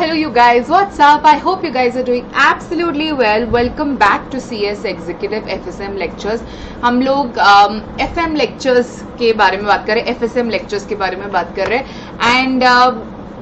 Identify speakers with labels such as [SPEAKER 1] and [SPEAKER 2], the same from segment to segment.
[SPEAKER 1] hello you guys, what's up? I hope you guys are doing absolutely well. Welcome back to CS Executive FSM Lectures. हम लोग FM lectures के बारे में बात कर रहे हैं, FSM lectures के बारे में बात कर रहे हैं and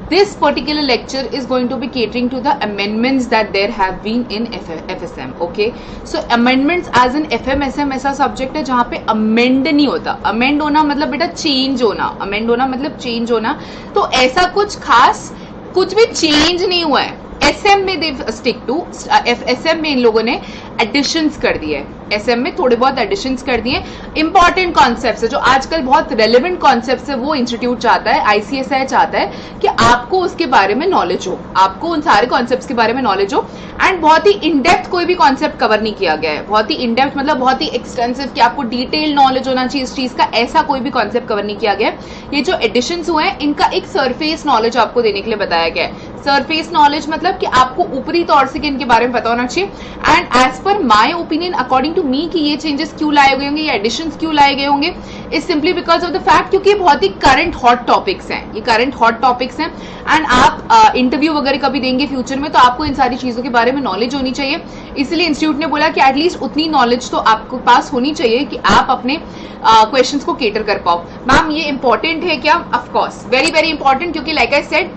[SPEAKER 1] this particular lecture is going to be catering to the amendments that there have been in FSM. Okay, so amendments as in FMSM ऐसा subject है जहाँ पे amend नहीं होता. amend होना मतलब बेटा change होना, amend होना मतलब change होना. तो ऐसा कुछ खास कुछ भी चेंज नहीं हुआ है. SM में दे स्टिक टू SM में इन लोगों ने एडिशंस कर दिए. SM में थोड़े बहुत एडिशंस कर दिए. इंपॉर्टेंट कॉन्सेप्ट्स है जो आजकल बहुत रेलेवेंट कॉन्सेप्ट्स है वो इंस्टीट्यूट चाहता है, ICSI चाहता है कि आपको उसके बारे में नॉलेज हो, आपको उन सारे कॉन्सेप्ट्स के बारे में नॉलेज हो. एंड बहुत ही इन डेप्थ कोई भी कॉन्सेप्ट कवर नहीं किया गया है. बहुत ही इन डेप्थ मतलब बहुत ही एक्सटेंसिव कि आपको डिटेल नॉलेज होना चाहिए इस चीज का, ऐसा कोई भी कॉन्सेप्ट कवर नहीं किया गया है. ये जो एडिशंस हुए हैं इनका एक सरफेस नॉलेज आपको देने के लिए बताया गया है. सरफेस नॉलेज मतलब कि आपको ऊपरी तौर से इनके बारे में पता होना चाहिए. And as per my opinion, according to me, कि ये चेंजेस क्यों लाए गए होंगे, ये एडिशंस क्यों लाए गए होंगे, is simply because of the fact क्योंकि ये बहुत ही करंट हॉट टॉपिक्स हैं. ये करंट हॉट टॉपिक्स हैं एंड आप इंटरव्यू वगैरह कभी देंगे फ्यूचर में तो आपको इन सारी चीजों के बारे में नॉलेज होनी चाहिए. इसलिए इंस्टीट्यूट ने बोला कि एटलीस्ट उतनी नॉलेज तो आपको पास होनी चाहिए कि आप अपने क्वेश्चंस को केटर कर पाओ. मैम ये इंपॉर्टेंट है क्या? ऑफकोर्स वेरी वेरी इंपॉर्टेंट, क्योंकि लाइक आई सेड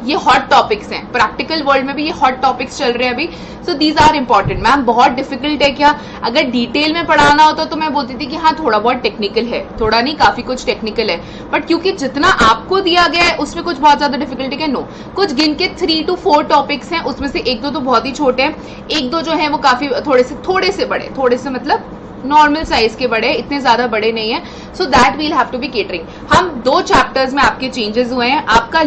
[SPEAKER 1] ये हॉट टॉपिक्स हैं. प्रैक्टिकल वर्ल्ड में भी ये हॉट टॉपिक्स चल रहे हैं अभी. So these are important. Ma'am बहुत डिफिकल्ट है क्या? अगर डिटेल में पढ़ाना होता तो मैं बोलती थी कि हाँ थोड़ा बहुत टेक्निकल है, थोड़ा नहीं काफी कुछ टेक्निकल है. बट क्योंकि जितना आपको दिया गया है उसमें कुछ बहुत ज्यादा डिफिकल्टी है. नो, कुछ गिन के 3 to 4 टॉपिक्स हैं, उसमें से 1-2 तो बहुत ही छोटे हैं, 1-2 जो है वो काफी थोड़े से बड़े, थोड़े से मतलब नॉर्मल साइज के बड़े, इतने ज्यादा बड़े नहीं है. So that will have to be catering. हम 2 चैप्टर्स में आपके चेंजेस हुए हैं. आपका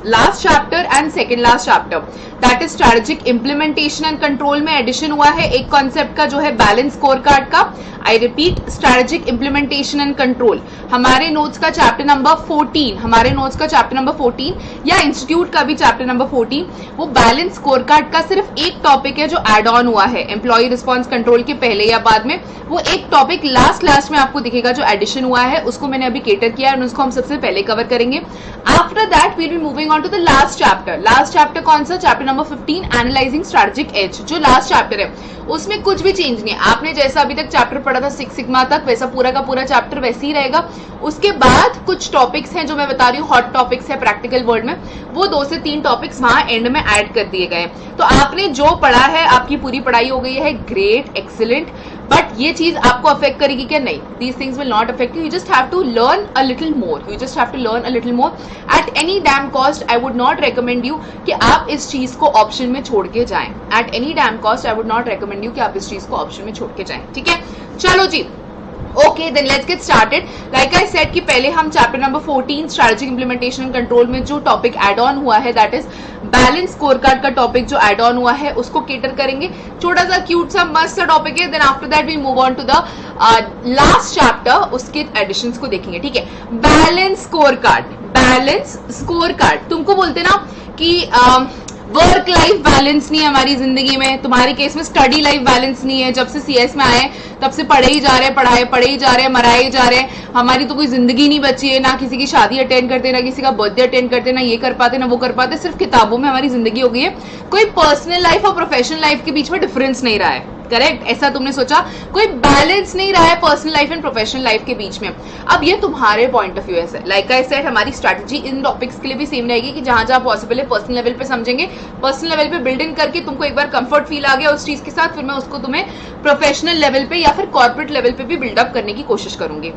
[SPEAKER 1] last chapter and second last chapter that is strategic implementation and control में एडिशन हुआ है एक कॉन्सेप्ट का जो है बैलेंस स्कोर कार्ड का. I repeat, strategic implementation and control. हमारे नोट्स का चैप्टर नंबर 14, हमारे नोट्स का चैप्टर नंबर 14 या इंस्टीट्यूट का भी चैप्टर नंबर 14, वो बैलेंस स्कोर कार्ड का सिर्फ एक टॉपिक है जो एड ऑन हुआ है एम्प्लॉय रिस्पॉन्स कंट्रोल के पहले या बाद में. वो एक टॉपिक लास्ट में आपको दिखेगा जो एडिशन हुआ है, उसको मैंने अभी केटर किया है, उसको हम सबसे पहले कवर करेंगे. After that will be moving on to the last chapter. Last chapter कौन सा? Chapter number 15, analyzing strategic edge. जो लास्ट चैप्टर है उसमें कुछ भी चेंज नहीं है. आपने जैसा अभी तक चैप्टर पढ़ा था 6 सिग्मा तक, वैसा पूरा का पूरा चैप्टर वैसे ही रहेगा. उसके बाद कुछ टॉपिक्स हैं जो मैं बता रही हूँ, हॉट टॉपिक्स है प्रैक्टिकल वर्ल्ड में, वो 2 से 3 टॉपिक्स वहां एंड में ऐड कर दिए गए. तो आपने जो पढ़ा है, आपकी पूरी पढ़ाई हो गई है, ग्रेट, एक्सीलेंट. बट ये चीज आपको अफेक्ट करेगी क्या? नहीं. These things will not affect you. You just have to learn a little more. You just have to learn a little more at any damn cost. I would not recommend you कि आप इस चीज को option में छोड़ के जाएं. Eight any damn cost I would not recommend you कि आप इस चीज को ऑप्शन में छोड़ के जाएं. ठीक है, चलो जी. Okay, then let's get started. Like I said कि पहले हम chapter number 14 strategic implementation and control में जो टॉपिक एड ऑन हुआ है that is balance score card का टॉपिक जो एड ऑन हुआ है उसको केटर करेंगे. छोटा सा क्यूट सा मस्त सा टॉपिक है. Then after that we move on to the last chapter, उसके एडिशंस को देखेंगे. ठीक है, balance score card. Balance score card तुमको बोलते ना कि वर्क लाइफ बैलेंस नहीं है हमारी जिंदगी में. तुम्हारे केस में स्टडी लाइफ बैलेंस नहीं है. जब से CS में आए तब से पढ़े ही जा रहे हैं, पढ़े ही जा रहे हैं, मराए ही जा रहे हैं. हमारी तो कोई जिंदगी नहीं बची है. ना किसी की शादी अटेंड करते, ना किसी का बर्थडे अटेंड करते, ना ये कर पाते, ना वो कर पाते. सिर्फ किताबों में हमारी जिंदगी हो गई है. कोई पर्सनल लाइफ और प्रोफेशनल लाइफ के बीच में डिफरेंस नहीं रहा है. करेक्ट, ऐसा तुमने सोचा. कोई बैलेंस नहीं रहा है personal life and professional life के बीच में. अब ये तुम्हारे पॉइंट ऑफ व्यू है. लाइक आई सेड, हमारी स्ट्रैटेजी इन टॉपिक्स के लिए भी सेम रहेगी कि जहां जहां पॉसिबल है पर्सनल लेवल पे समझेंगे. पर्सनल लेवल पे बिल्ड इन करके तुमको एक बार कंफर्ट फील आ गया उस चीज के साथ, फिर मैं उसको तुम्हें प्रोफेशनल लेवल पे या फिर कॉर्पोरेट लेवल पे भी बिल्डअप करने की कोशिश करूंगी.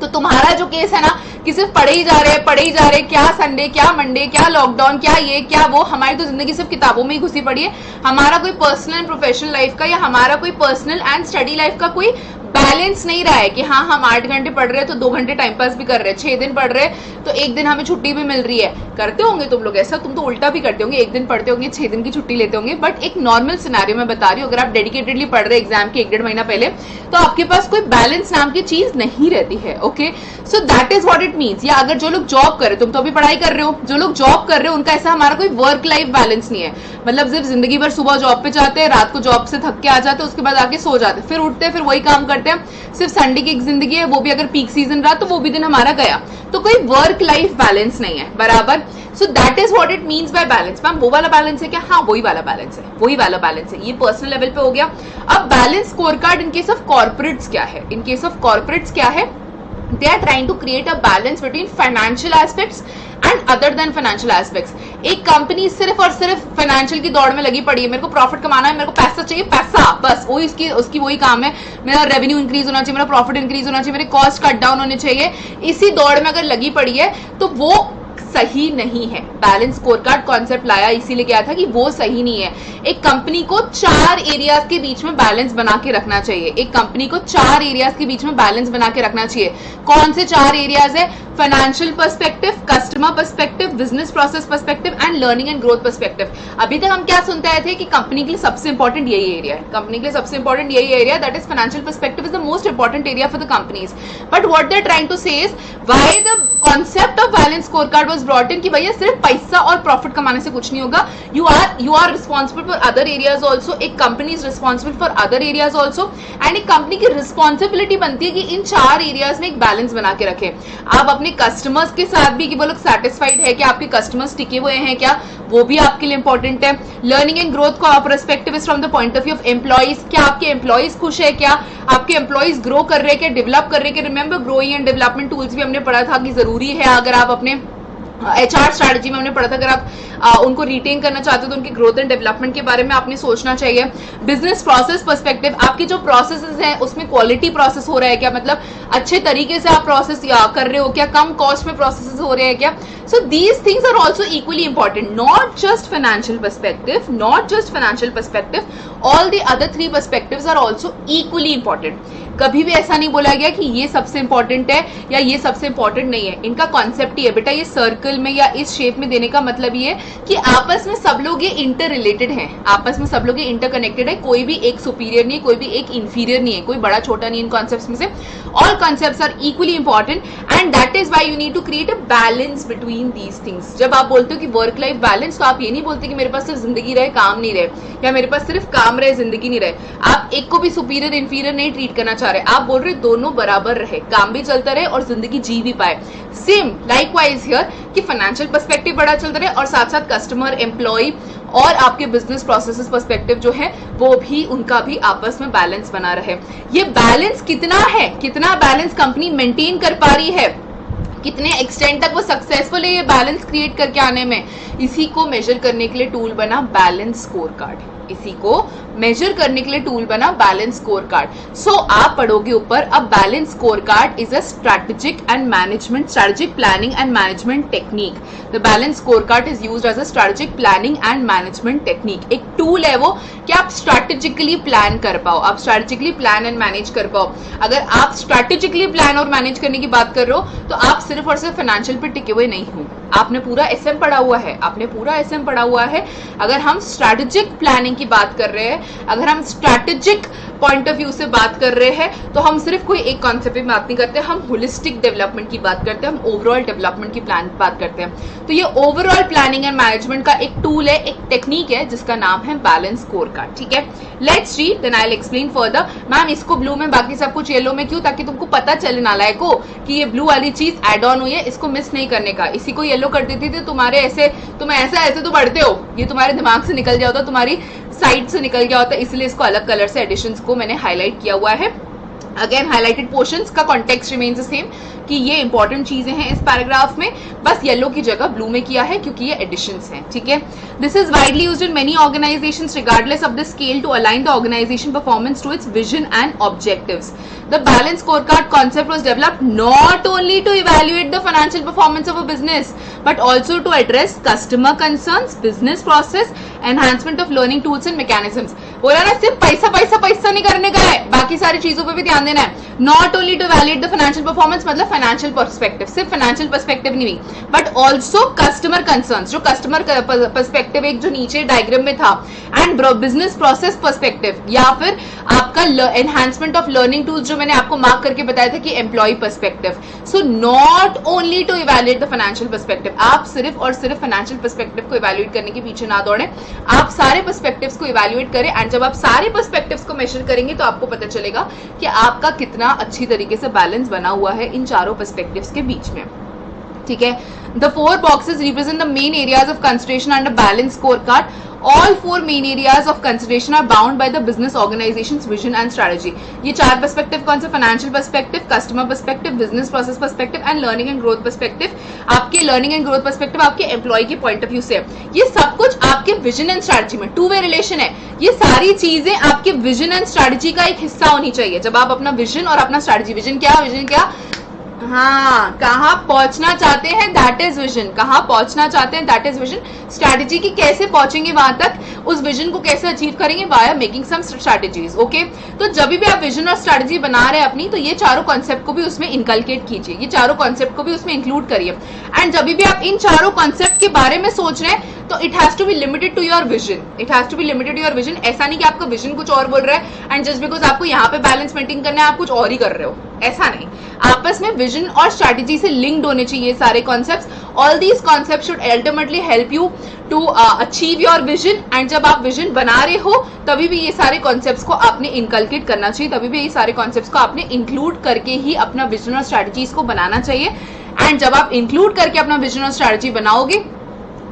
[SPEAKER 1] तो तुम्हारा जो केस है ना कि सिर्फ पढ़े ही जा रहे, क्या संडे, क्या मंडे, क्या लॉकडाउन, क्या ये क्या वो, हमारी तो जिंदगी सिर्फ किताबों में ही घुसी पड़ी है. हमारा कोई पर्सनल एंड प्रोफेशनल लाइफ का या हमारा कोई पर्सनल एंड स्टडी लाइफ का कोई बैलेंस नहीं रहा है कि हाँ हम 8 घंटे पढ़ रहे हैं तो 2 घंटे टाइम पास भी कर रहे हैं, 6 दिन पढ़ रहे हैं तो 1 दिन हमें छुट्टी भी मिल रही है. करते होंगे तुम लोग ऐसा, तुम तो उल्टा भी करते होंगे, 1 दिन पढ़ते होंगे, 6 दिन की छुट्टी लेते होंगे. बट एक नॉर्मल सिनेरियो में बता रही हूँ, अगर आप डेडिकेटेडली पढ़ रहे हैं एग्जाम के 1-1.5 महीना पहले, तो आपके पास कोई बैलेंस नाम की चीज नहीं रहती है. Okay, so that is what it means. या अगर जो लोग जॉब कर रहे हो, तुम तो अभी पढ़ाई कर रहे हो, जो लोग जॉब कर रहे हो उनका ऐसा हमारा कोई वर्क लाइफ बैलेंस नहीं है. मतलब सिर्फ जिंदगी भर सुबह जॉब पे जाते हैं, रात को जॉब से थक के आ जाते हैं, उसके बाद आके सो जाते, फिर उठते, फिर वही काम करते जानते हैं सिर्फ संडे की एक जिंदगी है, वो भी अगर पीक सीजन रहा तो वो भी दिन हमारा गया, तो कोई वर्क लाइफ बैलेंस नहीं है, बराबर। सो that is what it means by balance. Ma'am वो वाला बैलेंस है क्या? हाँ वही वाला बैलेंस है, वही वाला बैलेंस है। ये पर्सनल लेवल पे हो गया। अब balance score card in case of corporates क्या है? इन केस ऑफ कॉर्पोरेट्स क्या है? They are trying to create a balance between financial aspects and other than financial aspects. एक कंपनी सिर्फ और सिर्फ फाइनेंशियल की दौड़ में लगी पड़ी है, मेरे को प्रॉफिट कमाना है, मेरे को पैसा चाहिए, पैसा, बस वही उसकी वही काम है। मेरा रेवेन्यू इंक्रीज होना चाहिए, मेरा प्रॉफिट इंक्रीज होना चाहिए, मेरे कॉस्ट कट डाउन होने चाहिए। इसी दौड़ में अगर लगी पड़ी है तो वो सही नहीं है। बैलेंस स्कोर कार्ड कॉन्सेप्ट लाया इसीलिए गया था कि वो सही नहीं है। एक कंपनी को 4 एरियाज के बीच में बैलेंस बना के रखना चाहिए। एक कंपनी को 4 एरियाज के बीच में बैलेंस बना के रखना चाहिए। कौन से 4 एरियाज है? Financial perspective, customer perspective, business process perspective and learning and growth perspective. अभी तक हम क्या सुनते आए थे कि कंपनी के लिए सबसे इंपॉर्टेंट यही एरिया है, कंपनी के लिए सबसे इंपॉर्टेंट यही area, that is financial perspective is the most important area for the companies. But what they are trying to say is why the concept of balance score card was brought in कि भैया सिर्फ पैसा और profit कमाने से कुछ नहीं होगा। You are responsible for other areas also. एक company is responsible for other areas also and एक कंपनी की रिस्पॉन्सिबिलिटी बनती है कि इन 4 एरियाज में एक बैलेंस बना के रखे। आप अपने कस्टमर्स के साथ भी कि वो लोग सेटिस्फाइड है, कि आपके कस्टमर्स टिके हुए हैं क्या, वो भी आपके लिए इंपॉर्टेंट है। लर्निंग एंड ग्रोथ का perspective is from the point of view of employees. क्या आपके एम्प्लॉइज खुश है? क्या आपके एम्प्लॉइज ग्रो कर रहे हैं? क्या डेवलप कर रहे हैं? Remember growing and development tools भी हमने पढ़ा था कि जरूरी है। अगर आप अपने HR स्ट्रैटेजी में हमने पढ़ा था, अगर आप उनको रिटेन करना चाहते हो तो उनकी ग्रोथ एंड डेवलपमेंट के बारे में आपने सोचना चाहिए। बिजनेस प्रोसेस पर्सपेक्टिव, आपके जो प्रोसेसेस हैं उसमें क्वालिटी प्रोसेस हो रहा है क्या, मतलब अच्छे तरीके से आप प्रोसेस कर रहे हो क्या, कम कॉस्ट में प्रोसेसेस हो रहे हैं क्या। So these things are also equally important, not just financial perspective, not just financial perspective, all the other 3 perspectives are also equally important. कभी भी ऐसा नहीं बोला गया कि ये सबसे इंपॉर्टेंट है या ये सबसे इंपॉर्टेंट नहीं है। इनका कॉन्सेप्ट ही है बेटा, ये सर्कल में या इस शेप में देने का मतलब ये है कि आपस में सब लोग ये इंटर रिलेटेड हैं, आपस में सब लोग ये इंटरकनेक्टेड है। कोई भी एक सुपीरियर नहीं है, कोई भी एक इंफीरियर नहीं है, कोई बड़ा छोटा नहीं इन कॉन्सेप्ट्स में से। All concepts are equally important and that is why you need to create a balance between these things. जब आप बोलते हो कि वर्क लाइफ बैलेंस, तो आप ये नहीं बोलते कि मेरे पास सिर्फ जिंदगी रहे काम नहीं रहे, या मेरे पास सिर्फ काम रहे जिंदगी नहीं रहे। आप एक को भी सुपीरियर इंफीरियर नहीं ट्रीट करना चाह रहे, आप बोल रहे दोनों बराबर रहे, काम भी चलता रहे और जिंदगी जी भी पाए। सेम लाइकवाइज हियर कि फाइनेंशियल पर्सपेक्टिव बड़ा चलता रहे और साथ साथ कस्टमर, एम्प्लॉय और आपके बिजनेस प्रोसेसेस पर्सपेक्टिव जो है वो भी, उनका भी आपस में बैलेंस बना रहे। ये बैलेंस कितना है, कितना बैलेंस कंपनी मेंटेन कर पा रही है, कितने एक्सटेंड तक वो सक्सेसफुल है ये बैलेंस क्रिएट करके आने में, इसी को मेजर करने के लिए टूल बना बैलेंस स्कोर कार्ड। इसी को मेजर करने के लिए टूल बना बैलेंस स्कोर कार्ड। सो आप पढ़ोगे ऊपर, अब balance score card is a strategic and management, strategic planning and management technique. The balance score card is used as a strategic planning and management technique. एक tool है वो कि आप स्ट्रेटेजिकली प्लान कर पाओ, आप स्ट्रेटेजिकली प्लान एंड मैनेज कर पाओ। अगर आप स्ट्रेटेजिकली प्लान और मैनेज करने की बात कर रहे हो तो आप सिर्फ और सिर्फ फाइनेंशियल पे टिके हुए नहीं हो, आपने पूरा एसएम पढ़ा हुआ है, आपने पूरा एसएम पढ़ा हुआ है। अगर हम स्ट्रेटेजिक प्लानिंग की बात कर रहे हैं, अगर हम स्ट्रेटेजिक पॉइंट ऑफ व्यू से बात कर रहे हैं, तो हम सिर्फ कोई एक कॉन्सेप्ट पे बात नहीं करते, हम होलिस्टिक डेवलपमेंट की बात करते हैं, हम ओवरऑल डेवलपमेंट की प्लान बात करते हैं। तो ये ओवरऑल प्लानिंग एंड मैनेजमेंट का एक टूल है, एक टेक्निक है जिसका नाम है बैलेंस स्कोर कार्ड। ठीक है, let's read then I will explain further. Ma'am इसको ब्लू में, बाकी सब कुछ येलो में क्यों? ताकि तुमको पता चले नालायक को कि ये ब्लू वाली चीज एड ऑन हुई है, इसको मिस नहीं करने का। इसी को येलो कर देती थी तुम्हारे ऐसे, तुम ऐसे तो पढ़ते हो, ये तुम्हारे दिमाग से निकल गया होता, तुम्हारी साइड से निकल गया होता, इसलिए इसको अलग कलर से एडिशंस को मैंने हाईलाइट किया हुआ है। अगेन हाईलाइटेड पोर्शंस का कॉन्टेक्स्ट रिमेन्स द सेम कि ये इंपॉर्टेंट चीजें हैं इस पैराग्राफ में, बस येलो की जगह ब्लू में किया है क्योंकि ये एडिशंस हैं। ठीक है, this is widely used in many organisations regardless of the scale to align the organisation performance to its vision and objectives. The balanced scorecard concept was developed not only to evaluate the financial performance of a business, but also to address customer concerns, business process, enhancement of learning tools and mechanisms. बोला ना सिर्फ पैसा पैसा पैसा नहीं करने का है, बाकी सारी चीजों पे भी ध्यान देना है। Not only to validate the financial performance, मतलब फाइनेंशियल पर्सपेक्टिव, सिर्फ फाइनेंशियल पर्सपेक्टिव नहीं, बट ऑल्सो कस्टमर कंसर्न्स, जो कस्टमर पर्सपेक्टिव एक जो नीचे डायग्राम में था, एंड बिजनेस प्रोसेस पर्सपेक्टिव, या फिर आपका एनहांसमेंट ऑफ लर्निंग टूल्स जो मैंने आपको मार्क करके बताया था कि employee perspective. So not only to evaluate the financial perspective, आप सिर्फ और सिर्फ फाइनेंशियल पर्सपेक्टिव को इवैल्यूएट करने के पीछे ना दौड़े, आप सारे पर्सपेक्टिव्स को इवैल्यूएट करें. एंड जब आप सारे पर्सपेक्टिव्स को मेजर करेंगे तो आपको पता चलेगा कि आपका कितना अच्छी तरीके से बैलेंस बना हुआ है इन चारों पर्सपेक्टिव्स के बीच में. ठीक है. The 4 boxes represent the main areas of consideration under balanced scorecard. All 4 main areas of consideration are bound by the business organization's vision and strategy. ये 4 पर्सपेक्टिव कौन से? Financial perspective, customer perspective, business process perspective and learning and growth perspective. आपके learning and growth perspective आपके employ के point of view से. ये सब कुछ आपके विजन एंड स्ट्रेटजी में 2 वे रिलेशन है. ये सारी चीजें आपके विजन एंड स्ट्रेटजी का एक हिस्सा होनी चाहिए. जब आप अपना विजन और अपना स्ट्रेटजी, विजन क्या, हाँ, कहाँ पहुंचना चाहते हैं, दैट इज विजन. कहाँ पहुंचना चाहते हैं, दैट इज विजन. स्ट्रैटेजी की कैसे पहुंचेंगे वहां तक, उस विजन को कैसे अचीव करेंगे, via making some strategies. Okay, तो जब भी आप विजन और स्ट्रैटेजी बना रहे हैं अपनी, तो ये चारों कॉन्सेप्ट को भी उसमें इनकलकेट कीजिए, ये चारों कॉन्सेप्ट को भी उसमें इंक्लूड करिए. एंड जब भी आप इन चारों कॉन्सेप्ट के बारे में सोच रहे हैं, तो it has to be limited to your vision. It has to be limited to your vision. ऐसा नहीं कि आपका विजन कुछ और बोल रहा है एंड जस्ट बिकॉज आपको यहाँ पे बैलेंस मेंटेन करना है आप कुछ और ही कर रहे हो, ऐसा नहीं. आपस में विजन और स्ट्रैटेजी से लिंक्ड होने चाहिए सारे concepts. All these concepts should ultimately help you to achieve your vision. And जब आप विजन बना रहे हो तभी भी ये सारे कॉन्सेप्ट्स को आपने इनकलकेट करना चाहिए, तभी भी ये सारे कॉन्सेप्ट्स को आपने इंक्लूड करके ही अपना विजन और स्ट्रैटेजीज को बनाना चाहिए. एंड जब आप इंक्लूड करके अपना विजन और स्ट्रैटेजी बनाओगे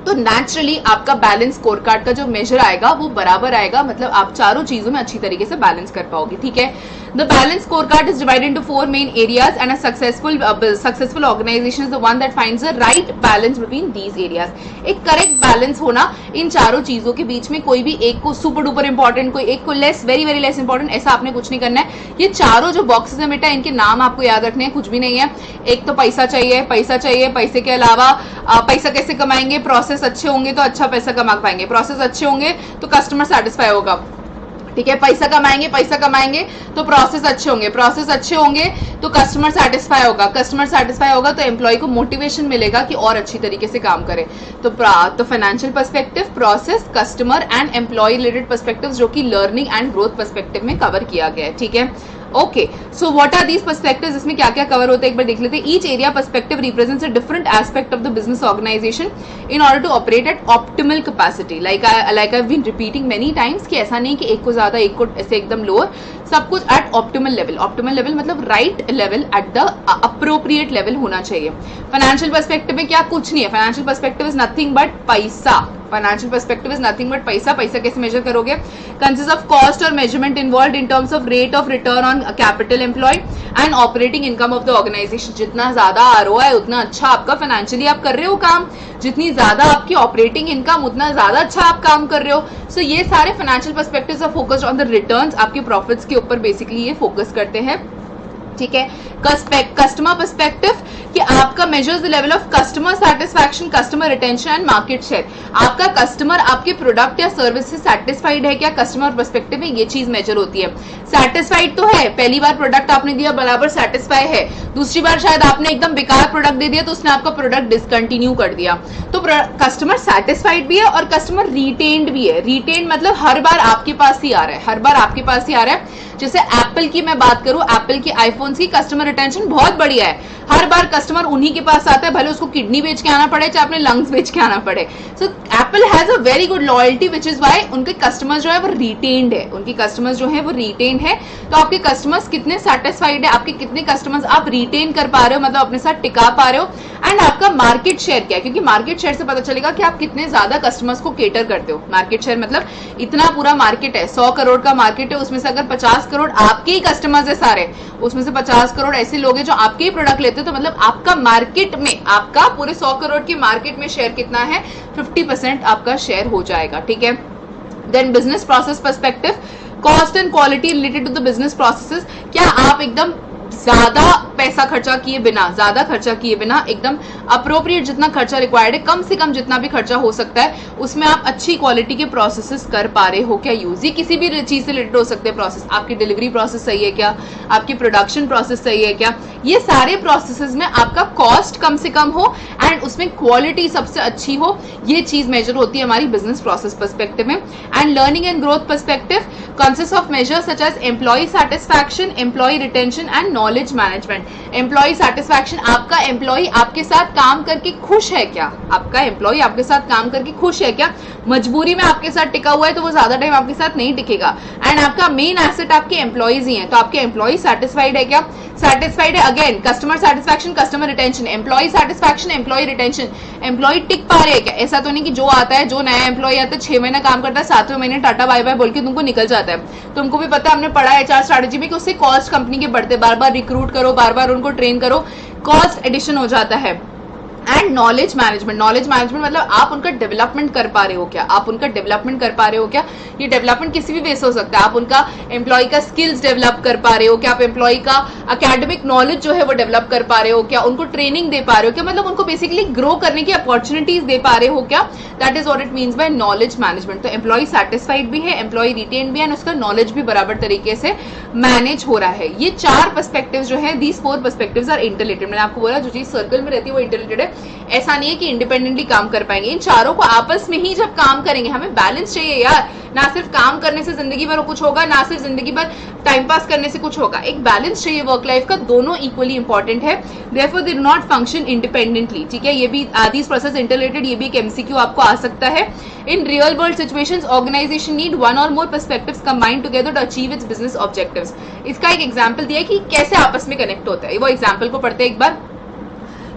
[SPEAKER 1] तो नेचुरली आपका बैलेंस स्कोर कार्ड का जो मेजर आएगा वो बराबर आएगा, मतलब आप चारों चीजों में अच्छी तरीके से बैलेंस कर पाओगे. ठीक है. The balance score card is divided into 4 main areas and a successful organisation is the one that finds the right balance between these areas. एक करेक्ट बैलेंस होना इन चारों चीजों के बीच में, कोई भी एक को सुपर डुपर इंपॉर्टेंट, कोई एक को less, very very less important, ऐसा आपने कुछ नहीं करना है. ये चारों जो बॉक्सेस है बेटा, इनके नाम आपको याद रखने हैं, कुछ भी नहीं है. एक तो पैसा चाहिए, पैसे के अलावा पैसा कैसे कमाएंगे, प्रोसेस अच्छे होंगे तो अच्छा पैसा कमा पाएंगे, प्रोसेस अच्छे होंगे तो कस्टमर सेटिस्फाई होगा. ठीक है. पैसा कमाएंगे तो प्रोसेस अच्छे होंगे तो कस्टमर सेटिस्फाई होगा तो एम्प्लॉय को मोटिवेशन मिलेगा कि और अच्छी तरीके से काम करे. तो financial perspective, process, customer and employee related perspective जो कि लर्निंग एंड ग्रोथ पर्सपेक्टिव में कवर किया गया है. ठीक है. Okay, so what are these perspectives, इसमें क्या क्या कवर होता है एक बार देख लेते हैं. Each area perspective represents a different aspect of the business organisation in order to operate at optimal capacity. Like I have been repeating many times कि ऐसा नहीं कि एक को ज्यादा एक को ऐसे एकदम लोअर, सब कुछ at optimal level. Optimal level मतलब right level, at the appropriate level होना चाहिए. फाइनेंशियल पर्सपेक्टिव में क्या, कुछ नहीं है. Financial perspective is nothing but पैसा. Financial perspective is nothing but पैसा. पैसा कैसे मेजर करोगे? कंसिस्ट ऑफ कॉस्ट और measurement involve in terms of rate of return on capital employed and operating income of the organisation. जितना ज्यादा ROI उतना अच्छा आपका फाइनेंशियली आप कर रहे हो काम, जितनी ज्यादा आपकी ऑपरेटिंग इनकम उतना ज्यादा अच्छा आप काम कर रहे हो. सो ये सारे financial perspectives are focused on the returns, आपके प्रॉफिट्स के ऊपर बेसिकली ये फोकस करते हैं. ठीक है. कस्टमर पर्सपेक्टिव कि आपका measures the level of customer satisfaction, customer retention and market share. आपका कस्टमर आपके प्रोडक्ट या सर्विस से सेटिस्फाइड है क्या, कस्टमर पर्सपेक्टिव में ये चीज मेजर होती है. सेटिस्फाइड तो है, पहली बार प्रोडक्ट आपने दिया बराबर सेटिस्फाई है, दूसरी बार शायद आपने एकदम बेकार प्रोडक्ट दे दिया तो उसने आपका प्रोडक्ट डिसकंटिन्यू कर दिया. तो कस्टमर सेटिस्फाइड भी है और कस्टमर रिटेन्ड भी है. रिटेन्ड मतलब हर बार आपके पास ही आ रहा है, जैसे एप्पल की मैं बात करूं, एप्पल की आईफोन की कस्टमर रिटेंशन बहुत बढ़िया है. हर बार कस्टमर उन्हीं के पास आता है, भले उसको किडनी बेच के आना पड़े चाहे अपने लंग्स बेच के आना पड़े. So Apple has a very good loyalty which is why उनके कस्टमर्स जो है वो रिटेन्ड है. तो आपके कस्टमर्स कितने सेटिस्फाइड है, आपके कितने कस्टमर्स आप रिटेन कर पा रहे हो, मतलब अपने साथ टिका पा रहे हो. एंड आपका मार्केट शेयर क्या है, क्योंकि मार्केट शेयर से पता चलेगा कि आप कितने ज्यादा कस्टमर्स को केटर करते हो. मार्केट शेयर मतलब इतना पूरा मार्केट है, 100 करोड़ का मार्केट है, उसमें से अगर 50 करोड़ आपके ही कस्टमर्स है सारे, उसमें से 50 करोड़ ऐसे लोग हैं जो आपके ही प्रोडक्ट लेते हैं, तो मतलब आपका मार्केट में, आपका पूरे 100 करोड़ की मार्केट में शेयर कितना है, 50% आपका शेयर हो जाएगा. ठीक है. Then business process perspective, cost and quality related to the business processes. क्या आप एकदम ज्यादा पैसा खर्चा किए बिना, ज्यादा खर्चा किए बिना, एकदम अप्रोप्रिएट जितना खर्चा रिक्वायर्ड है, कम से कम जितना भी खर्चा हो सकता है, उसमें आप अच्छी क्वालिटी के प्रोसेसेस कर पा रहे हो क्या यूज। ये किसी भी चीज से रिलेटेड हो सकते हैं प्रोसेस, आपकी डिलीवरी प्रोसेस सही है क्या, आपकी प्रोडक्शन प्रोसेस सही है क्या, ये सारे प्रोसेसेस में आपका कॉस्ट कम से कम हो एंड उसमें क्वालिटी सबसे अच्छी हो, ये चीज मेजर होती है हमारी बिजनेस प्रोसेस पर्सपेक्टिव में। And learning and growth perspective consist of measures such as employee satisfaction, employee retention and knowledge management. Employee satisfaction, आपका एम्प्लॉय आपके साथ काम करके खुश है क्या, आपका एम्प्लॉय आपके साथ काम करके खुश है क्या, मजबूरी में आपके साथ टिका हुआ है तो वो ज्यादा टाइम आपके साथ नहीं टिकेगा। एंड आपका मेन एसेट आपके एम्प्लॉयज ही हैं, तो आपके एम्प्लॉय सैटिस्फाइड है क्या, सैटिस्फाइड है। Again customer satisfaction, customer retention, employee satisfaction, employee retention, employee टिक पा रहे हैं क्या। ऐसा तो नहीं कि जो आता है, जो नया एम्प्लॉय आता है 6 महीना काम करता है, 7वें महीने टाटा बाय बाय बोल के तुमको निकल जाता है। तुमको भी पता है, हमने पढ़ा है एचआर स्ट्रैटेजी में कि उससे कॉस्ट कंपनी के बढ़ते, बार बार रिक्रूट करो, बार बार उनको ट्रेन करो, कॉस्ट एडिशन हो जाता है। And knowledge management, knowledge management मतलब आप उनका डेवलपमेंट कर पा रहे हो क्या, आप उनका डेवलपमेंट कर पा रहे हो क्या। ये डेवलपमेंट किसी भी वे से हो सकता है, आप उनका एम्प्लॉय का स्किल्स डेवलप कर पा रहे हो क्या, आप एम्प्लॉय का एकेडमिक नॉलेज जो है वो डेवलप कर पा रहे हो क्या, उनको ट्रेनिंग दे पा रहे हो क्या, मतलब उनको बेसिकली ग्रो करने की अपॉर्चुनिटीज दे पा रहे हो क्या। That is what it means by knowledge management. तो एम्प्लॉय सैटिस्फाइड भी है, एम्प्लॉय रिटेन भी है, उसका नॉलेज भी बराबर तरीके से मैनेज हो रहा है। ये 4 पर्सपेक्टिव जो है, दीज 4 पर्सपेक्टिव्स आर इंटररिलेटेड। मैंने आपको बोला जो चीज सर्कल में रहती है वो इंटररिलेटेड है, ऐसा नहीं है कि इंडिपेंडेंटली काम कर पाएंगे। इन चारों को आपस में ही जब काम करेंगे, हमें बैलेंस चाहिए यार, ना सिर्फ काम करने से जिंदगी भर कुछ होगा, ना सिर्फ जिंदगी भर टाइम पास करने से कुछ होगा, एक बैलेंस चाहिए वर्क लाइफ का, दोनों इक्वली इंपॉर्टेंट है। Therefore they do not function independently, ठीक है। ये भी दिस प्रोसेस इंटररिलेटेड, ये भी एक एमसीक्यू आपको आ सकता है। In real world situations organisation need one or more perspectives combined together to achieve its business objectives. इसका एक एग्जांपल दिया है कि कैसे आपस में कनेक्ट होता है, वो एग्जांपल को पढ़ते हैं एक बार।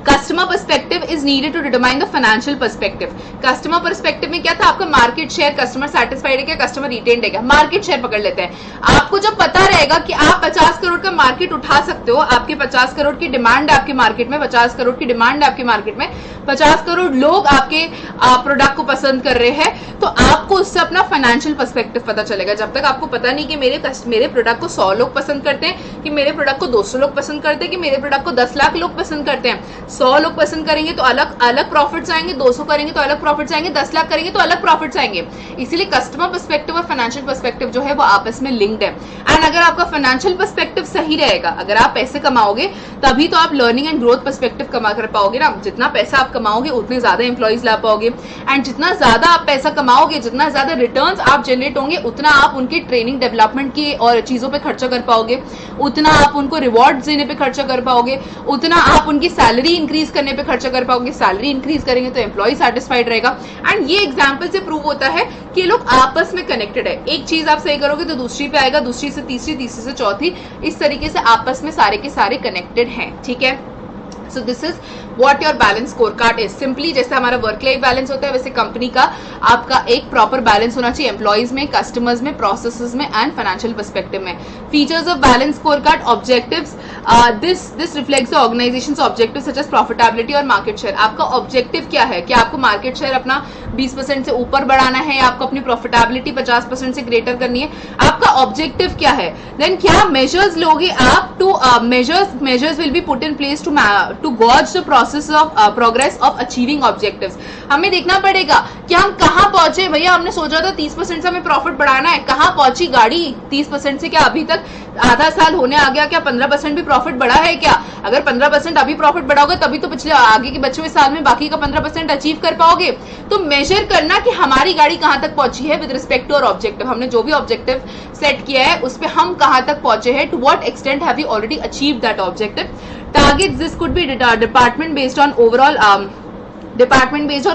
[SPEAKER 1] Customer perspective is needed to determine the financial perspective. Customer perspective में क्या था, आपका मार्केट शेयर, कस्टमर सैटिस्फाइड है क्या, कस्टमर रिटेन्ड है क्या। मार्केट शेयर पकड़ लेते हैं। आपको जब पता रहेगा कि आप 50 करोड़ का मार्केट उठा सकते हो, आपके 50 करोड़ की डिमांड है आपके मार्केट में, 50 करोड़ की डिमांड है आपके मार्केट में, 50 करोड़ लोग आपके प्रोडक्ट को पसंद कर रहे हैं, तो आपको उससे अपना फाइनेंशियल पर्सपेक्टिव पता चलेगा। जब तक आपको पता नहीं कि मेरे प्रोडक्ट को 100 लोग पसंद करते हैं, कि मेरे प्रोडक्ट को 200 लोग पसंद करते हैं, कि मेरे प्रोडक्ट को 10 लाख लोग पसंद करते हैं, 100 लोग पसंद करेंगे तो अलग अलग प्रॉफिट्स आएंगे, 200 करेंगे तो अलग प्रॉफिट्स आएंगे, 10 लाख करेंगे तो अलग प्रॉफिट्स आएंगे। इसीलिए कस्टमर पर्सपेक्टिव और फाइनेंशियल पर्सपेक्टिव जो है वो आपस में लिंक्ड है। एंड अगर आपका फाइनेंशियल पर्सपेक्टिव सही रहेगा, अगर आप पैसे कमाओगे तभी तो आप लर्निंग एंड ग्रोथ पर्सपेक्टिव कमा कर पाओगे ना। जितना पैसा आप कमाओगे उतने ज्यादा एम्प्लॉइज ला पाओगे, एंड जितना ज्यादा आप पैसा कमाओगे, जितना ज्यादा रिटर्न्स आप जनरेट होंगे, उतना आप उनके ट्रेनिंग डेवलपमेंट की और चीजों पे खर्चा कर पाओगे, उतना आप उनको रिवॉर्ड देने पे खर्चा कर पाओगे, उतना आप उनकी सैलरी इंक्रीज करने पे खर्चा कर पाओगे। सैलरी इंक्रीज करेंगे तो एम्प्लॉय सैटिस्फाइड रहेगा। एंड ये एग्जांपल से प्रूव होता है कि लोग आपस में कनेक्टेड है। एक चीज आप सही करोगे तो दूसरी पे आएगा, दूसरी से तीसरी, तीसरी से चौथी, इस तरीके से आपस में सारे के सारे कनेक्टेड हैं, ठीक है। So this is what your balance score card is. Simply जैसे हमारा वर्क लाइफ बैलेंस होता है, वैसे कंपनी का आपका एक प्रॉपर बैलेंस होना चाहिए, एम्प्लॉइज में, कस्टमर्स में, प्रोसेसेस में एंड फाइनेंशियल पर्सपेक्टिव में। Features of balance score card, objectives, this reflects the organisation's objective such as profitability और मार्केट शेयर। आपका ऑब्जेक्टिव क्या है, क्या आपको मार्केट शेयर अपना 20% से ऊपर बढ़ाना है, या आपको अपनी प्रॉफिटेबिलिटी 50% से ग्रेटर करनी है, आपका ऑब्जेक्टिव क्या है। देन क्या मेजर्स लोगे आप to measures will be put in place to gauge the process of progress of achieving objectives. हमें देखना पड़ेगा कि हम कहां पहुंचे। भैया हमने सोचा था 30% से हमें प्रॉफिट बढ़ाना है, कहां पहुंची गाड़ी 30% से, क्या अभी तक आधा साल होने आ गया, क्या 15% भी प्रॉफिट बढ़ा है क्या। अगर 15% अभी प्रॉफिट बढ़ाओगे तभी तो पिछले आगे के बचे हुए साल में बाकी का 15% अचीव कर पाओगे। तो मेजर करना कि हमारी गाड़ी कहां तक पहुंची है विद रिस्पेक्ट टू और ऑब्जेक्टिव। हमने जो भी ऑब्जेक्टिव सेट किया है उस पर हम कहां तक पहुंचे हैं, to what extent have we already achieved that objective. Targets, this could be department based on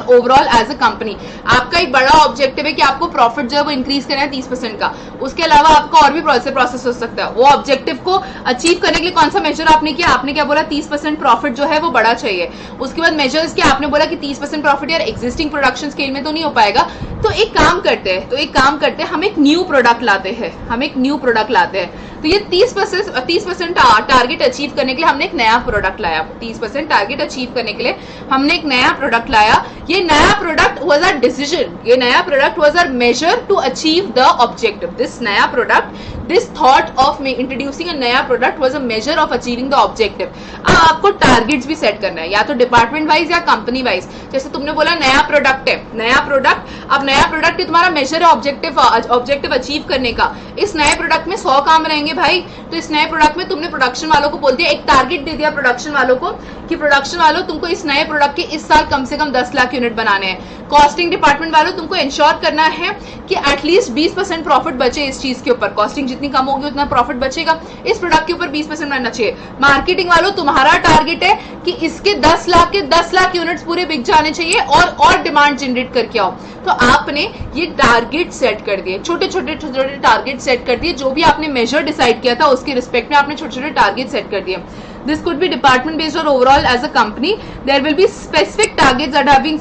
[SPEAKER 1] overall as a company. आपका एक बड़ा ऑब्जेक्टिव है कि आपको प्रॉफिट जो है वो इंक्रीज करना है 30% का, उसके अलावा आपका और भी प्रोसेस हो सकता है। वो ऑब्जेक्टिव को अचीव करने के लिए कौन सा मेजर आपने किया, आपने क्या बोला 30% प्रॉफिट जो है वो बड़ा चाहिए। उसके बाद मेजर्स क्या, आपने बोला कि 30% प्रॉफिट यार एग्जिस्टिंग प्रोडक्शन स्केल में तो नहीं हो पाएगा, तो एक काम करते हैं हम एक न्यू प्रोडक्ट लाते हैं। तो ये 30% टारगेट अचीव करने के लिए हमने एक नया प्रोडक्ट लाया। 30% टारगेट अचीव करने के लिए हमने एक नया प्रोडक्ट लाया। ये नया product was a decision, vision, ये नया product was our major to achieve the objective. This नया product, this thought of introducing a नया product was a major of achieving the objective. आपको टारगेट्स भी सेट करना है, या तो डिपार्टमेंट वाइज या कंपनी वाइज. जैसे तुमने बोला नया प्रोडक्ट है, नया प्रोडक्ट, अब नया प्रोडक्ट ही तुम्हारा मेजर है ऑब्जेक्टिव अचीव करने का. इस नए प्रोडक्ट में 100 काम रहेंगे भाई, तो इस नए प्रोडक्ट में तुमने प्रोडक्शन वालों को बोल दिया, एक टारगेट दे दिया प्रोडक्शन वालों को कि प्रोडक्शन वालों तुमको इस नए प्रोडक्ट के इस साल कम से कम 10 लाख यूनिट बनाने हैं. कॉस्टिंग डिपार्टमेंट वालों तुमको इंश्योर करना है कि एटलीस्ट 20% प्रॉफिट बचे इस चीज के ऊपर. कॉस्टिंग जितनी कम होगी उतना प्रॉफिट बचेगा, इस प्रोडक्ट के ऊपर 20% बनना चाहिए. मार्केटिंग वालों तुम्हारा टारगेट है कि इसके 10 लाख यूनिट्स पूरे बिक जाने चाहिए और डिमांड जनरेट करके आओ. तो आपने ये टारगेट सेट कर दिए, छोटे छोटे टारगेट सेट कर दिए. जो भी आपने मेजर डिसाइड किया था उसके रिस्पेक्ट में आपने छोटे छोटे टारगेट सेट कर दिए. This could be department based or overall as a company. There will be specific targets that have been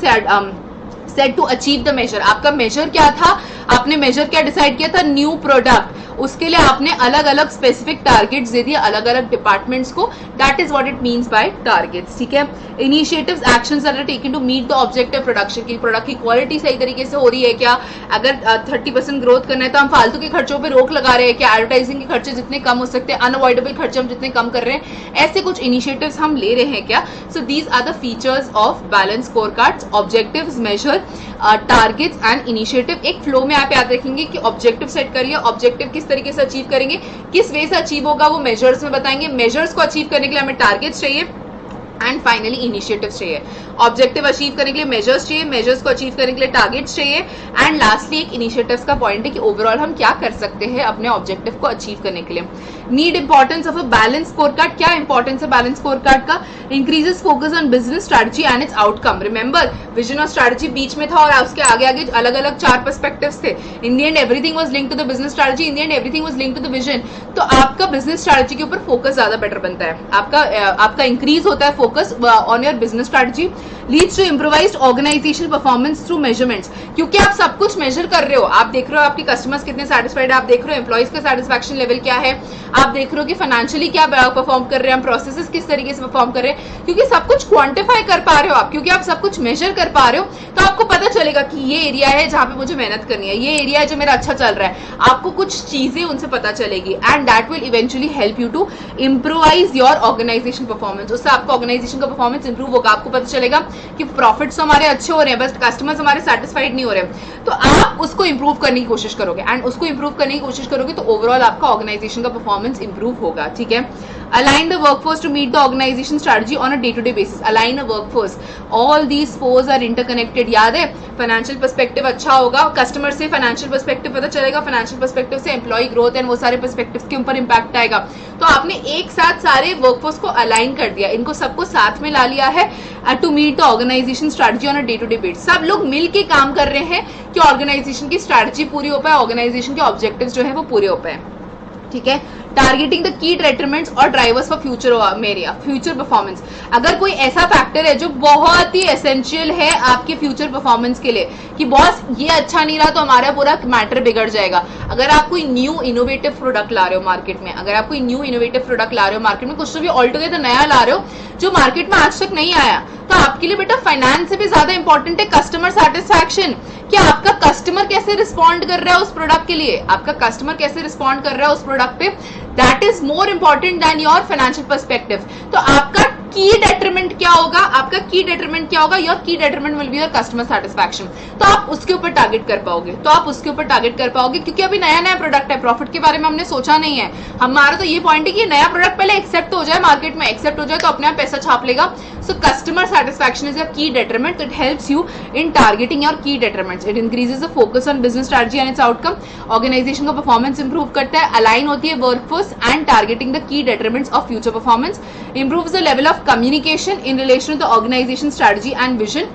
[SPEAKER 1] set to achieve the measure. आपका मेजर क्या था, आपने मेजर क्या डिसाइड किया था, न्यू प्रोडक्ट. उसके लिए आपने अलग अलग स्पेसिफिक टारगेट्स दे दिए अलग अलग डिपार्टमेंट्स को. That is what it means by targets. ठीक है. Initiatives, actions are taken to meet the objective production की. प्रोडक्ट की क्वालिटी सही तरीके से हो रही है क्या, अगर 30% ग्रोथ करना है तो हम फालतू के खर्चों पे रोक लगा रहे हैं क्या, एडवर्टाइजिंग के खर्चे जितने कम हो सकते हैं, अनअवॉइडेबल खर्चे हम जितने कम कर रहे हैं, ऐसे कुछ इनिशिएटिव्स हम ले रहे हैं क्या. So these are the features of balance score cards. Objectives, measure, targets and initiative. एक फ्लो में आप याद रखेंगे कि ऑब्जेक्टिव सेट करिए, ऑब्जेक्टिव किस तरीके से अचीव करेंगे, किस वे से अचीव होगा वो मेजर्स में बताएंगे. मेजर्स को अचीव करने के लिए हमें टारगेट्स चाहिए एंड फाइनली इनिशिएटिव्स चाहिए. ऑब्जेक्टिव अचीव करने के लिए मेजर्स चाहिए, मेजर्स को अचीव करने के लिए टारगेट्स चाहिए एंड लास्टली एक इनिशिएटिव्स का पॉइंट है कि ओवरऑल हम क्या कर सकते हैं अपने ऑब्जेक्टिव को अचीव करने के लिए. Need importance of a balance score card. क्या इंपॉर्टेंस है बैलेंस स्कोर कार्ड का, increases focus on business strategy and its outcome. Remember vision और स्ट्रेटजी बीच में था और उसके आगे आगे अलग अलग 4 पर्सपेक्टिव्स थे. In the end everything was linked to the business strategy, in the end everything was linked to the vision. तो आपका बिजनेस स्ट्रेटजी के ऊपर फोकस ज्यादा बेटर बनता है, आपका इंक्रीज होता है focus on your business strategy. Leads to improvised organisation performance through measurements. क्योंकि आप सब कुछ मेजर कर रहे हो, आप देख रहे हो आपके कस्टमर्स कितने सेटिस्फाइड है, आप देख रहे हो एम्प्लॉइज का सेटिस्फैक्शन लेवल क्या है, आप देख रहे हो कि फाइनेंशियली क्या परफॉर्म कर रहे हैं हम, प्रोसेसेस किस तरीके से परफॉर्म कर रहे हैं. क्योंकि सब कुछ क्वांटिफाई कर पा रहे हो आप, क्योंकि आप सब कुछ मेजर कर पा रहे हो, तो आपको पता चलेगा कि ये एरिया है जहां पे मुझे मेहनत करनी है, ये एरिया है जो मेरा अच्छा चल रहा है. आपको कुछ चीजें उनसे पता चलेगी and that will eventually help you to improvise your organisation performance. उससे आपका ऑर्गेनाइजेशन का परफॉर्मेंस इंप्रूव होगा. आपको पता चलेगा कि प्रॉफिट्स हमारे अच्छे हो रहे हैं, बस कस्टमर्स हमारे सेटिस्फाइड नहीं हो रहे हैं, तो आप उसको इंप्रूव करने की कोशिश करोगे एंड उसको इंप्रूव करने की कोशिश करोगे तो ओवरऑल आपका ऑर्गेनाइजेशन का परफॉर्मेंस इंप्रूव होगा. ठीक है. Align the workforce to meet the organization strategy on a day-to-day basis. Align a workforce. All these fours are interconnected. याद है, फाइनेंशियल पर्सपेक्टिव अच्छा होगा, कस्टमर से फाइनेंशियल पर्सपेक्टिव पता चलेगा, फाइनेंशियल पर्सपेक्टिव से एम्प्लॉय ग्रोथ एंड वो सारे पर्सपेक्टिव्स के ऊपर इंपैक्ट आएगा. तो आपने एक साथ सारे वर्कफोर्स को अलाइन कर दिया, इनको सबको साथ में ला लिया है to meet the organisation strategy on a day to day basis. सब लोग मिल के काम कर रहे हैं कि ऑर्गेनाइजेशन की स्ट्रेटजी पूरी हो पाए, ऑर्गेनाइजेशन के ऑब्जेक्टिव्स जो है वो पूरे हो पाए. ठीक है. टारगेटिंग द की डेट्रीमेंट्स और ड्राइवर्स फॉर फ्यूचर परफॉर्मेंस. अगर कोई ऐसा फैक्टर है जो बहुत ही एसेंशियल है आपके फ्यूचर परफॉर्मेंस के लिए कि बॉस ये अच्छा नहीं रहा तो हमारा पूरा मैटर बिगड़ जाएगा. अगर आप कोई न्यू इनोवेटिव प्रोडक्ट ला रहे हो मार्केट में, अगर आप कोई न्यू इनोवेटिव प्रोडक्ट ला रहे हो मार्केट में, कुछ तो भी ऑल टुगेदर नया ला रहे हो जो मार्केट में आज तक नहीं आया, तो आपके लिए बेटा फाइनेंस से भी ज्यादा इंपॉर्टेंट है कस्टमर सेटिस्फैक्शन. कि आपका कस्टमर कैसे रिस्पॉन्ड कर रहा है उस प्रोडक्ट के लिए, आपका कस्टमर कैसे रिस्पॉन्ड कर रहा है उस प्रोडक्ट पे, that is more important than your financial perspective. तो आपका की डेट्रीमेंट क्या होगा, आपका की डेट्रीमेंट क्या होगा, your key detriment will be your customer satisfaction. तो आप उसके ऊपर टारगेट कर पाओगे, क्योंकि अभी नया नया प्रोडक्ट है, प्रॉफिट के बारे में हमने सोचा नहीं है. हमारा तो ये पॉइंट है कि नया प्रोडक्ट पहले एक्सेप्ट हो जाए, मार्केट में एक्सेप्ट हो जाए तो अपने आप पैसा छाप लेगा. So customer satisfaction is your key detriment. It helps you in targeting your key detriments. It increases the focus on business strategy and its outcome. Organisation का परफॉर्मेंस इंप्रूव करता है, अलाइन होती है workforce and targeting the key detriments of future performance. Improves the level of communication in relation to the organization strategy and vision.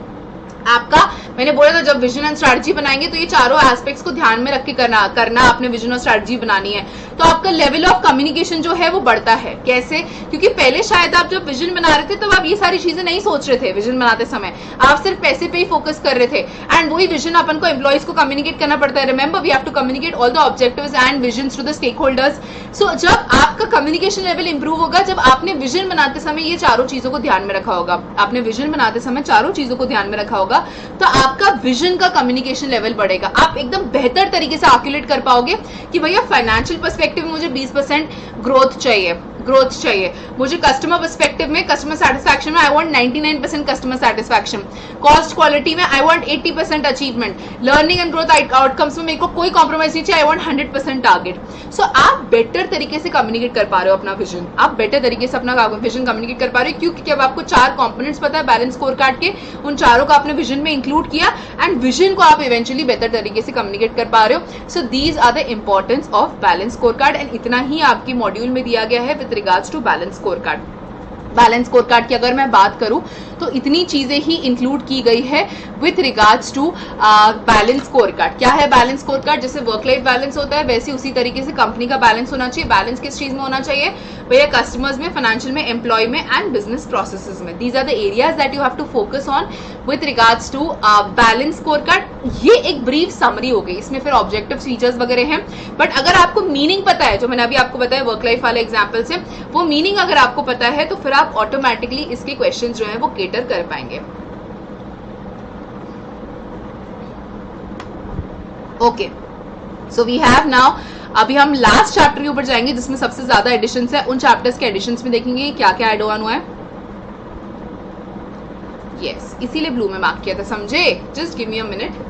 [SPEAKER 1] आपका मैंने बोला था जब विजन एंड स्ट्रेटजी बनाएंगे तो ये चारों एस्पेक्ट्स को ध्यान में रख के करना आपने विजन और स्ट्रेटजी बनानी है. तो आपका लेवल ऑफ कम्युनिकेशन जो है वो बढ़ता है. कैसे? क्योंकि पहले शायद आप जब विजन बना रहे थे तब आप ये सारी चीजें नहीं सोच रहे थे. विजन बनाते समय आप सिर्फ पैसे पे ही फोकस कर रहे थे एंड वही विजन अपन को एम्प्लॉइज को कम्युनिकेट करना पड़ता है. Remember we have to communicate all the objectives and visions to the stakeholders. So जब आपका कम्युनिकेशन लेवल इंप्रूव होगा जब आपने विजन बनाते समय ये चारों चीजों को ध्यान में रखा होगा। आपने विजन बनाते समय चारों चीजों को ध्यान में रखा होगा तो आपका विजन का कम्युनिकेशन लेवल बढ़ेगा। आप एकदम बेहतर तरीके से आर्कुलेट कर पाओगे कि भैया फाइनेंशियल पर्सपेक्टिव में मुझे 20% ग्रोथ चाहिए, मुझे कस्टमर पर्सपेक्टिव में, कस्टमर सेटिस्फैक्शन में I want 99% customer satisfaction, cost quality में I want 80% achievement, learning and growth outcomes में मेरे को कोई कॉम्प्रोमाइज नहीं चाहिए, आई वांट 100% टारगेट। सो आप बेटर तरीके से कम्युनिकेट कर पा रहे हो अपना विजन, आप बेटर तरीके से अपना विजन कम्युनिकेट कर पा रहे हो क्योंकि अब आपको 4 कंपोनेंट्स पता है बैलेंस स्कोर कार्ड के, उन चारों को आपने विजन में इंक्लूड किया एंड विजन को आप इवेंचुअली बेहतर तरीके से कम्युनिकेट कर पा रहे हो। So these are the importance of balance score card and इतना ही आपकी मॉड्यूल में दिया गया है with regards to balance score card. Balance score card की अगर मैं बात करूं तो इतनी चीजें ही इंक्लूड की गई है with regards to balance score card. क्या है बैलेंस स्कोर कार्ड? जैसे वर्क लाइफ बैलेंस होता है वैसे उसी तरीके से कंपनी का बैलेंस होना चाहिए। बैलेंस किस चीज में होना चाहिए भैया? कस्टमर्स में, फाइनेंशियल में, एम्प्लॉय में एंड बिजनेस प्रोसेसेस में। These are the areas that you have to focus on with regards to balance score card. ये एक ब्रीफ समरी हो गई, इसमें फिर ऑब्जेक्टिव फीचर्स वगैरह हैं, बट अगर आपको मीनिंग पता है, जो मैंने अभी आपको बताया वर्क लाइफ वाले एग्जाम्पल से, वो मीनिंग अगर आपको पता है तो फिर आप ऑटोमेटिकली इसके क्वेश्चन जो है वो केटर कर पाएंगे। Okay, so we have now, अभी हम लास्ट चैप्टर के ऊपर जाएंगे जिसमें सबसे ज्यादा एडिशंस है। उन चैप्टर्स के एडिशंस में देखेंगे क्या क्या एड ऑन हुआ है। यस, इसीलिए ब्लू में मार्क किया था, समझे? Just give me a minute.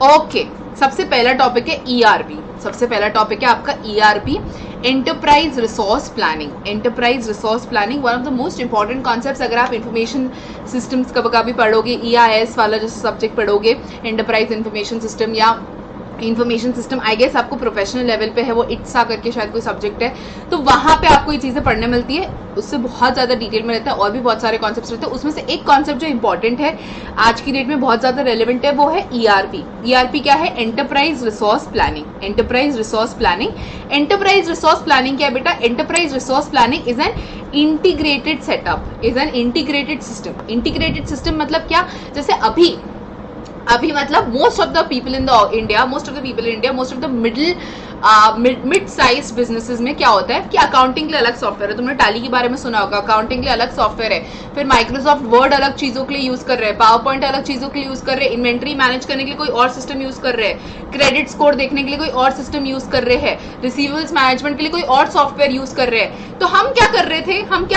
[SPEAKER 1] Okay, सबसे पहला टॉपिक है ईआरपी। सबसे पहला टॉपिक है आपका ERP, enterprise resource planning. Enterprise resource planning one of the most important concepts. अगर आप इंफॉर्मेशन सिस्टम्स का भी पढ़ोगे, ईआईएस वाला जैसे सब्जेक्ट पढ़ोगे, एंटरप्राइज इंफॉर्मेशन सिस्टम या इंफॉर्मेशन सिस्टम, आई गेस आपको प्रोफेशनल लेवल पे है वो, इट्सा करके शायद कोई सब्जेक्ट है, तो वहां पे आपको ये चीजें पढ़ने मिलती है। उससे बहुत ज्यादा डिटेल में रहता है और भी बहुत सारे कॉन्सेप्ट्स रहते हैं। उसमें से एक कॉन्सेप्ट जो इंपॉर्टेंट है आज की डेट में बहुत ज्यादा रेलेवेंट है वो है ईआरपी। ईआरपी क्या है? Enterprise resource planning. Enterprise resource planning, enterprise resource planning क्या है बेटा? Enterprise resource planning is an integrated setup, is an integrated system. Integrated system मतलब क्या? जैसे अभी मतलब most of the people in the India, most of the mid size businesses में क्या होता है कि अकाउंटिंग के लिए अलग सॉफ्टवेयर है। तुमने टैली के बारे में सुना होगा, अकाउंटिंग के लिए अलग सॉफ्टवेयर है। फिर माइक्रोसॉफ्ट वर्ड अलग चीजों के लिए यूज कर रहे हैं, पावर पॉइंट अलग चीजों के लिए यूज कर रहे हैं, इन्वेंट्री मैनेज करने के लिए कोई और सिस्टम यूज कर रहे हैं, क्रेडिट स्कोर देखने के लिए कोई और सिस्टम यूज कर रहे हैं, रिसीवेबल्स मैनेजमेंट के लिए कोई और सॉफ्टवेयर यूज कर रहे हैं। तो हम क्या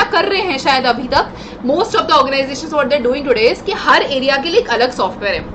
[SPEAKER 1] कर रहे हैं शायद अभी तक, most of the organisations what they are doing today is कि हर एरिया के लिए एक अलग सॉफ्टवेयर है।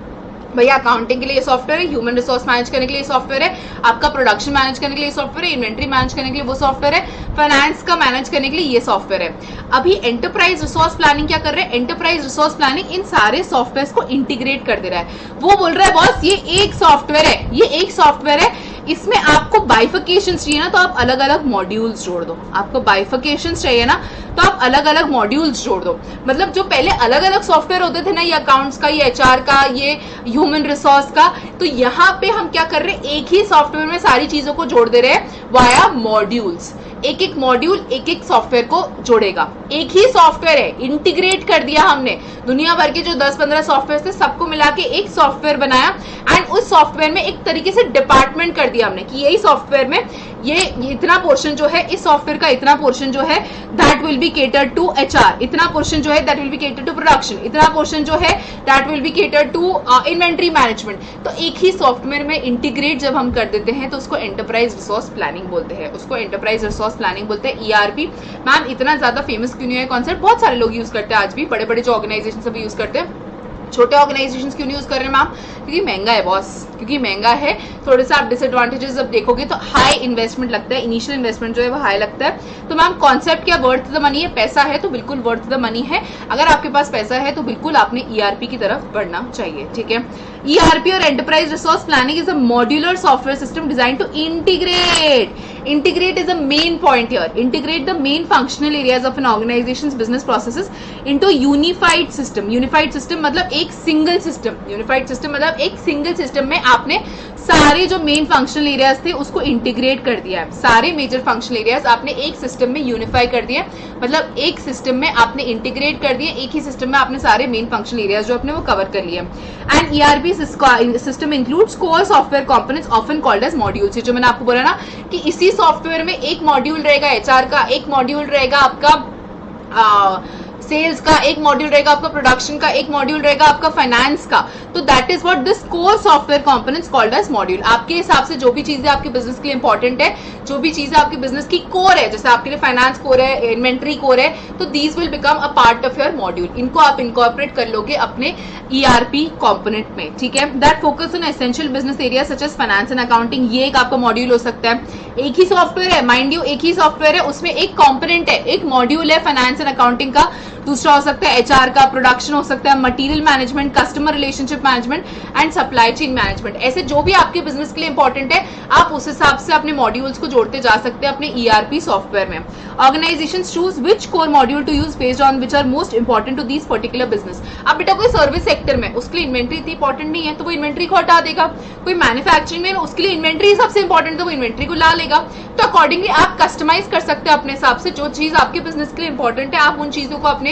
[SPEAKER 1] भैया अकाउंटिंग के लिए सॉफ्टवेयर है, ह्यूमन रिसोर्स मैनेज करने के लिए सॉफ्टवेयर है, आपका प्रोडक्शन मैनेज करने के लिए सॉफ्टवेयर है, इन्वेंट्री मैनेज करने के लिए वो सॉफ्टवेयर है, फाइनेंस का मैनेज करने के लिए ये सॉफ्टवेयर है। अभी एंटरप्राइज रिसोर्स प्लानिंग क्या कर रहे हैं? एंटरप्राइज रिसोर्स प्लानिंग इन सारे सॉफ्टवेयर को इंटीग्रेट कर दे रहा है। वो बोल रहा है बॉस ये एक सॉफ्टवेयर है, ये एक सॉफ्टवेयर है, इसमें आपको बाइफिकेशन चाहिए ना तो आप अलग अलग मॉड्यूल्स जोड़ दो। आपको बाइफिकेशन चाहिए ना तो आप अलग अलग मॉड्यूल्स जोड़ दो। मतलब जो पहले अलग अलग सॉफ्टवेयर होते थे ना, ये अकाउंट्स का, ये एचआर का, ये ह्यूमन रिसोर्स का, तो यहाँ पे हम क्या कर रहे हैं? एक ही सॉफ्टवेयर में सारी चीजों को जोड़ दे रहे हैं वाया मॉड्यूल्स। एक एक मॉड्यूल एक एक सॉफ्टवेयर को जोड़ेगा। एक ही सॉफ्टवेयर है, इंटीग्रेट कर दिया हमने। दुनिया भर के जो 10-15 सॉफ्टवेयर थे सबको मिला के एक सॉफ्टवेयर बनाया एंड उस सॉफ्टवेयर में एक तरीके से डिपार्टमेंट कर दिया हमने कि यही सॉफ्टवेयर में ये इतना पोर्शन जो है, इस सॉफ्टवेयर का इतना पोर्शन जो है that will be catered to HR, इतना पोर्शन जो है that will be catered to production, इतना पोर्शन जो है that will be catered to inventory management. तो एक ही सॉफ्टवेयर में इंटीग्रेट जब हम कर देते हैं तो उसको एंटरप्राइज रिसोर्स प्लानिंग बोलते हैं, उसको एंटरप्राइज रिसोर्स प्लानिंग बोलते हैं। ईआरपी मैम इतना ज्यादा फेमस क्यों नहीं है कॉन्सेप्ट? बहुत सारे लोग यूज करते हैं आज भी, बड़े बड़े जो ऑर्गेनाइजेशन सभी यूज करते हैं। छोटे ऑर्गेनाइजेशंस क्यों नहीं यूज कर रहे हैं मैम? क्योंकि महंगा है बॉस, क्योंकि महंगा है। थोड़े से आप डिसएडवांटेजेस जब देखोगे तो हाई इन्वेस्टमेंट लगता है, इनिशियल इन्वेस्टमेंट जो है वो हाई लगता है। तो मैम कॉन्सेप्ट क्या? वर्थ द मनी है। पैसा है तो बिल्कुल वर्थ द मनी है। अगर आपके पास पैसा है तो बिल्कुल आपने ईआरपी की तरफ बढ़ना चाहिए, ठीक है। ईआरपी और enterprise resource planning is a modular software system design to integrate Integrate is a main point here. Integrate the main functional areas of an organization's business processes into a unified system. Unified system मतलब एक single system. Unified system मतलब एक single system में आपने सारे जो main functional areas थे उसको इंटीग्रेट कर दिया है. सारे मेजर फंक्शनल एरियाज आपने एक सिस्टम में यूनिफाई कर दिया, मतलब एक सिस्टम में आपने इंटीग्रेट कर दिया, एक ही सिस्टम में आपने सारे मेन फंक्शनल एरियाज जो आपने वो कवर कर लिए. And ERP system includes core software components often called as modules. जो मैंने आपको बोला ना कि इसी सॉफ्टवेयर में एक मॉड्यूल रहेगा एचआर का, एक मॉड्यूल रहेगा आपका सेल्स का, एक मॉड्यूल रहेगा आपका प्रोडक्शन का, एक मॉड्यूल रहेगा आपका फाइनेंस का. तो that is what this core software components called as module. आपके हिसाब से जो भी चीजें आपके बिजनेस के लिए इंपॉर्टेंट है, जो भी चीजें आपके बिजनेस की कोर है, जैसे आपके लिए फाइनेंस कोर है, इन्वेंट्री कोर है, तो these will become a part of your module. इनको आप इनकॉर्पोरेट कर लोगे अपने ईआरपी कंपोनेंट में. ठीक है, that focus on essential business area such as finance and accounting. ये एक आपका मॉड्यूल हो सकता है. एक ही सॉफ्टवेयर है, माइंड यू, एक ही सॉफ्टवेयर है, उसमें एक कंपोनेंट है, एक मॉड्यूल है फाइनेंस एंड अकाउंटिंग का, दूसरा हो सकता है एचआर का, प्रोडक्शन हो सकता है, material management, customer relationship management and supply chain management. ऐसे जो भी आपके बिजनेस के लिए इंपॉर्टेंट है आप उस हिसाब से अपने मॉड्यूल्स को जोड़ते जा सकते हैं अपने ईआरपी सॉफ्टवेयर में. Organisations choose which core module to use based on which are most important to this particular business. अब बेटा कोई सर्विस सेक्टर में उसके लिए इन्वेंट्री इतनी इंपॉर्टेंट नहीं है तो वो इन्वेंट्री को हटा देगा. कोई मैन्युफैक्चरिंग में उसके लिए इन्वेंट्री सबसे इंपॉर्टेंट तो वो इन्वेंट्री को ला लेगा. तो अकॉर्डिंगली आप कस्टमाइज कर सकते हैं अपने हिसाब से. जो चीज आपके बिजनेस के लिए इंपॉर्टेंट है आप उन चीजों को अपने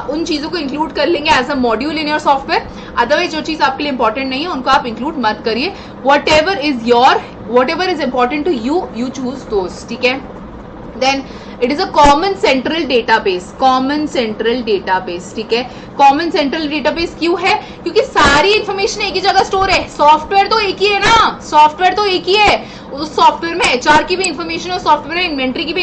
[SPEAKER 1] उन चीजों को इंक्लूड कर लेंगे as a module in your software. Otherwise जो चीज आपके लिए इंपॉर्टेंट नहीं है उनको आप इंक्लूड मत करिए. Whatever is important to you, you choose those. ठीक है, then it is a common central database. Common central database, ठीक है. कॉमन सेंट्रल डेटाबेस क्यों है? क्योंकि सारी इंफॉर्मेशन एक ही जगह स्टोर है. सॉफ्टवेयर तो एक ही है ना, सॉफ्टवेयर तो एक ही है. उस सॉफ्टवेयर में एचआर की भी इंफॉर्मेशन, उस सॉफ्टवेयर में इन्वेंट्री की भी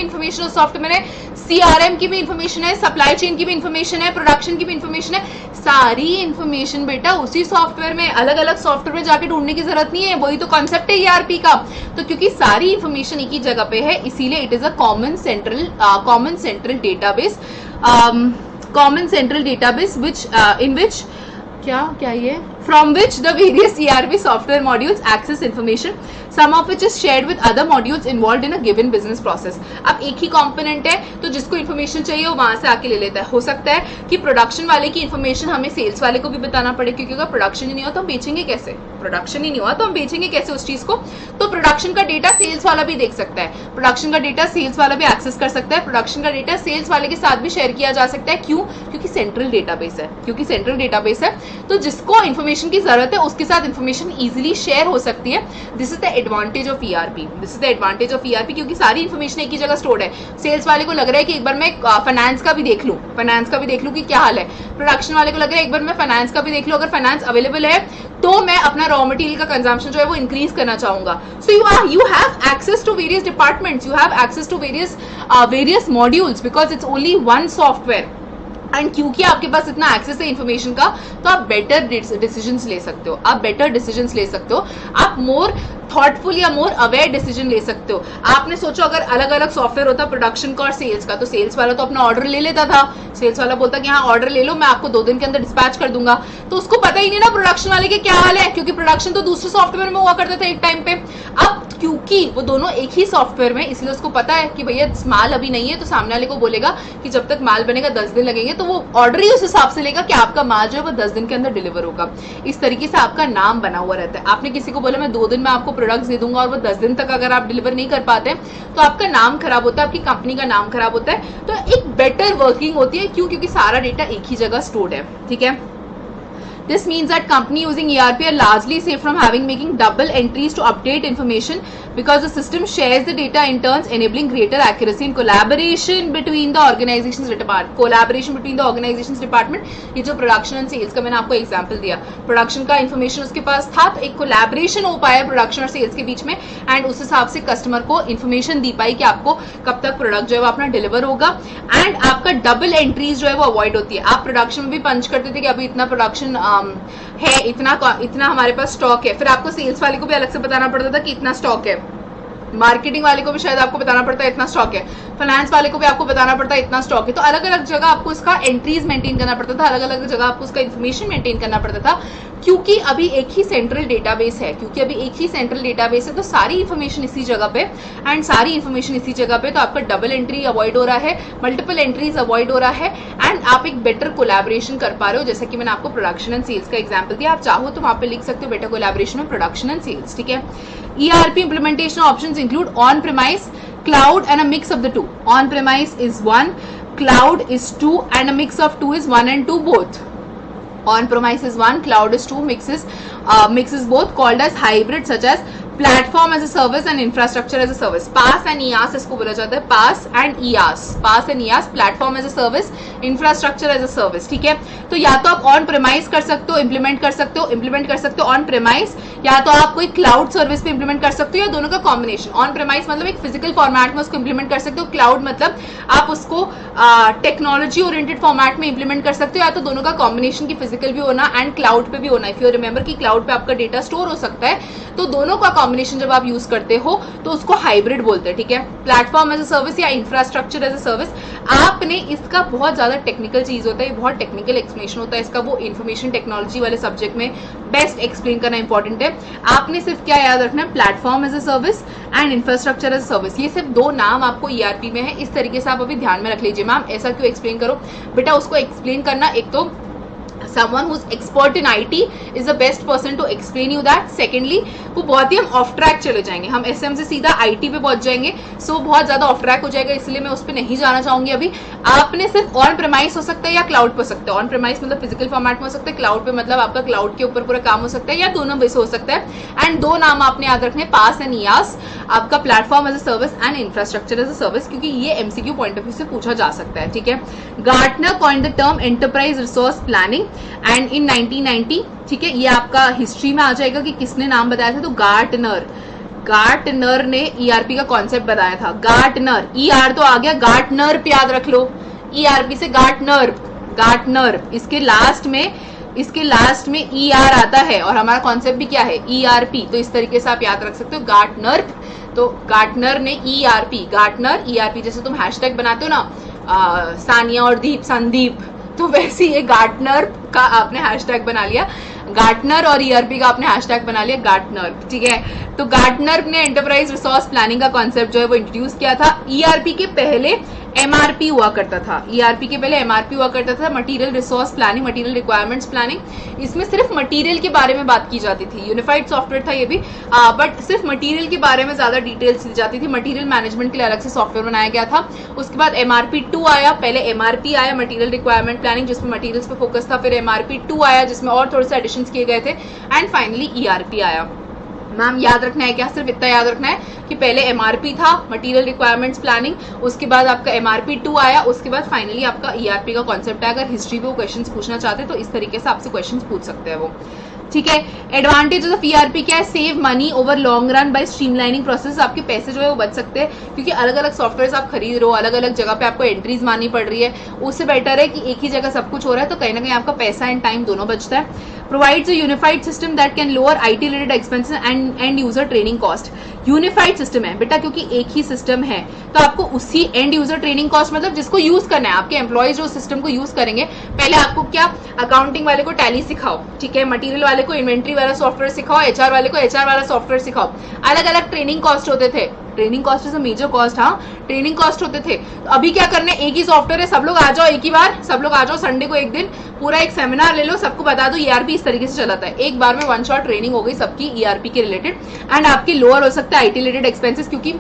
[SPEAKER 1] इंफॉर्मेशन, उस सॉफ्टवेयर में सीआरएम की भी इंफॉर्मेशन है, सप्लाई चेन की भी इंफॉर्मेशन है, प्रोडक्शन की भी इंफॉर्मेशन है. सारी इंफॉर्मेशन बेटा उसी सॉफ्टवेयर में, अलग अलग सॉफ्टवेयर में जाके ढूंढने की जरूरत नहीं है. वही तो कॉन्सेप्ट है ईआरपी का. तो क्योंकि सारी इंफॉर्मेशन एक ही जगह पे है इसीलिए it is a common central database. Common central database which in which क्या ये from which the various ERP software modules access information, some of which is shared with other modules involved in a given business process. अब एक ही component है तो जिसको information चाहिए वो वहां से आके ले लेता है. हो सकता है कि प्रोडक्शन वाले की इन्फॉर्मेशन हमें सेल्स वाले को भी बताना पड़े, क्योंकि अगर प्रोडक्शन ही नहीं हुआ तो हम बेचेंगे कैसे? प्रोडक्शन ही नहीं हुआ तो हम बेचेंगे कैसे उस चीज को? तो प्रोडक्शन का डेटा सेल्स वाला भी देख सकता है, प्रोडक्शन का डेटा सेल्स वाला भी एक्सेस कर सकता है, प्रोडक्शन का डेटा सेल्स वाले के साथ भी शेयर किया जा सकता है. क्यों? क्योंकि सेंट्रल डेटाबेस है. क्योंकि सेंट्रल डेटाबेस है तो जिसको इन्फॉर्मेशन की जरूरत है उसके साथ इन्फॉर्मेशन इजीली शेयर हो सकती है. This is the advantage of ERP. This is the advantage of ERP क्योंकि सारी इन्फॉर्मेशन एक ही जगह स्टोर्ड है. सेल्स वाले को लग रहा है कि एक बार मैं फाइनेंस का भी देख लूं कि क्या हाल है. प्रोडक्शन वाले को लग रहा है एक बार मैं फाइनेंस का भी देख लूं, अगर फाइनेंस अवेलेबल है तो मैं अपना रॉ मटेरियल का कंजम्पशन जो है वो इंक्रीज करना चाहूंगा. So you have access to various departments, you have access to various modules because it's only one software. And क्योंकि आपके पास इतना एक्सेस है इन्फॉर्मेशन का तो आप बेटर डिसीजंस ले सकते हो. आप मोर थॉटफुल या मोर अवेयर डिसीजन ले सकते हो. आपने सोचो अगर अलग अलग सॉफ्टवेयर होता प्रोडक्शन का और सेल्स का, तो सेल्स वाला तो अपना ऑर्डर ले लेता था. सेल्स वाला बोलता कि हाँ ऑर्डर ले लो, मैं आपको 2 दिन के अंदर डिस्पैच कर दूंगा. तो उसको पता ही नहीं ना प्रोडक्शन वाले के क्या हाल है, क्योंकि प्रोडक्शन तो दूसरे सॉफ्टवेयर में हुआ करता था एक टाइम पे. अब क्योंकि वो दोनों एक ही सॉफ्टवेयर में, इसलिए उसको पता है कि भैया माल अभी नहीं है, तो सामने वाले को बोलेगा कि जब तक माल बनेगा 10 दिन लगेंगे, तो वो ऑर्डर ही उस हिसाब से लेगा कि आपका माल जो है वो 10 दिन के अंदर डिलीवर होगा. इस तरीके से आपका नाम बना हुआ रहता है. आपने किसी को बोला मैं 2 दिन में आपको प्रोडक्ट दे दूंगा और वो 10 दिन तक अगर आप डिलीवर नहीं कर पाते तो आपका नाम खराब होता है, आपकी कंपनी का नाम खराब होता है. तो एक बेटर वर्किंग होती है. क्यों? क्योंकि सारा डेटा एक ही जगह स्टोर्ड है. ठीक है. This means that company using ERP are largely safe from making double entries to update information because the system shares the data in turns, enabling greater accuracy and collaboration between the organization's department. ये जो production and sales का मैंने आपको example दिया, production का information उसके पास था तो एक कोलैबोरेशन हो पाया प्रोडक्शन और सेल्स के बीच में, एंड उस हिसाब से कस्टमर को इन्फॉर्मेशन दी पाई कि आपको कब तक प्रोडक्ट जो है वो अपना डिलीवर होगा. एंड आपका डबल एंट्रीज जो है वो अवॉइड होती है. आप प्रोडक्शन में भी पंच करते थे कि अभी इतना प्रोडक्शन है, इतना हमारे पास स्टॉक है, फिर आपको सेल्स वाले को भी अलग से बताना पड़ता था कि इतना स्टॉक है, मार्केटिंग वाले को भी शायद आपको बताना पड़ता है इतना स्टॉक है. फाइनेंस वाले को भी आपको बताना पड़ता है इतना स्टॉक है। तो अलग अलग जगह आपको इसका एंट्रीज मेंटेन करना पड़ता था, अलग अलग जगह आपको उसका इन्फॉर्मेशन मेंटेन करना पड़ता था, क्योंकि अभी एक ही सेंट्रल डेटाबेस है, तो सारी इन्फॉर्मेशन इसी जगह पे एंड सारी इन्फॉर्मेशन इसी जगह पे, तो आपका डबल एंट्री अवॉइड हो रहा है, मल्टीपल एंट्रीज अवॉइड हो रहा है एंड आप एक बेटर कोलैबोरेशन कर पा रहे हो। जैसे कि मैंने आपको प्रोडक्शन एंड सेल्स का एग्जांपल दिया, आप चाहो तो वहां पे लिख सकते हो better collaboration of production and sales, ठीक है। ERP implementation options include on-premise, cloud and a mix of the two. On-premise is 1, cloud is 2 and a mix of 2 is 1 and 2 both. On-premise is 1, cloud is 2, mixes both, called as hybrid, such as platform as a service and infrastructure as a service. PaaS and IaaS इसको बोला जाता है, PaaS and IaaS, platform as a service, infrastructure as a service, ठीक है। तो या तो आप ऑन प्रेमाइज कर सकते हो, इम्प्लीमेंट कर सकते हो ऑन प्रेमाइज, या तो आप कोई क्लाउड सर्विस पे इंप्लीमेंट कर सकते हो, या दोनों का कॉम्बिनेशन। ऑन प्रेमाइज मतलब एक फिजिकल फॉर्मेट में उसको इंप्लीमेंट कर सकते हो, क्लाउड मतलब आप उसको टेक्नोलॉजी ओरिएंटेड फॉर्मेट में इंप्लीमेंट कर सकते हो, या तो दोनों का कॉम्बिनेशन की फिजिकल भी होना एंड क्लाउड पे भी होना। इफ यू रिमेंबर कि क्लाउड पे आपका डेटा स्टोर हो सकता है, तो दोनों का कॉम्बिनेशन जब आप यूज करते हो तो उसको हाइब्रिड बोलते हैं, ठीक है। प्लेटफॉर्म एज अ सर्विस या इंफ्रास्ट्रक्चर एज अ सर्विस, आपने इसका बहुत ज्यादा टेक्निकल चीज होता है, बहुत टेक्निकल एक्सप्लेनेशन होता है इसका, वो इन्फॉर्मेशन टेक्नोलॉजी वाले सब्जेक्ट में बेस्ट एक्सप्लेन करना इंपॉर्टेंट है। आपने सिर्फ क्या याद रखना है, platform as a service and infrastructure as a service, ये सिर्फ दो नाम आपको ईआरपी में है। इस तरीके से आप अभी ध्यान में रख लीजिए। मैम ऐसा क्यों एक्सप्लेन करो बेटा, उसको एक्सप्लेन करना, एक तो someone who's expert in IT is the best person to explain you that. Secondly, वो बहुत ही हम ऑफ ट्रैक चले जाएंगे, हम SM से सीधा IT पे पहुंच जाएंगे, सो बहुत ज्यादा ऑफ ट्रैक हो जाएगा, इसलिए मैं उस पर नहीं जाना चाहूंगी अभी। आपने सिर्फ ऑन प्रेमाइस हो सकता है या क्लाउड पे हो सकता है। ऑन प्रेमाइस मतलब फिजिकल फॉर्मेट में हो सकता है, क्लाउड पे मतलब आपका क्लाउड के ऊपर पूरा काम हो सकता है, या दोनों बेस हो सकता है। एंड दो नाम आपने याद रखने, पास एंड ईआस, आपका platform as a service and infrastructure as a service, क्योंकि ये MCQ पॉइंट ऑफ व्यू से पूछा जा सकता है, ठीक है। Gartner coined the term enterprise resource planning and in 1990, ठीक है। ये आपका हिस्ट्री में आ जाएगा कि किसने नाम बताया था, तो गार्टनर ने ईआरपी का कॉन्सेप्ट बताया था। गार्टनर, ER तो आ गया, गार्टनर पे याद रख लो, ERP से गार्टनर, इसके लास्ट में ER आता है और हमारा कॉन्सेप्ट भी क्या है, ERP, तो इस तरीके से आप याद रख सकते हो गार्टनर। तो गार्टनर ने गार्टनर ERP, जैसे तुम हैशटैग बनाते हो ना, सानिया और दीप, संदीप, तो वैसे ये गार्टनर का आपने हैशटैग बना लिया, गार्टनर और ERP का आपने हैशटैग बना लिया गार्टनर, ठीक है। तो गार्टनर ने एंटरप्राइज रिसोर्स प्लानिंग का कॉन्सेप्ट जो है वो इंट्रोड्यूस किया था। ERP के पहले MRP हुआ करता था, ERP के पहले MRP हुआ करता था, material resource planning, material requirements planning. इसमें सिर्फ मटेरियल के बारे में बात की जाती थी, यूनिफाइड सॉफ्टवेयर था ये भी, बट सिर्फ मटेरियल के बारे में ज्यादा डिटेल्स दी जाती थी। मटेरियल मैनेजमेंट के लिए अलग से सॉफ्टवेयर बनाया गया था। उसके बाद MRP2 आया, पहले MRP आया, मटेरियल रिक्वायरमेंट प्लानिंग, जिसमें मटेरियल्स पे फोकस था, फिर MRP2 आया जिसमें और थोड़े से एडिशंस किए गए थे, एंड फाइनली ERP आया। मैम याद रखना है क्या, सिर्फ इतना याद रखना है कि पहले MRP था, मटेरियल रिक्वायरमेंट्स प्लानिंग, उसके बाद आपका MRP2 आया, उसके बाद फाइनली आपका ERP का कॉन्सेप्ट है। अगर हिस्ट्री पे वो क्वेश्चंस पूछना चाहते हैं तो इस तरीके से आपसे क्वेश्चंस पूछ सकते हैं वो, ठीक है। एडवांटेज ऑफ ERP क्या है, save money over long run by streamlining process, आपके पैसे जो है वो बच सकते हैं, क्योंकि अलग अलग सॉफ्टवेयर आप खरीद रहे हो, अलग अलग जगह पे आपको एंट्रीज मारनी पड़ रही है, उससे बेटर है कि एक ही जगह सब कुछ हो रहा है, तो कहीं ना कहीं आपका पैसा एंड टाइम दोनों बचता है। Provides a unified system that can lower IT related expenses and user training cost. Unified system है बेटा, क्योंकि एक ही सिस्टम है, तो आपको उसी एंड यूजर ट्रेनिंग कॉस्ट, मतलब जिसको यूज करना है, आपके एम्प्लॉयज जो सिस्टम को यूज करेंगे, पहले आपको क्या, अकाउंटिंग वाले को टैली सिखाओ, ठीक है, मटेरियल वाले को इन्वेंट्री वाला सॉफ्टवेयर सिखाओ, HR वाले को HR वाला सॉफ्टवेयर सिखाओ, अलग अलग ट्रेनिंग कॉस्ट होते थे। Training cost is a major cost, हाँ ट्रेनिंग कॉस्ट होते थे। तो अभी क्या करना है, एक ही सॉफ्टवेयर है, सब लोग आ जाओ एक ही बार, सब लोग आ जाओ संडे को एक दिन, पूरा एक सेमिनार ले लो, सबको बता दो ERP इस तरीके से चलाता है, एक बार में वन शॉट ट्रेनिंग हो गई सबकी ERP के रिलेटेड, एंड आपकी लोअर हो सकता है IT रिलेटेड एक्सपेंसेस, क्योंकि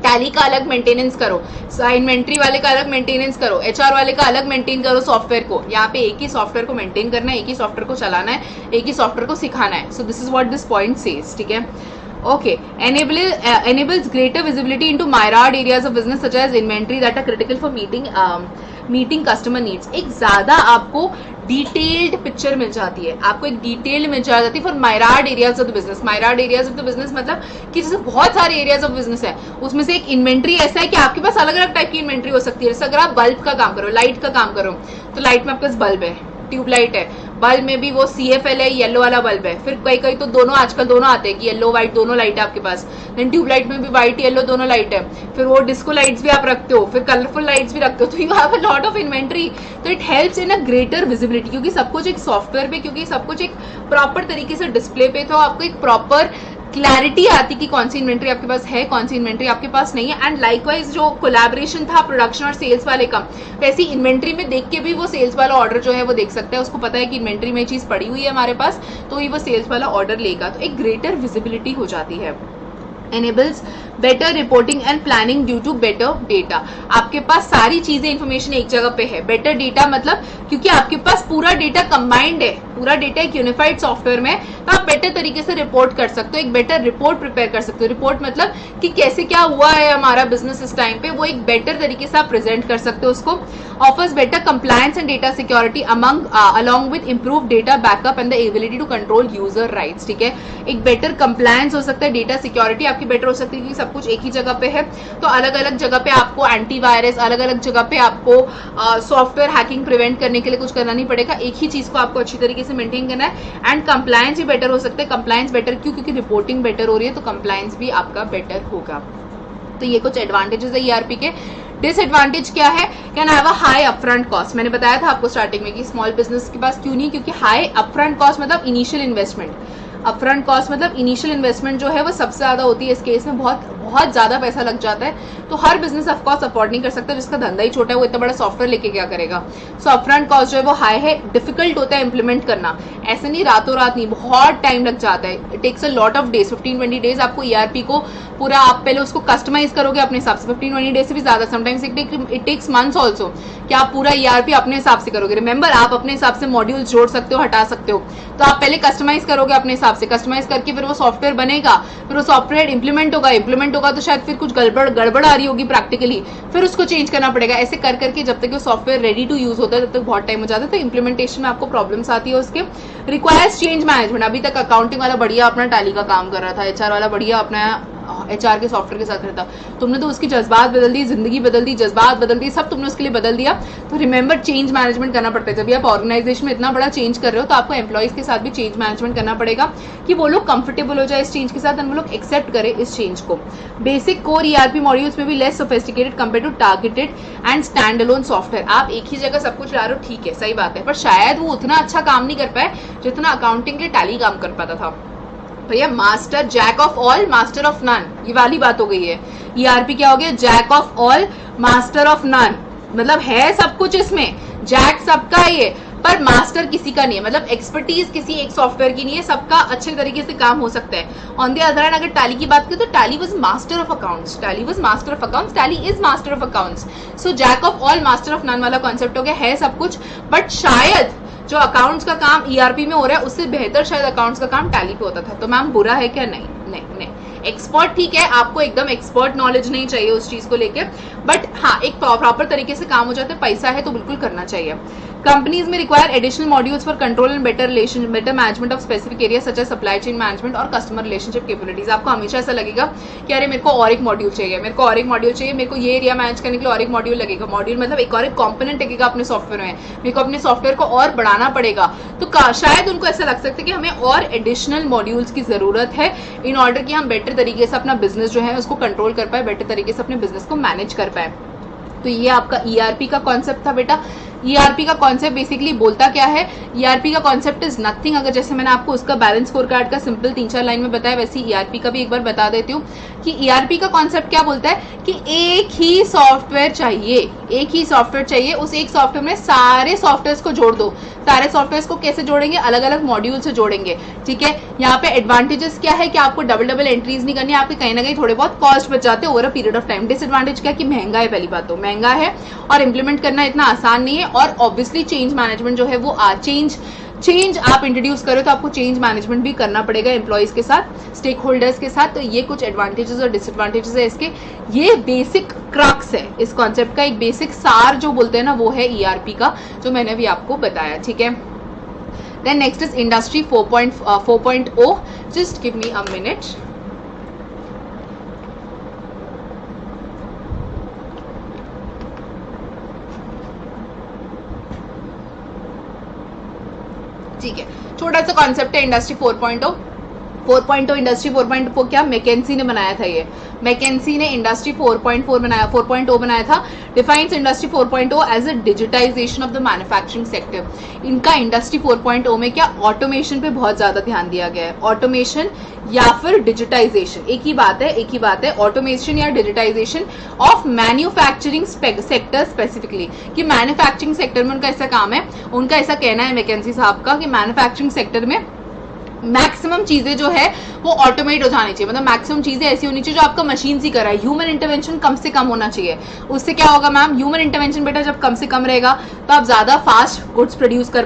[SPEAKER 1] टैली का अलग मेंटेनेंस करो, इन्वेंट्री वाले का अलग मेंटेनेंस करो, HR वाले का अलग मेंटेन करो सॉफ्टवेयर को। यहाँ पे एक ही सॉफ्टवेयर को मेंटेन करना है, एक ही सॉफ्टवेयर को चलाना है, एक ही सॉफ्टवेयर को सिखाना है। So this is what this point says, ठीक है। Okay, enables greater visibility into myriad areas of business such as inventory that are critical for meeting customer needs. एक ज्यादा आपको डिटेल्ड पिक्चर मिल जाती है, आपको एक डिटेल्ड मिल जाती है for myriad areas of the business. myriad areas of the business मतलब कि जैसे बहुत सारे एरियाज ऑफ बिजनेस है, उसमें से एक इन्वेंट्री ऐसा है कि आपके पास अलग अलग टाइप की इन्वेंट्री हो सकती है। जैसे अगर आप बल्ब का काम करो, लाइट का काम करो, तो लाइट में आपके पास बल्ब है, ट्यूबलाइट है, बल्ब में भी वो CFL है, येलो वाला बल्ब है, फिर कई कई तो दोनों, आजकल दोनों आते हैं कि येलो व्हाइट दोनों लाइट है आपके पास, देन ट्यूबलाइट में भी व्हाइट येलो दोनों लाइट है, फिर वो डिस्को लाइट्स भी आप रखते हो, फिर कलरफुल लाइट्स भी रखते हो, तो you have a lot of inventory. तो it helps in a greater visibility, क्योंकि सब कुछ एक सॉफ्टवेयर पे, क्योंकि सब कुछ एक प्रॉपर तरीके से डिस्प्ले पे, तो आपको एक प्रॉपर क्लैरिटी आती कि कौन सी इन्वेंट्री आपके पास है, कौन सी इन्वेंट्री आपके पास नहीं है। एंड लाइकवाइज जो कोलैबोरेशन था प्रोडक्शन और सेल्स वाले का, वैसी इन्वेंट्री में देख के भी वो सेल्स वाला ऑर्डर जो है वो देख सकता है, उसको पता है कि इन्वेंट्री में चीज पड़ी हुई है हमारे पास, तो ये वो सेल्स वाला ऑर्डर लेगा, तो एक ग्रेटर विजिबिलिटी हो जाती है। enables better reporting and planning due to better data। आपके पास सारी चीजें इंफॉर्मेशन एक जगह पे है। बेटर डेटा मतलब क्योंकि आपके पास पूरा डेटा कंबाइंड है, पूरा डेटा एक यूनिफाइड सॉफ्टवेयर में, तो आप बेटर तरीके से रिपोर्ट कर सकते हो, एक बेटर रिपोर्ट प्रिपेयर कर सकते हो। रिपोर्ट मतलब कि कैसे क्या हुआ है हमारा बिजनेस इस टाइम पे, वो एक बेटर तरीके से आप प्रेजेंट कर सकते हो उसको। Offers better compliance and data security along with improved data backup and the ability to control user rights। ठीक है, एक बेटर कंप्लायंस हो सकता है, डेटा सिक्योरिटी आपकी बेटर हो सकती है क्योंकि सब कुछ एक ही जगह पे है, तो अलग अलग जगह पे आपको एंटीवायरस, अलग अलग जगह पे आपको सॉफ्टवेयर हैकिंग प्रिवेंट करने के लिए कुछ करना नहीं पड़ेगा, एक ही चीज को आपको अच्छी तरीके से मेंटेन करना है। एंड कंप्लायंस भी बेटर हो सकता है। कंप्लायंस बेटर क्यों? क्योंकि रिपोर्टिंग बेटर हो रही है, तो कंप्लायंस भी आपका बेटर होगा। तो ये कुछ एडवांटेजेस है ईआरपी के। डिसएडवांटेज क्या है? Can have a high upfront cost. मैंने बताया था आपको स्टार्टिंग में कि स्मॉल बिजनेस के पास क्यों नहीं, क्योंकि हाई अपफ्रंट कॉस्ट मतलब इनिशियल इन्वेस्टमेंट। अपफ्रंट कॉस्ट मतलब इनिशियल इन्वेस्टमेंट जो है वो सबसे ज्यादा होती है इस केस में, बहुत बहुत ज्यादा पैसा लग जाता है, तो हर बिजनेस ऑफ कोर्स अफोर्ड नहीं कर सकता, जिसका धंधा ही छोटा है वो इतना बड़ा सॉफ्टवेयर लेके क्या करेगा। सो अपफ्रंट कॉस्ट जो है वो हाई है, डिफिकल्ट होता है इंप्लीमेंट करना, ऐसे नहीं रातों रात नहीं, बहुत टाइम लग जाता है। It takes a lot of days, 15-20 days आपको ईआरपी को पूरा, आप पहले उसको कस्टमाइज करोगे अपने हिसाब से, 15-20 डेज से भी ज्यादा, sometimes it takes months also, कि आप पूरा ईआरपी अपने हिसाब से करोगे। रिमेंबर, आप अपने हिसाब से मॉड्यूल जोड़ सकते हो, हटा सकते हो, तो आप पहले कस्टमाइज करोगे अपने हिसाब से, कस्टमाइज करके फिर वो सॉफ्टवेयर बनेगा, फिर वो सॉफ्टवेयर इंप्लीमेंट होगा तो शायद फिर कुछ गड़बड़ आ रही होगी प्रैक्टिकली, फिर उसको चेंज करना पड़ेगा। ऐसे कर करके जब तक वो सॉफ्टवेयर रेडी टू यूज होता है तब तक बहुत टाइम हो जाता है, तो इंप्लीमेंटेशन में आपको प्रॉब्लम्स आती है उसके। Requires change management. अभी तक अकाउंटिंग वाला बढ़िया अपना टैली का काम कर रहा था, एचआर वाला बढ़िया अपना एचआर के सॉफ्टवेयर के साथ रहता, तुमने तो उसकी जज्बात बदल दी, जिंदगी बदल दी, जज्बात बदल दी, सब तुमने उसके लिए बदल दिया। तो रिमेंबर, चेंज मैनेजमेंट करना पड़ता है। जब भी आप ऑर्गेनाइजेशन में इतना बड़ा चेंज कर रहे हो तो आपको एम्प्लॉइज के साथ भी चेंज मैनेजमेंट करना पड़ेगा कि वो लोग कंफर्टेबल हो जाए इस चेंज के साथ, वो लोग एक्सेप्ट करे इस चेंज को। बेसिक कोर ईआरपी मॉड्यूल्स में भी less sophisticated compare to targeted and standalone software. आप एक ही जगह सब कुछ ला रहे हो, ठीक है, सही बात है, पर शायद वो उतना अच्छा काम नहीं कर पाए जितना अकाउंटिंग के टैली काम कर पाता था। भैया master, jack of all master of none, ये वाली बात हो गई है। ईआरपी क्या हो गया? Jack of all master of none, मतलब है सब कुछ इसमें, जैक सबका है ये, पर मास्टर किसी का नहीं है, मतलब एक्सपर्टीज किसी एक सॉफ्टवेयर की नहीं है, सबका अच्छे तरीके से काम हो सकता है। ऑन द अदर हैंड अगर टैली की बात करें तो Tally was master of accounts, Tally was master of accounts, Tally is master of accounts. So jack of all master of none वाला कॉन्सेप्ट हो गया, है सब कुछ, बट शायद जो अकाउंट्स का काम ईआरपी में हो रहा है उससे बेहतर शायद अकाउंट्स का काम टैली पे होता था। तो मैम बुरा है क्या? नहीं नहीं नहीं, एक्सपर्ट ठीक है, आपको एकदम एक्सपर्ट नॉलेज नहीं चाहिए उस चीज को लेके, बट हाँ एक प्रॉपर तरीके से काम हो जाता है, पैसा है तो बिल्कुल करना चाहिए। कंपनीज में require additional modules for control and better management of specific area such as supply chain management और कस्टमर रिलेशनशिप कैपेबिलिटीज। आपको हमेशा ऐसा लगेगा कि अरे मेरे को और एक मॉड्यूल चाहिए, मेरे को और एक मॉड्यूल चाहिए, मेरे को ये एरिया मैनेज करने के लिए और एक मॉड्यूल लगेगा। मॉड्यूल मतलब एक और एक कॉम्पोनेंट लगेगा अपने सॉफ्टवेयर में, मेरे को अपने सॉफ्टवेयर को और बढ़ाना पड़ेगा, तो शायद उनको ऐसा लग सकता है कि हमें और एडिशनल मॉड्यूल्स की जरूरत है इन ऑर्डर कि हम बेटर तरीके से अपना बिजनेस जो है उसको कंट्रोल कर पाए, बेटर तरीके से अपने बिजनेस को मैनेज कर पाए। तो ये आपका ईआरपी का कॉन्सेप्ट था बेटा। ईआरपी का कॉन्सेप्ट बेसिकली बोलता क्या है? ईआरपी का कॉन्सेप्ट इज नथिंग, अगर जैसे मैंने आपको उसका बैलेंस स्कोर कार्ड का सिंपल 3-4 लाइन में बताया, वैसे ईआरपी का भी एक बार बता देती हूँ कि ईआरपी का कॉन्सेप्ट क्या बोलता है कि एक ही सॉफ्टवेयर चाहिए, एक ही सॉफ्टवेयर चाहिए, उस एक सॉफ्टवेयर में सारे सॉफ्टवेयर को जोड़ दो। सारे सॉफ्टवेयर को कैसे जोड़ेंगे? अलग अलग मॉड्यूल से जोड़ेंगे, ठीक है। यहाँ पे एडवांटेजेस क्या है कि आपको डबल एंट्रीज नहीं करनी, आपके कहीं ना कहीं थोड़े बहुत कॉस्ट बच जाते हैं over a period of time. Disadvantage क्या कि महंगा है, पहली बात तो महंगा है और इंप्लीमेंट करना इतना आसान नहीं है, और ऑब्वियसली चेंज मैनेजमेंट जो है वो चेंज आप इंट्रोड्यूस करो तो आपको चेंज मैनेजमेंट भी करना पड़ेगा एम्प्लॉइज के साथ, स्टेक होल्डर्स के साथ। तो ये कुछ एडवांटेजेस और डिसएडवांटेजेस है इसके, ये बेसिक क्रक्स है इस कॉन्सेप्ट का, एक बेसिक सार जो बोलते हैं ना वो है ईआरपी का, जो मैंने अभी आपको बताया, ठीक है। Then next is industry 4.0, just give me a minute. ठीक है, छोटा सा कॉन्सेप्ट है इंडस्ट्री 4.0। 4.0 इंडस्ट्री 4.0 क्या मैकेंसी ने बनाया था, ये मैकेंसी ने इंडस्ट्री 4.4 बनाया 4.0 बनाया था। Defines industry 4.0 as a digitisation of the manufacturing sector. इनका इंडस्ट्री 4.0 में क्या ऑटोमेशन पे बहुत ज्यादा ध्यान दिया गया है। ऑटोमेशन या फिर डिजिटाइजेशन एक ही बात है ऑटोमेशन या digitisation of manufacturing sector specifically, कि मैन्युफैक्चरिंग सेक्टर में उनका ऐसा काम है, उनका ऐसा कहना है मैकेंसी साहब का कि मैन्युफैक्चरिंग सेक्टर में मैक्सिमम चीजें जो है वो ऑटोमेट हो जानी चाहिए, मतलब मैक्सिमम चीजें ऐसी होनी चाहिए जो आपका मशीन से कर रहा है। ह्यूमन इंटरवेंशन कम से कम होना चाहिए। उससे क्या होगा मैम, ह्यूमन इंटरवेंशन बेटा जब कम से कम रहेगा तो आप ज्यादा फास्ट गुड्स प्रोड्यूस कर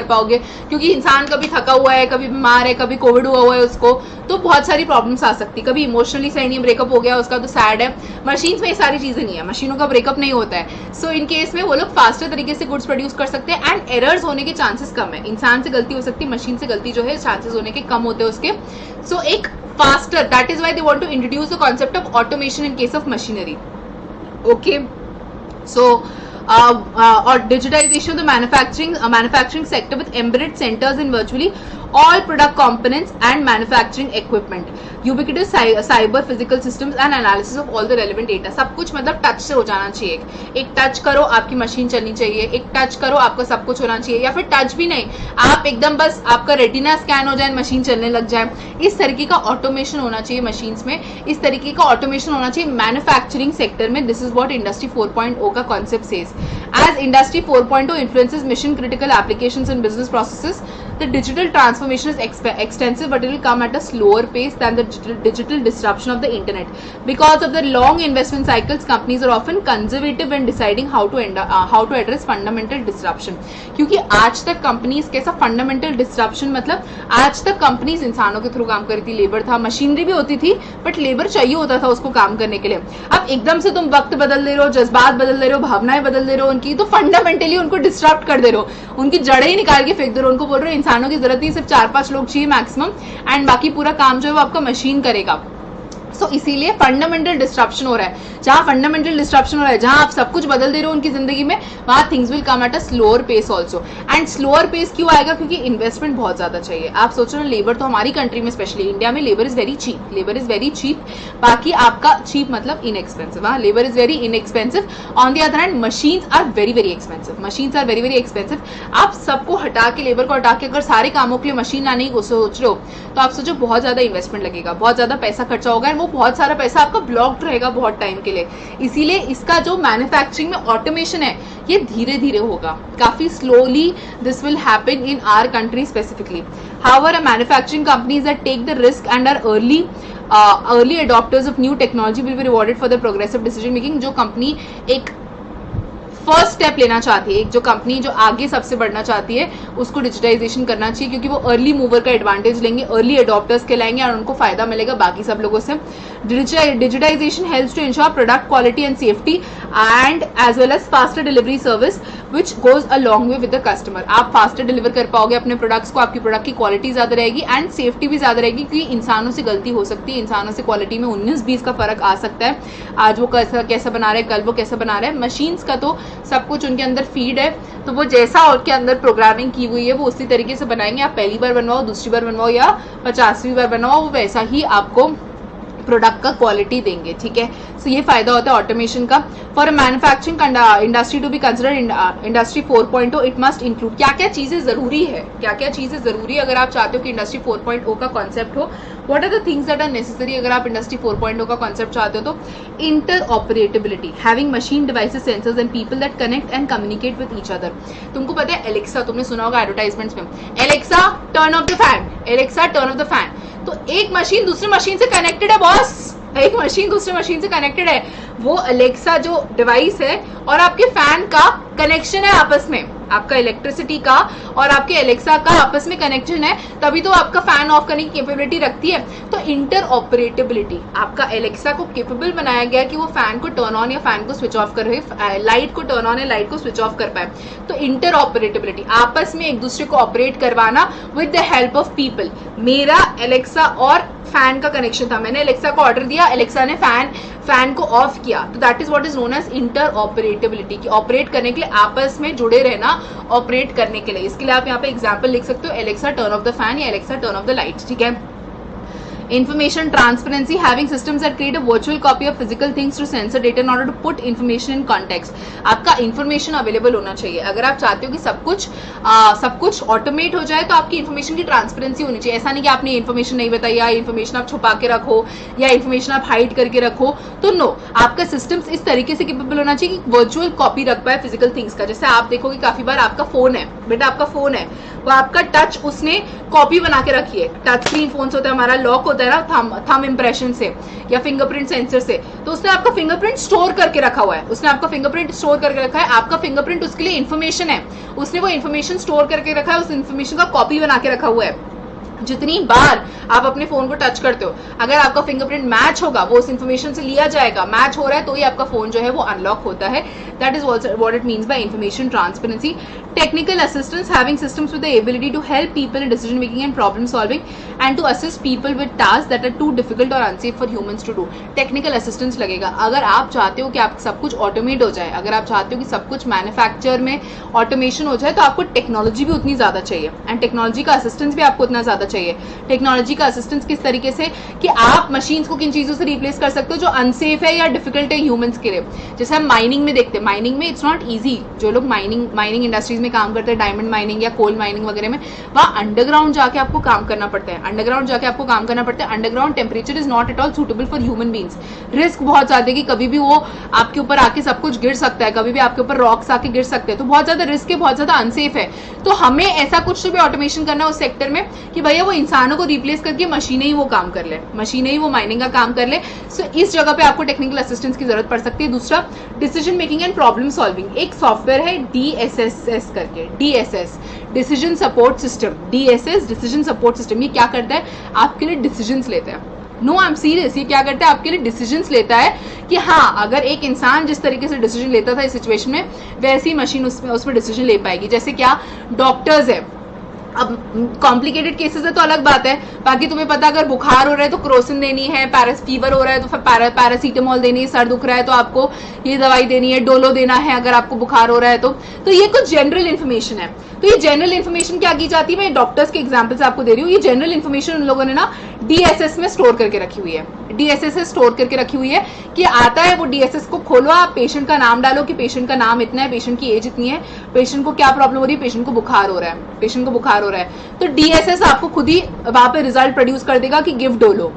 [SPEAKER 1] पाओगे, क्योंकि इंसान कभी थका हुआ है, कभी बीमार है, कभी कोविड हुआ है उसको, तो बहुत सारी प्रॉब्लम्स आ सकती है। कभी इमोशनली सही नहीं, ब्रेकअप हो गया उसका तो सैड है। मशीन में ये सारी चीजें नहीं है, मशीनों का ब्रेकअप नहीं होता है। सो इन केस में वो लोग फास्टर तरीके से गुड्स प्रोड्यूस कर सकते हैं एंड एरर्स होने के चांसेस कम है। इंसान से गलती हो सकती है, मशीन से गलती जो है चांसेस होने के कम होते हैं उसके। सो एक faster, that is why they want to introduce the concept of automation in case of machinery. Okay, so or digitization of the manufacturing sector with embedded centers in virtually all product components and manufacturing equipment, ubiquitous cyber physical systems and analysis of all the relevant data। सब कुछ मतलब touch से हो जाना चाहिए। एक touch करो आपकी मशीन चलनी चाहिए, एक टच करो आपका सब कुछ होना चाहिए, या फिर टच भी नहीं, आप एकदम बस आपका रेटिना स्कैन हो जाए मशीन चलने लग जाए। इस तरीके का ऑटोमेशन होना चाहिए मशीन्स में, इस तरीके का ऑटोमेशन होना चाहिए मैन्युफैक्चरिंग सेक्टर में। दिस इज व्हाट इंडस्ट्री 4.0 का concept says. As Industry 4.0 influences mission critical applications and business processes, the digital transformation is extensive, but it will come at a slower pace than the digital disruption of the internet. Because of the long investment cycles, companies are often conservative when deciding how to address fundamental disruption. क्योंकि आज तक companies कैसा fundamental disruption, मतलब आज तक companies इंसानों के through काम कर रही थी, लेबर था, मशीनरी भी होती थी, बट लेबर चाहिए होता था उसको काम करने के लिए। अब एकदम से तुम वक्त बदल दे रहे हो, जज्बात बदल दे रहे हो, भावनाएं बदल दे रहे हो उनकी, तो फंडामेंटली उनको डिस्टर्ब कर दे रहे हो, उनकी जड़ें ही निकाल के फेंक दे रहे हो। उनको बोल रहे हो इंसानों की जरूरत नहीं, सिर्फ 4-5 लोग चाहिए मैक्सिमम, एंड बाकी पूरा काम जो है वो आपका मशीन करेगा। सो इसीलिए फंडामेंटल डिस्ट्रप्शन हो रहा है। जहां फंडामेंटल डिस्ट्रप्शन हो रहा है, जहां आप सब कुछ बदल दे रहे हो उनकी जिंदगी में, वहां things will come at a slower pace also. And slower pace क्यों आएगा, क्योंकि इन्वेस्टमेंट बहुत ज्यादा चाहिए। आप सोचो ना, लेबर तो हमारी कंट्री में स्पेशली इंडिया में लेबर इज वेरी चीप, बाकी आपका चीप मतलब इनएक्सपेंसिव। हाँ, labour is very inexpensive. On the other hand machines are very very expensive. आप सबको हटा के, लेबर को हटा के अगर सारे कामों के लिए मशीन लाने की सोच रहे हो, तो आप सोचो बहुत ज्यादा इन्वेस्टमेंट लगेगा, बहुत ज्यादा पैसा खर्चा होगा, वो बहुत सारा पैसा आपका ब्लॉक्ड रहेगा बहुत टाइम के लिए। इसीलिए इसका जो मैन्युफैक्चरिंग में ऑटोमेशन है ये धीरे धीरे होगा, काफी slowly this will happen in our country specifically. However manufacturing companies that take the risk and are early adopters of new technology will be rewarded for the progressive decision making. जो company एक first step लेना चाहती है, जो company जो आगे सबसे बढ़ना चाहती है, उसको डिजिटाइजेशन करना चाहिए, क्योंकि वो अर्ली मूवर का एडवांटेज लेंगे, अर्ली अडॉप्टर्स के लाएंगे और उनको फायदा मिलेगा बाकी सब लोगों से। Digitisation helps to ensure product quality and safety and as well as faster delivery service which goes a long way with the customer. आप फास्टर डिलीवर कर पाओगे अपने प्रोडक्ट्स को, आपकी प्रोडक्ट की क्वालिटी ज्यादा रहेगी एंड सेफ्टी भी ज्यादा रहेगी, क्योंकि इंसानों से गलती हो सकती है, इंसानों से क्वालिटी में 19-20 का फर्क आ सकता है। आज वो कैसा बना रहे हैं, कल वो कैसा बना रहे हैं। मशीन्स का तो सब कुछ उनके अंदर फीड है, तो वो जैसा उनके अंदर प्रोग्रामिंग की हुई है वो उसी तरीके से बनाएंगे। आप पहली बार बनवाओ, दूसरी बार बनवाओ या 50वीं बार बनवाओ, वो वैसा ही आपको प्रोडक्ट का क्वालिटी देंगे। ठीक है, सो ये फायदा होता है ऑटोमेशन का। For a manufacturing industry to be considered industry 4.0 it must include, क्या क्या चीजें जरूरी है, अगर आप चाहते हो कि इंडस्ट्री 4.0 का कॉन्सेप्ट हो। What are the things that are necessary अगर आप इंडस्ट्री 4.0 का कॉन्सेप्ट चाहते हो? तो interoperability, having machine devices sensors and people that connect and communicate with each other. तुमको पता है एलेक्सा, तुमने सुना होगा एडवर्टाइजमेंट्स में, Alexa turn off the fan, Alexa turn off the fan. तो एक मशीन दूसरी मशीन से कनेक्टेड है बॉस, एक मशीन दूसरी मशीन से कनेक्टेड है। वो अलेक्सा जो डिवाइस है और आपके फैन का कनेक्शन है आपस में, आपका इलेक्ट्रिसिटी का और आपके एलेक्सा का आपस में कनेक्शन है, तभी तो आपका फैन ऑफ करने की कैपेबिलिटी रखती है। तो इंटर ऑपरेटेबिलिटी, आपका एलेक्सा को केपेबल बनाया गया कि वो फैन को टर्न ऑन या फैन को स्विच ऑफ कर रहे, लाइट को टर्न ऑन या लाइट को स्विच ऑफ कर पाए। तो इंटर ऑपरेटेबिलिटी, आपस में एक दूसरे को ऑपरेट करवाना with the help of people. मेरा एलेक्सा और फैन का कनेक्शन था, मैंने एलेक्सा को ऑर्डर दिया, एलेक्सा ने फैन को ऑफ किया, तो that is what is known as interoperability, की ऑपरेट करने के लिए आपस में जुड़े रहना, ऑपरेट करने के लिए। इसके लिए आप यहाँ पे एग्जाम्पल लिख सकते हो, Alexa turn off the fan या Alexa turn off the light, ठीक है। Information transparency, having systems that create a virtual copy of physical things to sensor data in order to put information in context. आपका information available होना चाहिए। अगर आप चाहते हो कि सब कुछ ऑटोमेट हो जाए तो आपकी इन्फॉर्मेशन की ट्रांसपेरेंसी होनी चाहिए। ऐसा नहीं कि आपने इन्फॉर्मेशन नहीं बताई या इन्फॉर्मेशन आप छुपा के रखो या इन्फॉर्मेशन आप हाइड करके रखो, तो नो, आपका सिस्टम्स इस तरीके से कैपेबल होना चाहिए कि वर्चुअल कॉपी रख पाए फिजिकल थिंग्स का। जैसे आप देखोगे काफी बार आपका फोन है, बेटा आपका फोन है, वो आपका टच उसने कॉपी बना के रखी है। टच स्क्रीन फोन होता है हमारा, लॉक होता है ना थंब इंप्रेशन से या फिंगरप्रिंट सेंसर से, तो उसने आपका फिंगरप्रिंट स्टोर करके रखा हुआ है, उसने आपका फिंगरप्रिंट स्टोर करके रखा है। आपका फिंगरप्रिंट उसके लिए इन्फॉर्मेशन है, उसने वो इन्फॉर्मेशन स्टोर करके रखा है, उस इन्फॉर्मेशन का कॉपी बना के रखा हुआ है। जितनी बार आप अपने फोन को टच करते हो, अगर आपका फिंगरप्रिंट मैच होगा, वो उस इन्फॉर्मेशन से लिया जाएगा, मैच हो रहा है तो ही आपका फोन जो है वो अनलॉक होता है। That is what it means by information transparency. Technical assistance, having systems with the ability to help people in decision making and problem solving and to assist people with task that are too difficult or unsafe for humans to do. Technical assistance लगेगा। अगर आप चाहते हो कि आप सब कुछ automate हो जाए, अगर आप चाहते हो कि सब कुछ मैन्युफैक्चर में ऑटोमेशन हो जाए, तो आपको टेक्नोलॉजी भी उतनी ज्यादा चाहिए एंड टेक्नोलॉजी का असिस्टेंस भी आपको उतना ज्यादा चाहिए। टेक्नोलॉजी का असिस्टेंस किस तरीके से कि आप मशीन्स को किन चीजों से रिप्लेस कर सकते हो जो अनसेफ है या डिफिकल्ट है ह्यूमंस के लिए। जैसे हम माइनिंग में देखते हैं, माइनिंग में इट्स नॉट इजी। जो लोग माइनिंग इंडस्ट्रीज में काम करते हैं, डायमंड माइनिंग या कोल माइनिंग वगैरह में, वहां अंडरग्राउंड जाके आपको काम करना पड़ता है। Underground temperature is not at all suitable for human beings. Risk बहुत ज्यादा है कि कभी भी वो आपके ऊपर आके सब कुछ गिर सकता है, कभी भी आपके ऊपर रॉक्स आके गिर सकते हैं, तो बहुत ज्यादा रिस्क है, बहुत ज्यादा अनसेफ है। तो हमें ऐसा कुछ तो भी ऑटोमेशन करना है उस सेक्टर में कि भैया वो इंसानों को रिप्लेस करके मशीनें ही वो काम कर ले, मशीनें ही वो माइनिंग का काम कर ले। सो इस जगह पे आपको टेक्निकल असिस्टेंस की जरूरत पड़ सकती है। दूसरा, decision making and problem solving. एक सॉफ्टवेयर है DSSS करके, DSS decision support system. DSS decision support system, ये क्या करता है? आपके लिए डिसीजंस लेता है। नो आई एम सीरियस, ये क्या करता है? आपके लिए डिसीजंस लेता है कि हाँ, अगर एक इंसान जिस तरीके से डिसीजन लेता था इस सिचुएशन में, वैसी मशीन उसमें डिसीजन ले पाएगी। जैसे क्या, डॉक्टर्स है, अब कॉम्प्लिकेटेड केसेस है तो अलग बात है, बाकी तुम्हें पता अगर बुखार हो रहा है तो क्रोसिन देनी है, फीवर हो रहा है तो फिर पैरासीटामोल देनी है, सर दुख रहा है तो आपको ये दवाई देनी है, डोलो देना है अगर आपको बुखार हो रहा है तो ये कुछ जनरल इन्फॉर्मेशन है। तो ये जनरल इन्फॉर्मेशन क्या की जाती है, मैं डॉक्टर्स के एग्जाम्पल से आपको दे रही हूँ। ये जनरल इन्फॉर्मेशन उन लोगों ने ना DSS में स्टोर करके रखी हुई है, DSS से स्टोर करके रखी हुई है कि आता है वो DSS को खोलो, आप पेशेंट का नाम डालो कि पेशेंट का नाम इतना है, पेशेंट की एज इतनी है, पेशेंट को क्या प्रॉब्लम हो रही है, पेशेंट को बुखार हो रहा है, पेशेंट को बुखार हो रहा है। तो DSS आपको खुद ही वहां पे रिजल्ट प्रोड्यूस कर देगा कि गिव डोलो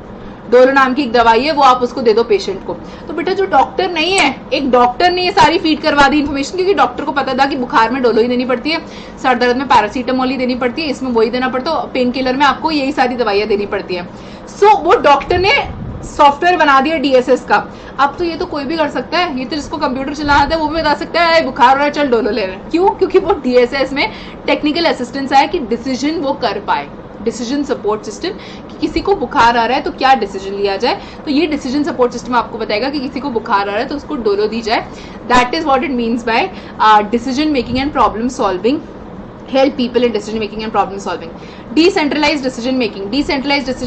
[SPEAKER 1] नाम की एक दवाई है, वो आप उसको दे दो पेशेंट को। तो बेटा जो डॉक्टर नहीं है, एक डॉक्टर ने ये सारी फीड करवा दी इन्फॉर्मेशन, क्योंकि डॉक्टर को पता था कि बुखार में डोलो ही देनी पड़ती है, सर दर्द में पैरासीटामोल ही देनी पड़ती है, इसमें वही देना पड़ता है, पेन किलर में आपको यही सारी दवाइयां देनी पड़ती है। सो वो डॉक्टर ने सॉफ्टवेयर बना दिया DSS का। अब तो ये तो कोई भी कर सकता है, ये तो जिसको कंप्यूटर चलाना आता है वो भी बता सकता है बुखार हो रहा है चल डोलो ले रहे हैं। क्यों? क्योंकि वो DSS में टेक्निकल असिस्टेंस है कि डिसीजन वो कर पाए, डिसीजन सपोर्ट सिस्टम, कि किसी को बुखार आ रहा है तो क्या डिसीजन लिया जाए। तो ये डिसीजन सपोर्ट सिस्टम आपको बताएगा कि किसी को बुखार आ रहा है तो उसको डोलो दी जाए। That is what it means bye decision making and problem solving, help people in decision making and problem solving. Decentralized decision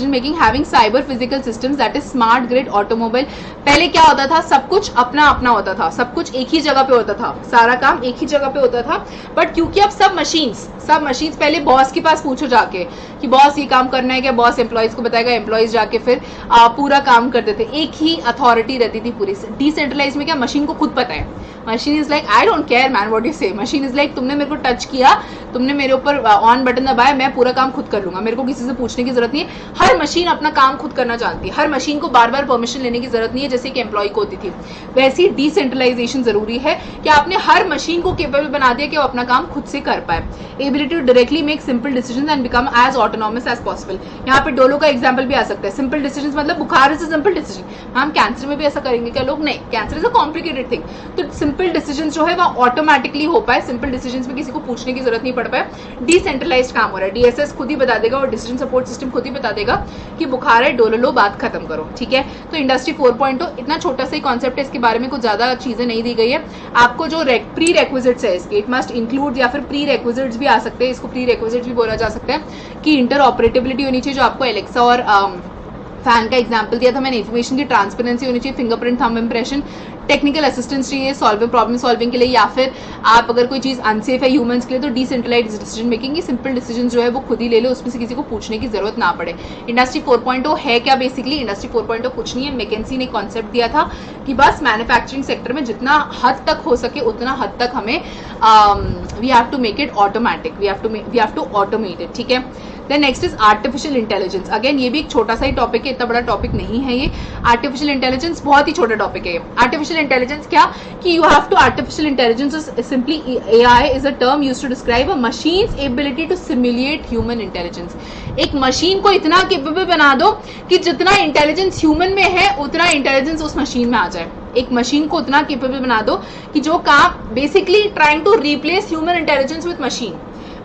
[SPEAKER 1] making, having cyber physical systems, that is smart grid, automobile. पहले क्या होता था, सब कुछ अपना अपना होता था, सब कुछ एक ही जगह पे होता था, सारा काम एक ही जगह पे होता था। बट क्योंकि अब सब मशीन्स पहले बॉस के पास पूछो जाके कि बॉस ये काम करना है क्या, बॉस एम्प्लॉइज को बताएगा, एम्प्लॉइज जाके फिर पूरा काम करते थे, एक ही अथॉरिटी रहती थी पूरी। डिसेंट्रलाइज में क्या, मशीन को खुद पता है, machine is like I don't care man what you से, मशीन इज लाइक तुमने मेरे को टच किया, तुमने मेरे ऊपर ऑन बटन दबाया, मैं पूरा काम खुद कर लूंगा, मेरे को किसी से पूछने की जरूरत नहीं है। हर मशीन अपना काम खुद करना जानती है, हर मशीन को बार बार परमिशन लेने की जरूरत नहीं है जैसे कि एम्प्लॉय को होती थी। वैसी डिसेंट्रलाइजेशन जरूरी है कि आपने हर मशीन को केपेबल बना दिया कि वो अपना काम खुद से कर पाए। Ability to directly make simple decisions and become as autonomous as possible. यहाँ पे डोलो का एग्जांपल भी आ सकता है। सिंपल डिसीजंस मतलब बुखार इज अ सिंपल डिसीजन। हम कैंसर में भी ऐसा करेंगे क्या लोग? नहीं, cancer is a complicated thing. तो सिंपल डिसीजन डिसीजन जो है वो ऑटोमेटिकली हो पाए, सिंपल डिसीजन में किसी को पूछने की जरूरत नहीं पड़ पाए, डिसेंट्रलाइज काम हो रहा है, डीएसएस खुद ही बता देगा और डिसीजन सपोर्ट सिस्टम खुद ही बता देगा कि बुखार है, डोलो लो, बात खत्म करो, ठीक है। तो इंडस्ट्री 4.0 इतना छोटा सा ही कॉन्सेप्ट है, इसके बारे में कुछ ज्यादा चीजें नहीं दी गई है। आपको जो प्री रेक्विजिट्स है इसके, इट मस्ट इंक्लूड, या फिर प्री रेक्विजिट्स भी आ सकते हैं, इसको प्री रेक्विजिट्स भी बोला जा सकता है कि इंटर ऑपरेटेबिलिटी होनी चाहिए, जो आपको एलेक्सा और फैन का एग्जांपल दिया था मैंने, इन्फॉर्मेशन की ट्रांसपेरेंसी होनी चाहिए, fingerprint, thumb impression, technical assistance चाहिए सॉल्विंग प्रॉब्लम सॉल्विंग के लिए, या फिर आप अगर कोई चीज अनसेफ है ह्यूमंस के लिए तो decentralised decision making, simple decision जो है वो खुद ही ले लो, उसमें से किसी को पूछने की जरूरत ना पड़े। इंडस्ट्री 4.0 है क्या बेसिकली? इंडस्ट्री 4.0 कुछ नहीं है, मैकेंजी ने कॉन्सेप्ट दिया था कि बस मैन्युफैक्चरिंग सेक्टर में जितना हद तक हो सके उतना हद तक हमें we have to make it automatic, we have to automate it, ठीक है। Then next is artificial intelligence. Again ये भी एक छोटा सा ही टॉपिक है, इतना बड़ा टॉपिक नहीं है ये। आर्टिफिशियल इंटेलिजेंस बहुत ही छोटा टॉपिक है। आर्टिफिशियल इंटेलिजेंस क्या कि you have to, artificial intelligence simply AI is a term used to describe a machine's ability to simulate human intelligence. एक मशीन को इतना केपेबल बना दो कि जितना इंटेलिजेंस ह्यूमन में है उतना इंटेलिजेंस उस मशीन में आ जाए। एक मशीन को उतना केपेबल बना दो कि जो काम basically trying to replace human intelligence with machine,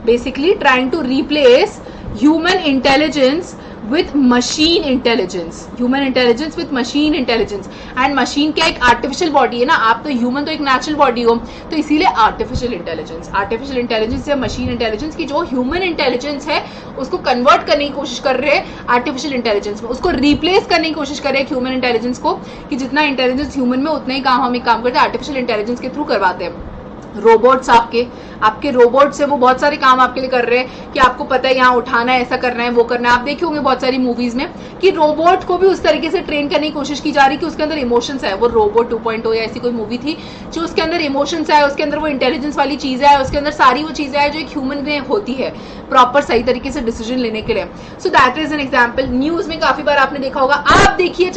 [SPEAKER 1] basically trying to replace human intelligence with machine intelligence, human intelligence with machine intelligence। and machine क्या एक artificial body है ना, आप तो human तो एक natural body हो, तो इसीलिए artificial intelligence या machine intelligence की जो human intelligence है उसको convert करने की कोशिश कर रहे हैं artificial intelligence में, उसको replace करने की कोशिश कर रहे हैं human intelligence को, कि जितना intelligence human में उतना ही काम हम एक काम करते हैं artificial intelligence के थ्रू करवाते हैं। रोबोट्स आपके रोबोट से वो बहुत सारे काम आपके लिए कर रहे हैं कि आपको पता है यहाँ उठाना है, ऐसा करना है, वो करना है। आप देखे होंगे बहुत सारी मूवीज में कि रोबोट को भी उस तरीके से ट्रेन करने की कोशिश की जा रही है कि उसके अंदर इमोशंस है। वो रोबोट 2.0 या ऐसी कोई मूवी थी जो उसके अंदर इमोशंस है, उसके अंदर वो इंटेलिजेंस वाली चीजें है, उसके अंदर सारी वो चीजें है जो एक ह्यूमन में होती है प्रॉपर सही तरीके से डिसीजन लेने के लिए। सो that is an example. News में काफी बार आपने देखा होगा, आप देखिए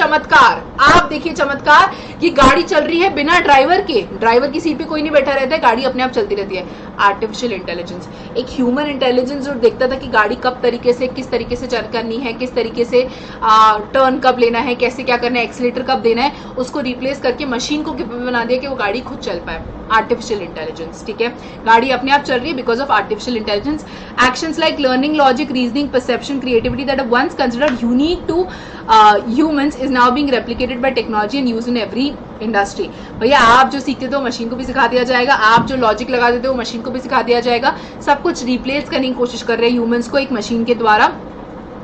[SPEAKER 1] चमत्कार कि गाड़ी चल रही है बिना ड्राइवर के, ड्राइवर की सीट पे कोई नहीं बैठा रहता है, गाड़ी अपने आप चलती रहती है। आर्टिफिशियल इंटेलिजेंस, एक ह्यूमन इंटेलिजेंस जो देखता था कि गाड़ी कब तरीके से किस तरीके से चल करनी है, किस तरीके से टर्न कब लेना है, कैसे क्या करना है, एक्सीलेटर कब देना है, उसको रिप्लेस करके मशीन को केपेबल बना दिया कि वो गाड़ी खुद चल पाए। आर्टिफिशियल इंटेलिजेंस, ठीक है, गाड़ी अपने आप चल रही है because of artificial intelligence. Actions like learning, logic, reasoning, perception, creativity that once considered unique to humans is now being replicated by technology and used in every industry. भैया आप जो सीखते थे वो मशीन को भी सिखा दिया जाएगा, आप जो लॉजिक लगा देते हो वो मशीन को भी सिखा दिया जाएगा। सब कुछ रिप्लेस करने की कोशिश कर रहे हैं ह्यूमंस को एक मशीन के द्वारा।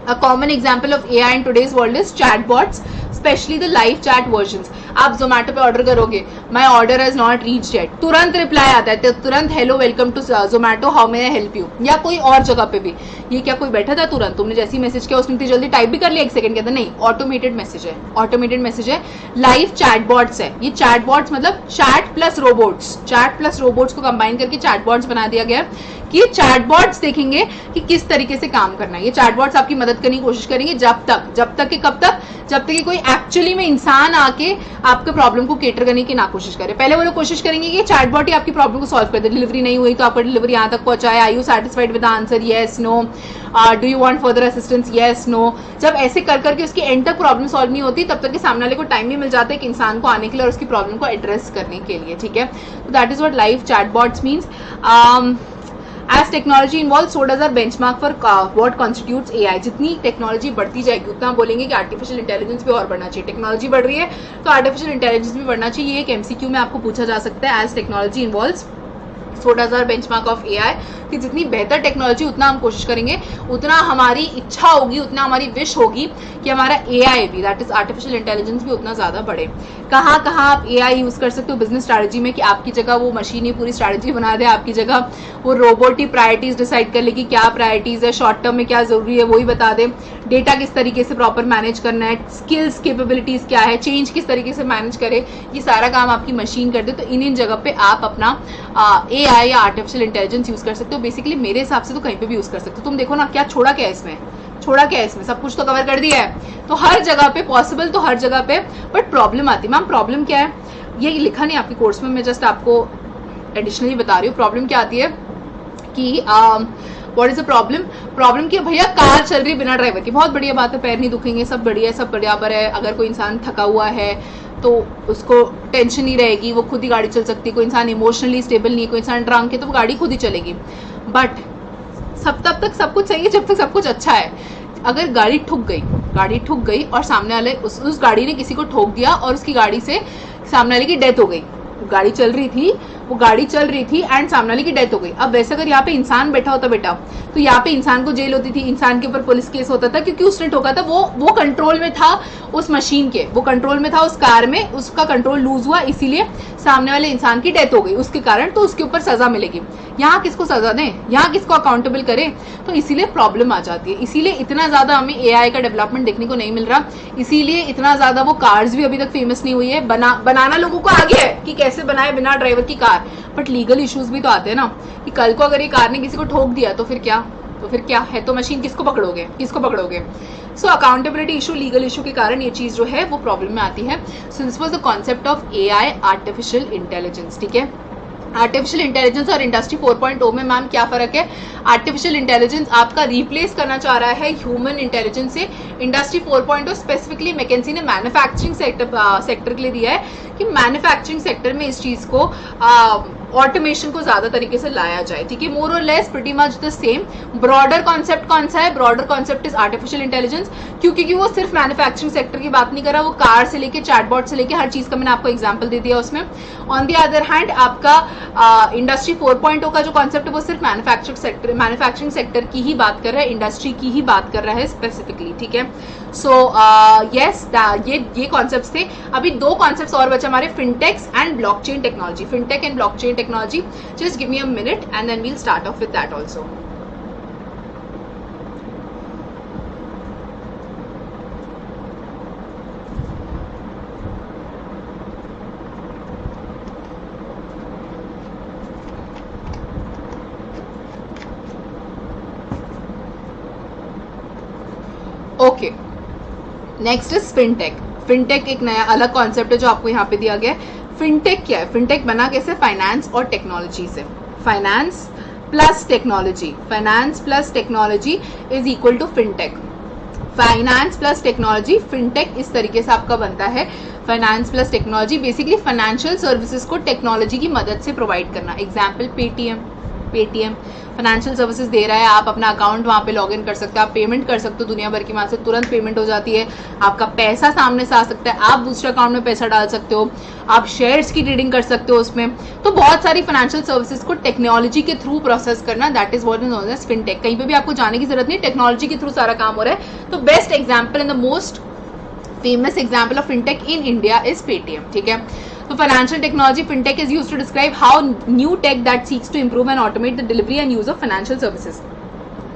[SPEAKER 1] A common example of AI in today's world is chatbots, especially the live chat versions. आप Zomato पे ऑर्डर करोगे, my order has not reached yet, तुरंत रिप्लाई आता है, तो तुरंत hello welcome to Zomato, how may I help you. या कोई और जगह पे भी ये क्या कोई बैठा था, तुरंत तुमने जैसे ही मैसेज किया उसने इतनी जल्दी टाइप भी कर लिया 1 सेकंड के अंदर? नहीं, ऑटोमेटेड मैसेज है, लाइव चैटबॉट्स है। ये चैटबॉट्स मतलब चैट प्लस रोबोट्स को कंबाइन करके चैटबॉट्स बना दिया गया कि ये चैटबॉट्स देखेंगे कि किस तरीके से काम करना है। ये चैटबॉट्स आपकी मदद करने की कोशिश करेंगे जब तक कि कब तक, जब तक कि कोई एक्चुअली में इंसान आके आपके प्रॉब्लम को केटर करने की ना कोशिश करे। पहले वो लोग कोशिश करेंगे कि चैटबॉट ही आपकी प्रॉब्लम को सॉल्व कर दे, डिलीवरी नहीं हुई तो आपको डिलीवरी यहाँ तक पहुंचाए, are you satisfied with the answer, yes no, do you want further assistance, yes no. जब ऐसे कर करके उसकी एंड तक प्रॉब्लम सॉल्व नहीं होती तब तक के सामने वाले को टाइम भी मिल जाता है कि इंसान को आने के लिए और उसकी प्रॉब्लम को एड्रेस करने के लिए, ठीक है। तो that is what live chatbots means. As technology evolves, so does our benchmark for what constitutes AI। जितनी टेक्नोलॉजी बढ़ती जाएगी उतना बोलेंगे कि आर्टिफिशियल इंटेलिजेंस भी और बढ़ना चाहिए। टेक्नोलॉजी बढ़ रही है तो आर्टिफिशियल इंटेलिजेंस भी बढ़ना चाहिए। ये एक MCQ में आपको पूछा जा सकता है। As technology evolves, so does our benchmark of AI। कि जितनी बेहतर टेक्नोलॉजी उतना हम कोशिश करेंगे, उतना हमारी इच्छा होगी, उतना हमारी विश होगी कि हमारा AI भी, दैट इज आर्टिफिशियल इंटेलिजेंस भी उतना ज्यादा बढ़े। कहाँ आप AI यूज कर सकते हो बिजनेस स्ट्रैटेजी में, कि आपकी जगह वो मशीन ही पूरी स्ट्रैटेजी बना दे, आपकी जगह वो रोबोट ही प्रायोरिटीज डिसाइड कर ले कि क्या प्रायोरिटीज है, शॉर्ट टर्म में क्या जरूरी है वही बता दे, डेटा किस तरीके से प्रॉपर मैनेज करना है, स्किल्स कैपेबिलिटीज क्या है, चेंज किस तरीके से मैनेज करे, ये सारा काम आपकी मशीन कर दे। तो इन जगह पे आप अपना AI या आर्टिफिशियल इंटेलिजेंस यूज कर सकते हो। बेसिकली मेरे हिसाब से तो कहीं पे भी यूज कर सकते हो। तुम देखो ना क्या छोड़ा क्या है इसमें, सब कुछ तो कवर कर दिया है। तो हर जगह पे पॉसिबल, तो हर जगह पे, बट प्रॉब्लम आती है। मैम प्रॉब्लम क्या है, ये लिखा नहीं आपकी कोर्स में, मैं जस्ट आपको एडिशनली बता रही हूँ। प्रॉब्लम क्या आती है कि what is the problem? Problem कि भैया कार चल रही है बिना ड्राइवर की, बहुत बढ़िया बात है, पैर नहीं दुखेंगे, सब बढ़िया है, सब बराबर है। अगर कोई इंसान थका हुआ है तो उसको टेंशन नहीं रहेगी, वो खुद ही गाड़ी चल सकती है। कोई इंसान इमोशनली स्टेबल नहीं है, कोई इंसान ड्रंक है, तो वो गाड़ी खुद ही चलेगी। बट तब तक सब कुछ सही है जब तक सब कुछ अच्छा है। अगर गाड़ी ठुक गई और सामने वाले उस गाड़ी ने किसी को ठोक दिया और उसकी गाड़ी से सामने वाले की डेथ हो गई, गाड़ी चल रही थी एंड सामने वाले की डेथ हो गई। अब वैसे अगर यहाँ पे इंसान बैठा होता बेटा, तो यहाँ पे इंसान को जेल होती थी, इंसान के ऊपर पुलिस केस होता था, क्योंकि उसने ठोका था, वो कंट्रोल में था उस मशीन के, वो कंट्रोल में था उस कार में, उसका कंट्रोल लूज हुआ, इसीलिए सामने वाले इंसान की डेथ हो गई उसके कारण, तो उसके ऊपर सजा मिलेगी। यहाँ किसको सजा दें, यहाँ किसको अकाउंटेबल करें? तो इसीलिए प्रॉब्लम आ जाती है। इसीलिए इतना ज्यादा हमें एआई का डेवलपमेंट देखने को नहीं मिल रहा, इसीलिए इतना ज्यादा वो कार्स भी अभी तक फेमस नहीं हुई है। बनाना लोगों को आ गया है कि कैसे बनाए बिना ड्राइवर की कार, बट लीगल इश्यूज भी तो आते हैं ना, कि कल को अगर ये कार ने किसी को ठोक दिया तो फिर क्या है? तो मशीन किसको पकड़ोगे? सो अकाउंटेबिलिटी इशू, लीगल इशू के कारण ये चीज जो है वो प्रॉब्लम में आती है। So this was the concept of AI, artificial intelligence. ठीक है, आर्टिफिशियल इंटेलिजेंस और इंडस्ट्री 4.0 में मैम क्या फर्क है? आर्टिफिशियल इंटेलिजेंस आपका रिप्लेस करना चाह रहा है ह्यूमन इंटेलिजेंस से। इंडस्ट्री 4.0 स्पेसिफिकली मैकेंजी ने मैन्युफैक्चरिंग सेक्टर के लिए दिया है कि मैन्युफैक्चरिंग सेक्टर में इस चीज को ऑटोमेशन को ज्यादा तरीके से लाया जाए। ठीक है, मोर और less pretty much the same. Broader concept कौन सा है? Broader concept is artificial intelligence, क्योंकि वो सिर्फ मैन्युफैक्चरिंग सेक्टर की बात नहीं कर रहा, वो कार से लेके चैटबॉट से लेके हर चीज का मैंने आपको एग्जांपल दे दिया उसमें। ऑन द अदर हैंड आपका इंडस्ट्री 4.0 का जो कॉन्सेप्ट है वो सिर्फ मैन्युफैक्चरिंग सेक्टर की ही बात कर रहा है, इंडस्ट्री की ही बात कर रहा है स्पेसिफिकली। ठीक है, सो यस, ये कॉन्सेप्ट्स थे। अभी दो कॉन्सेप्ट्स और बचे हमारे, फिनटेक्स and blockchain technology. Fintech and blockchain technology, just give me a minute and then we'll start off with that also. Okay, next is fintech. Fintech एक नया अलग कॉन्सेप्ट है जो आपको यहाँ पे दिया गया है। फिनटेक क्या है? फिनटेक बना कैसे? फाइनेंस और टेक्नोलॉजी से। Finance plus technology is equal to fintech. Finance plus technology, fintech इस तरीके से आपका बनता है। Finance plus technology basically financial services को टेक्नोलॉजी की मदद से प्रोवाइड करना। एग्जाम्पल पेटीएम फाइनेंशियल सर्विसेज दे रहा है, आप अपना अकाउंट वहाँ पे लॉग इन कर सकते हो, आप पेमेंट कर सकते हो दुनिया भर की, वहाँ से तुरंत पेमेंट हो जाती है, आपका पैसा सामने से आ सकता है, आप दूसरे अकाउंट में पैसा डाल सकते हो, आप शेयर्स की ट्रेडिंग कर सकते हो उसमें। तो बहुत सारी फाइनेंशियल सर्विसेज को टेक्नोलॉजी के थ्रू प्रोसेस करना, that is what is known as fintech. कहीं पे भी आपको जाने की जरूरत नहीं, टेक्नोलॉजी के थ्रू सारा काम हो रहा है। तो best example and the most famous example of fintech in India is Paytm. ठीक है, तो financial technology fintech is used to describe how new tech that seeks to improve and automate the delivery and use of financial services.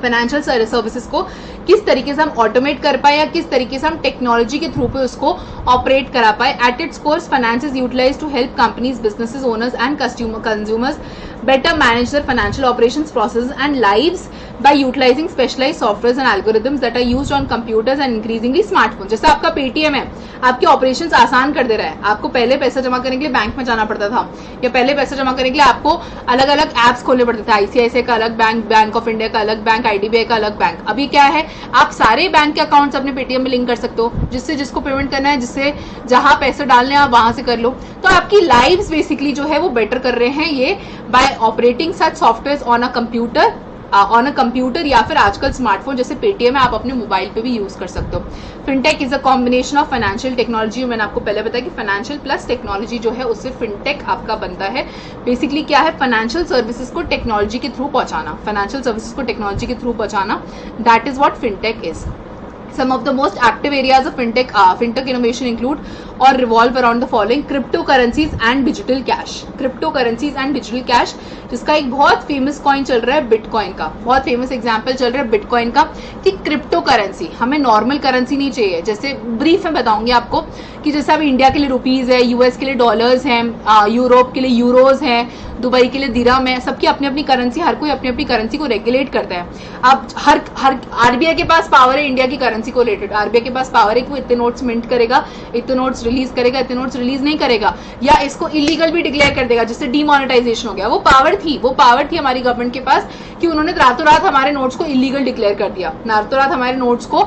[SPEAKER 1] Financial services को किस तरीके से हम automate कर पाए या किस तरीके से हम टेक्नोलॉजी के थ्रू पे उसको ऑपरेट करा पाए। At its core finance is utilised to help companies, businesses, owners and consumers better manage their financial operations, processes and lives by utilizing specialized softwares and algorithms that are used on computers and increasingly smartphones. जैसे आपका Paytm है, आपके operations आसान कर दे रहा है। आपको पहले पैसा जमा करने के लिए बैंक में जाना पड़ता था, या पहले पैसा जमा करने के लिए आपको अलग अलग एप्स खोलने पड़ते थे, आईसीआईसीआई का अलग बैंक, बैंक ऑफ इंडिया का अलग बैंक, आईडीबीआई का अलग बैंक। अभी क्या है, आप सारे बैंक के अकाउंट्स अपने पेटीएम में लिंक कर सकते हो, जिससे जिसको पेमेंट करना है, जिससे जहां पैसे डालने हैं आप वहां से कर लो। तो आपकी लाइव्स बेसिकली जो है वो बेटर कर रहे हैं ये bye operating such software on a computer या फिर आजकल स्मार्टफोन जैसे पेटीएम है, आप अपने मोबाइल पे भी यूज कर सकते हो। Fintech is a combination of financial technology. मैंने आपको पहले बताया कि फाइनेंशियल प्लस टेक्नोलॉजी जो है उससे फिनटेक आपका बनता है। बेसिकली क्या है, फाइनेंशियल सर्विसेज को टेक्नोलॉजी के थ्रू पहुंचाना, फाइनेंशियल सर्विसेज को टेक्नोलॉजी के थ्रू पहुंचाना, that is what fintech is. Some of the most active areas of fintech innovation include or revolve around the following: cryptocurrencies and digital cash. Cryptocurrencies and digital cash, जिसका एक बहुत famous coin चल रहा है bitcoin का, बहुत famous example चल रहा है बिटकॉइन का कि क्रिप्टो करेंसी, हमें नॉर्मल करेंसी नहीं चाहिए। जैसे ब्रीफ में बताऊंगी आपको कि जैसे अभी इंडिया के लिए रुपीज है, यूएस के लिए डॉलर्स हैं, यूरोप के लिए यूरोज हैं, दुबई के लिए दिरहम है, सबकी अपनी अपनी करेंसी, हर कोई अपनी अपनी करेंसी को रेगुलेट करता है। अब हर आरबीआई के पास पावर है इंडिया की करेंसी को रिलेटेड, आरबीआई के पास पावर है कि वो इतने नोट्स मिंट करेगा, इतने नोट्स नोट्स रिलीज करेगा, इतने नोट्स रिलीज नहीं करेगा, या इसको इलीगल भी डिक्लेयर कर देगा, जिससे डीमोनेटाइजेशन हो गया। वो पावर थी हमारी गवर्नमेंट के पास कि उन्होंने रातों रात हमारे नोट्स को इलीगल डिक्लेयर कर दिया, रातों रात हमारे नोट्स को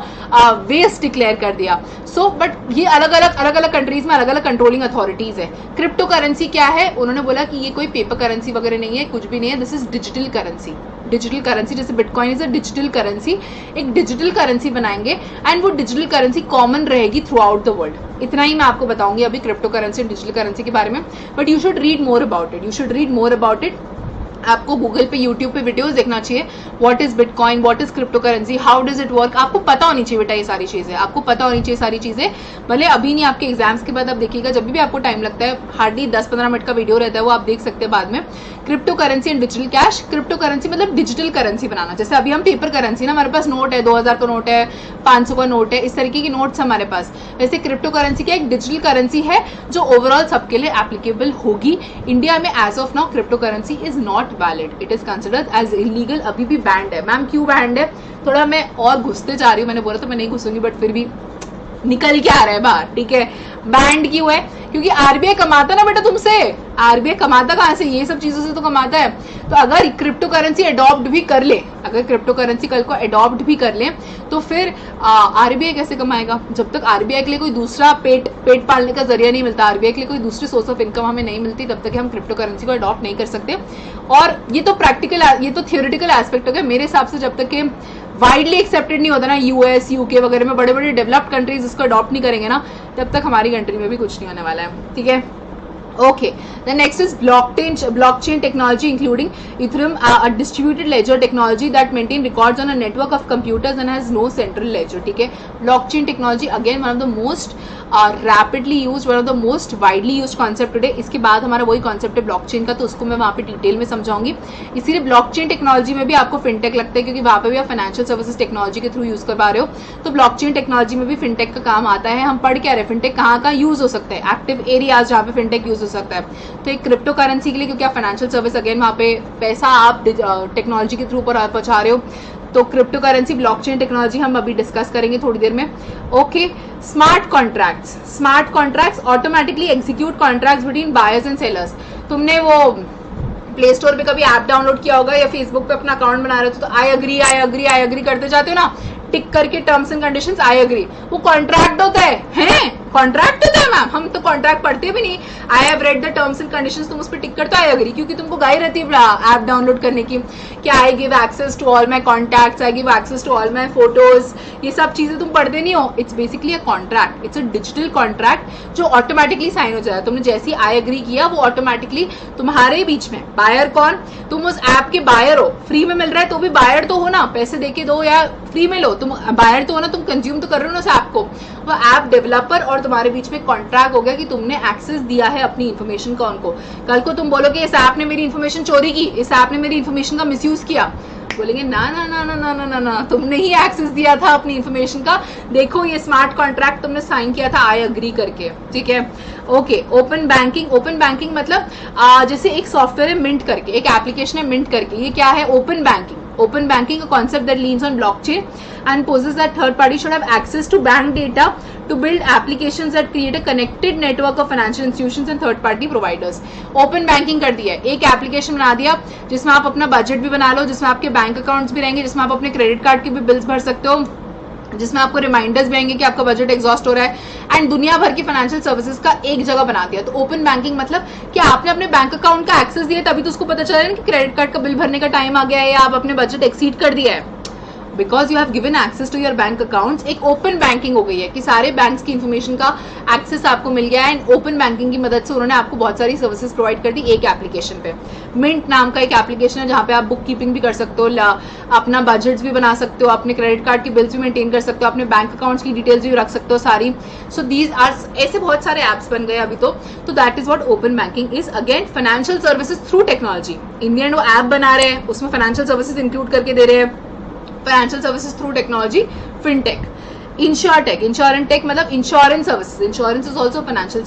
[SPEAKER 1] वेस्ट डिक्लेयर कर दिया। सो बट ये अलग अलग कंट्रीज में अलग अलग कंट्रोलिंग अथॉरिटीज है। क्रिप्टो करेंसी क्या है? उन्होंने बोला कि ये कोई पेपर करेंसी वगैरह नहीं है, कुछ भी नहीं है, this is digital currency. Digital currency जैसे bitcoin is a digital currency, एक डिजिटल करेंसी बनाएंगे एंड वो डिजिटल करेंसी कॉमन रहेगी थ्रू आउट द वर्ल्ड। इतना ही मैं आपको बताऊंगी अभी क्रिप्टो करेंसी और डिजिटल करेंसी के बारे में, but you should read more about it. आपको गूगल पे, यूट्यूब पे वीडियोस देखना चाहिए, what is bitcoin, what is crypto currency, how does it work. आपको पता होनी चाहिए बेटा ये सारी चीजें, आपको पता होनी चाहिए सारी चीजें। भले अभी नहीं, आपके एग्जाम्स के बाद आप देखिएगा, जब भी आपको टाइम लगता है, हार्डली 10-15 मिनट का वीडियो रहता है, वो आप देख सकते हैं बाद में। Crypto currency and digital cash. Crypto currency मतलब डिजिटल करेंसी बनाना। जैसे अभी हम पेपर करेंसी ना, हमारे पास नोट है, 2000 का नोट है, 500 का नोट है, इस तरीके की नोट्स हमारे पास। वैसे क्रिप्टो करेंसी क्या एक डिजिटल करेंसी है जो ओवरऑल सबके लिए एप्लीकेबल होगी। इंडिया में as of now crypto currency is not valid, it is considered as illegal, अभी भी बैंड है। मैम क्यों बैंड है? थोड़ा मैं और घुसते जा रही हूँ, मैंने बोला तो मैं नहीं घुसूंगी, बट फिर भी निकल के आ रहा है बाहर, ठीक है। बैंड क्यों है? क्योंकि आरबीआई कमाता ना बेटा तुमसे, आरबीआई कमाता कहां से? ये सब चीजों से तो कमाता है। तो अगर क्रिप्टो करेंसी अडॉप्ट भी कर ले, अगर क्रिप्टो करेंसी कल को अडॉप्ट भी कर ले, तो फिर आरबीआई कैसे कमाएगा? जब तक आरबीआई के लिए कोई दूसरा पेट पालने का जरिया नहीं मिलता, आरबीआई के लिए कोई दूसरी सोर्स ऑफ इनकम हमें नहीं मिलती, तब तक हम क्रिप्टो करेंसी को अडॉप्ट नहीं कर सकते। और ये तो प्रैक्टिकल, ये तो थियोरेटिकल एस्पेक्ट हो गया। मेरे हिसाब से जब तक के वाइडली एक्सेप्टेड नहीं होता ना, यूएस, यूके वगैरह में, बड़े बड़े डेवलप्ड कंट्रीज इसको अडॉप्ट नहीं करेंगे ना, तब तक हमारी कंट्री में भी कुछ नहीं होने वाला है, ठीक है। Okay, the next is blockchain technology, including Ethereum, a distributed ledger technology that maintain records on a network of computers and has no central ledger. ठीक है, blockchain technology again one of the most rapidly used, one of the most widely used concept today. इसके बाद हमारा वही concept है blockchain का, तो उसको मैं वहाँ पे डिटेल में समझाऊंगी। इसीलिए blockchain technology में भी आपको fintech लगता है, क्योंकि वहाँ पे भी आप financial services technology के थ्रू यूज कर पा रहे हो। तो blockchain technology में भी fintech का काम आता है। हम पढ़ के आ रहे हैं fintech कहाँ का यूज हो सकता है, एक्टिव एरियाज जहाँ पे fintech यूज हो सकता है। तो एक क्रिप्टो करेंसी के लिए, क्योंकि आप फाइनेंशियल सर्विस अगेन वहाँ पे पैसा आप टेक्नोलॉजी के थ्रू पर पहुंचा रहे हो, तो क्रिप्टो करेंसी, ब्लॉकचेन टेक्नोलॉजी हम अभी डिस्कस करेंगे थोड़ी देर में। Okay, smart contracts automatically execute contracts between buyers and sellers. तुमने वो प्ले स्टोर पे कभी ऐप डाउनलोड किया होगा या फेसबुक पे अपना अकाउंट बना रहे हो, तो आई अग्री करते जाते हो ना, टिक करके terms and conditions I agree, वो कॉन्ट्रैक्ट होता है कॉन्ट्रैक्ट होता है मैम। हम तो कॉन्ट्रैक्ट पढ़ते भी नहीं, I have read the terms and conditions, तुम उस पर टिक करते आई अग्री, क्योंकि तुमको गाई रहती है ऐप डाउनलोड करने की कि I give access to all my contacts, I give access to all my photos, ये सब चीजें तुम पढ़ते नहीं हो। It's basically a contract, it's a digital contract जो ऑटोमेटिकली साइन हो जाए। तुमने जैसे ही आई अग्री किया, वो ऑटोमेटिकली तुम्हारे बीच में, बायर कौन, तुम उस ऐप के बायर हो, फ्री में मिल रहा है तो भी बायर तो हो ना, पैसे देके दो या फ्री में लो, तुम बायर तो हो ना, तुम कंज्यूम तो कर रहे हो ना उस ऐप को। वो ऐप डेवलपर और तुम्हारे बीच में कॉन्ट्रैक्ट हो गया कि तुमने एक्सेस दिया है अपनी इन्फॉर्मेशन का उनको। कल को तुम बोलोगे इस ऐप ने मेरी इन्फॉर्मेशन चोरी की, इस ऐप ने मेरी इन्फॉर्मेशन का मिसयूज किया, बोलेंगे ना ना ना ना ना ना ना ना, तुमने ही एक्सेस दिया था अपनी इन्फॉर्मेशन का, देखो ये स्मार्ट कॉन्ट्रैक्ट तुमने साइन किया था आई अग्री करके, ठीक है। ओके, ओपन बैंकिंग मतलब जैसे एक सॉफ्टवेयर है मिंट करके, एक एप्लीकेशन है मिंट करके, ये क्या है? Open banking, a concept that leans on blockchain and poses that third party should have access to bank data to build applications that create a connected network of financial institutions and third party providers. Open banking कर दिया, एक application बना दिया जिसमें आप अपना budget भी बना लो, जिसमें आपके बैंक अकाउंट्स भी रहेंगे, जिसमें आप अपने क्रेडिट कार्ड के भी बिल्स भर सकते हो, जिसमें आपको रिमाइंडर्स भी आएंगे कि आपका बजट एग्जॉस्ट हो रहा है, एंड दुनिया भर की फाइनेंशियल सर्विसेज का एक जगह बना दिया। तो ओपन बैंकिंग मतलब कि आपने अपने बैंक अकाउंट का एक्सेस दिया, तभी तो उसको पता चला कि क्रेडिट कार्ड का बिल भरने का टाइम आ गया है या आप अपने बजट एक्सीड कर दिया है, because you have given access to your bank accounts. एक ओपन बैंकिंग हो गई है कि सारे बैंक्स की इन्फॉर्मेशन का एक्सेस आपको मिल गया है, एंड ओपन बैंकिंग की मदद से उन्होंने आपको बहुत सारी सर्विसेज प्रोवाइड कर दी एक एप्लीकेशन पे। मिंट नाम का एक एप्लीकेशन है जहाँ पे आप बुक कीपिंग भी कर सकते हो, अपना बजट्स भी बना सकते हो, अपने क्रेडिट कार्ड के बिल्स भी मेंटेन कर सकते हो, अपने बैंक अकाउंट्स की डिटेल्स भी रख सकते हो सारी। सो दीज आर, ऐसे बहुत सारे एप्स बन गए अभी तो that is what open banking is. Again financial services through technology, Indian वो ऐप बना रहे हैं, उसमें फाइनेंशियल सर्विसेज इंक्लूड करके दे रहे हैं, financial services through technology, fintech, insurance मतलब insurance services, insurance is also financial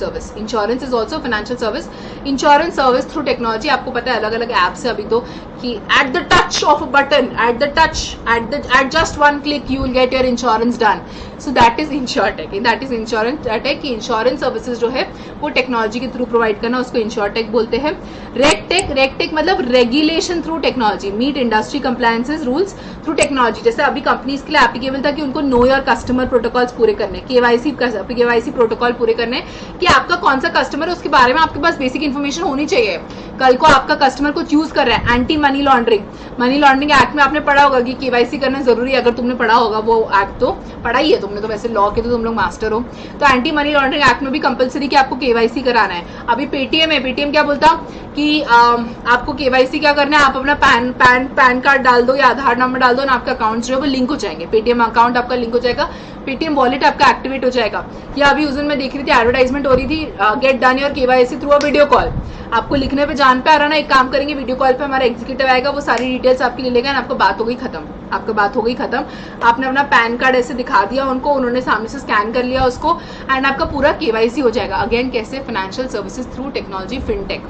[SPEAKER 1] service, insurance service through technology. आपको पता है अलग अलग एप्स है अभी तो कि at the touch of a button, at just one click you will get your insurance done. So that is insurtech, that is insurance की इंश्योरेंस सर्विसेज जो है वो टेक्नोलॉजी के थ्रू प्रोवाइड करना, उसको इंश्योरटेक बोलते हैं। रेगटेक मतलब regulation through technology, meat industry compliances rules through technology. जैसे अभी कंपनीज के लिए एप्लीकेबल था कि उनको नो योर कस्टमर प्रोटोकॉल्स पूरे करने, केवाईसी प्रोटोकॉल पूरे करने, कि आपका कौन सा कस्टमर है उसके बारे में आपके पास बेसिक इन्फॉर्मेशन होनी चाहिए। कल को आपका कस्टमर कुछ यूज कर रहा है, एंटी मनी लॉन्ड्रिंग एक्ट में आपने पढ़ा होगा कि केवाईसी करना जरूरी है, अगर तुमने पढ़ा होगा वो एक्ट तो पढ़ा ही है तुमने, तो वैसे लॉ के तो तुम लोग मास्टर हो। तो एंटी मनी लॉन्ड्रिंग एक्ट में भी कंपलसरी कि आपको केवाईसी कराना है। अभी पेटीएम है, पेटीएम क्या बोलता कि आपको केवाईसी क्या करना है, आप अपना पैन कार्ड डाल दो या आधार नंबर डाल दो ना, आपका अकाउंट जो है वो लिंक हो जाएंगे, पेटीएम अकाउंट आपका लिंक हो जाएगा, पेटीएम वॉलेट आपका एक्टिवेट हो जाएगा। या अभी उस दिन मैं देख रही थी एडवर्टाइजमेंट हो रही थी, get done your KYC through a video call. आपको लिखने पे जान पे आ रहा ना, एक काम करेंगे, वीडियो कॉल पे हमारा एग्जीक्यूटिव आएगा, वो सारी डिटेल्स आपकी ले लेगा, आपको बात हो गई खत्म, आपका बात हो गई खत्म। आपने अपना पैन कार्ड ऐसे दिखा दिया उनको, उन्होंने सामने से स्कैन कर लिया उसको, एंड आपका पूरा केवाईसी हो जाएगा। अगेन कैसे, financial services through technology, fintech,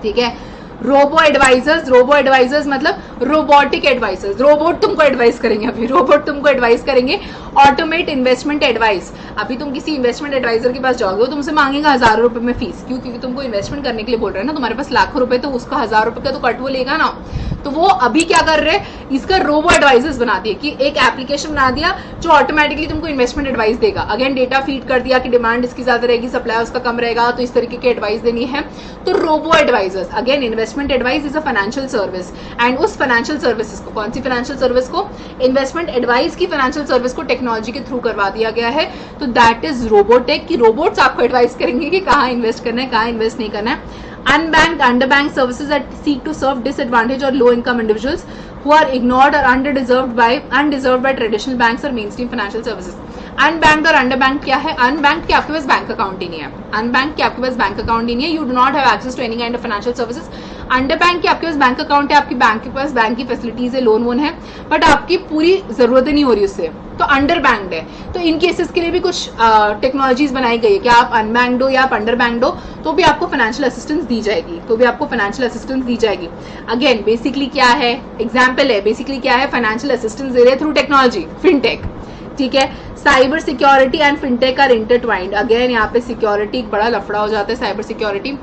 [SPEAKER 1] ठीक है। रोबो एडवाइजर्स मतलब रोबोटिक एडवाइजर्स, रोबोट तुमको एडवाइस करेंगे, अभी रोबोट तुमको एडवाइस करेंगे। ऑटोमेट इन्वेस्टमेंट एडवाइस, अभी तुम किसी इन्वेस्टमेंट एडवाइजर के पास जाओगे, तुमसे मांगेगा 1000 रुपए में फीस, क्यों? क्योंकि तुमको इन्वेस्टमेंट करने के लिए बोल रहे हैं ना, तुम्हारे पास लाखों रुपए, तो उसका 1000 रुपए का तो कट वो लेगा ना। तो वो अभी क्या कर रहे हैं, इसका रोबो एडवाइजर्स बना दिए, कि एक एप्लीकेशन बना दिया जो ऑटोमेटिकली तुमको इन्वेस्टमेंट एडवाइस देगा। अगेन डेटा फीड कर दिया कि डिमांड इसकी ज्यादा रहेगी, सप्लाई उसका कम रहेगा, तो इस तरीके की एडवाइस देनी है। तो robo advisers, again investment advice is a financial service, and उस फाइनेंशियल सर्विसेज को, कौन सी फाइनेंशियल सर्विस को, इन्वेस्टमेंट एडवाइस की फाइनेंशियल सर्विस को टेक्नोलॉजी के थ्रू करवा दिया गया है। तो दैट इज रोबोटेक, कि रोबोट्स आपको एडवाइस करेंगे कि कहाँ इन्वेस्ट करना है, कहाँ इन्वेस्ट नहीं करना है। Unbanked, underbanked services that seek to serve disadvantaged or low-income individuals who are ignored or undeserved by traditional banks or mainstream financial services. Unbanked और underbanked क्या है? Unbanked कि आपके पास बैंक अकाउंट ही नहीं है, unbanked कि आपके पास बैंक अकाउंट ही नहीं है, you do not have access to any kind of financial services. अंडरबैंक की आपके पास बैंक अकाउंट है, आपकी बैंक के पास बैंक की फैसिलिटीज है, लोन वोन है, बट आपकी पूरी जरूरत नहीं हो रही उससे, तो अंडर बैंक्ड है। तो इन केसेस के लिए भी कुछ टेक्नोलॉजीज बनाई गई है कि आप अनबैंक्ड हो या आप अंडर बैंक्ड हो तो भी आपको फाइनेंशियल असिस्टेंस दी जाएगी, अगेन बेसिकली क्या है, एग्जाम्पल है, बेसिकली क्या है, फाइनेंशियल असिस्टेंस दे रहे हैं थ्रू टेक्नोलॉजी, फिनटेक, ठीक है। Cyber security and fintech are intertwined, again यहाँ पे सिक्योरिटी एक बड़ा लफड़ा हो जाता है, साइबर सिक्योरिटी।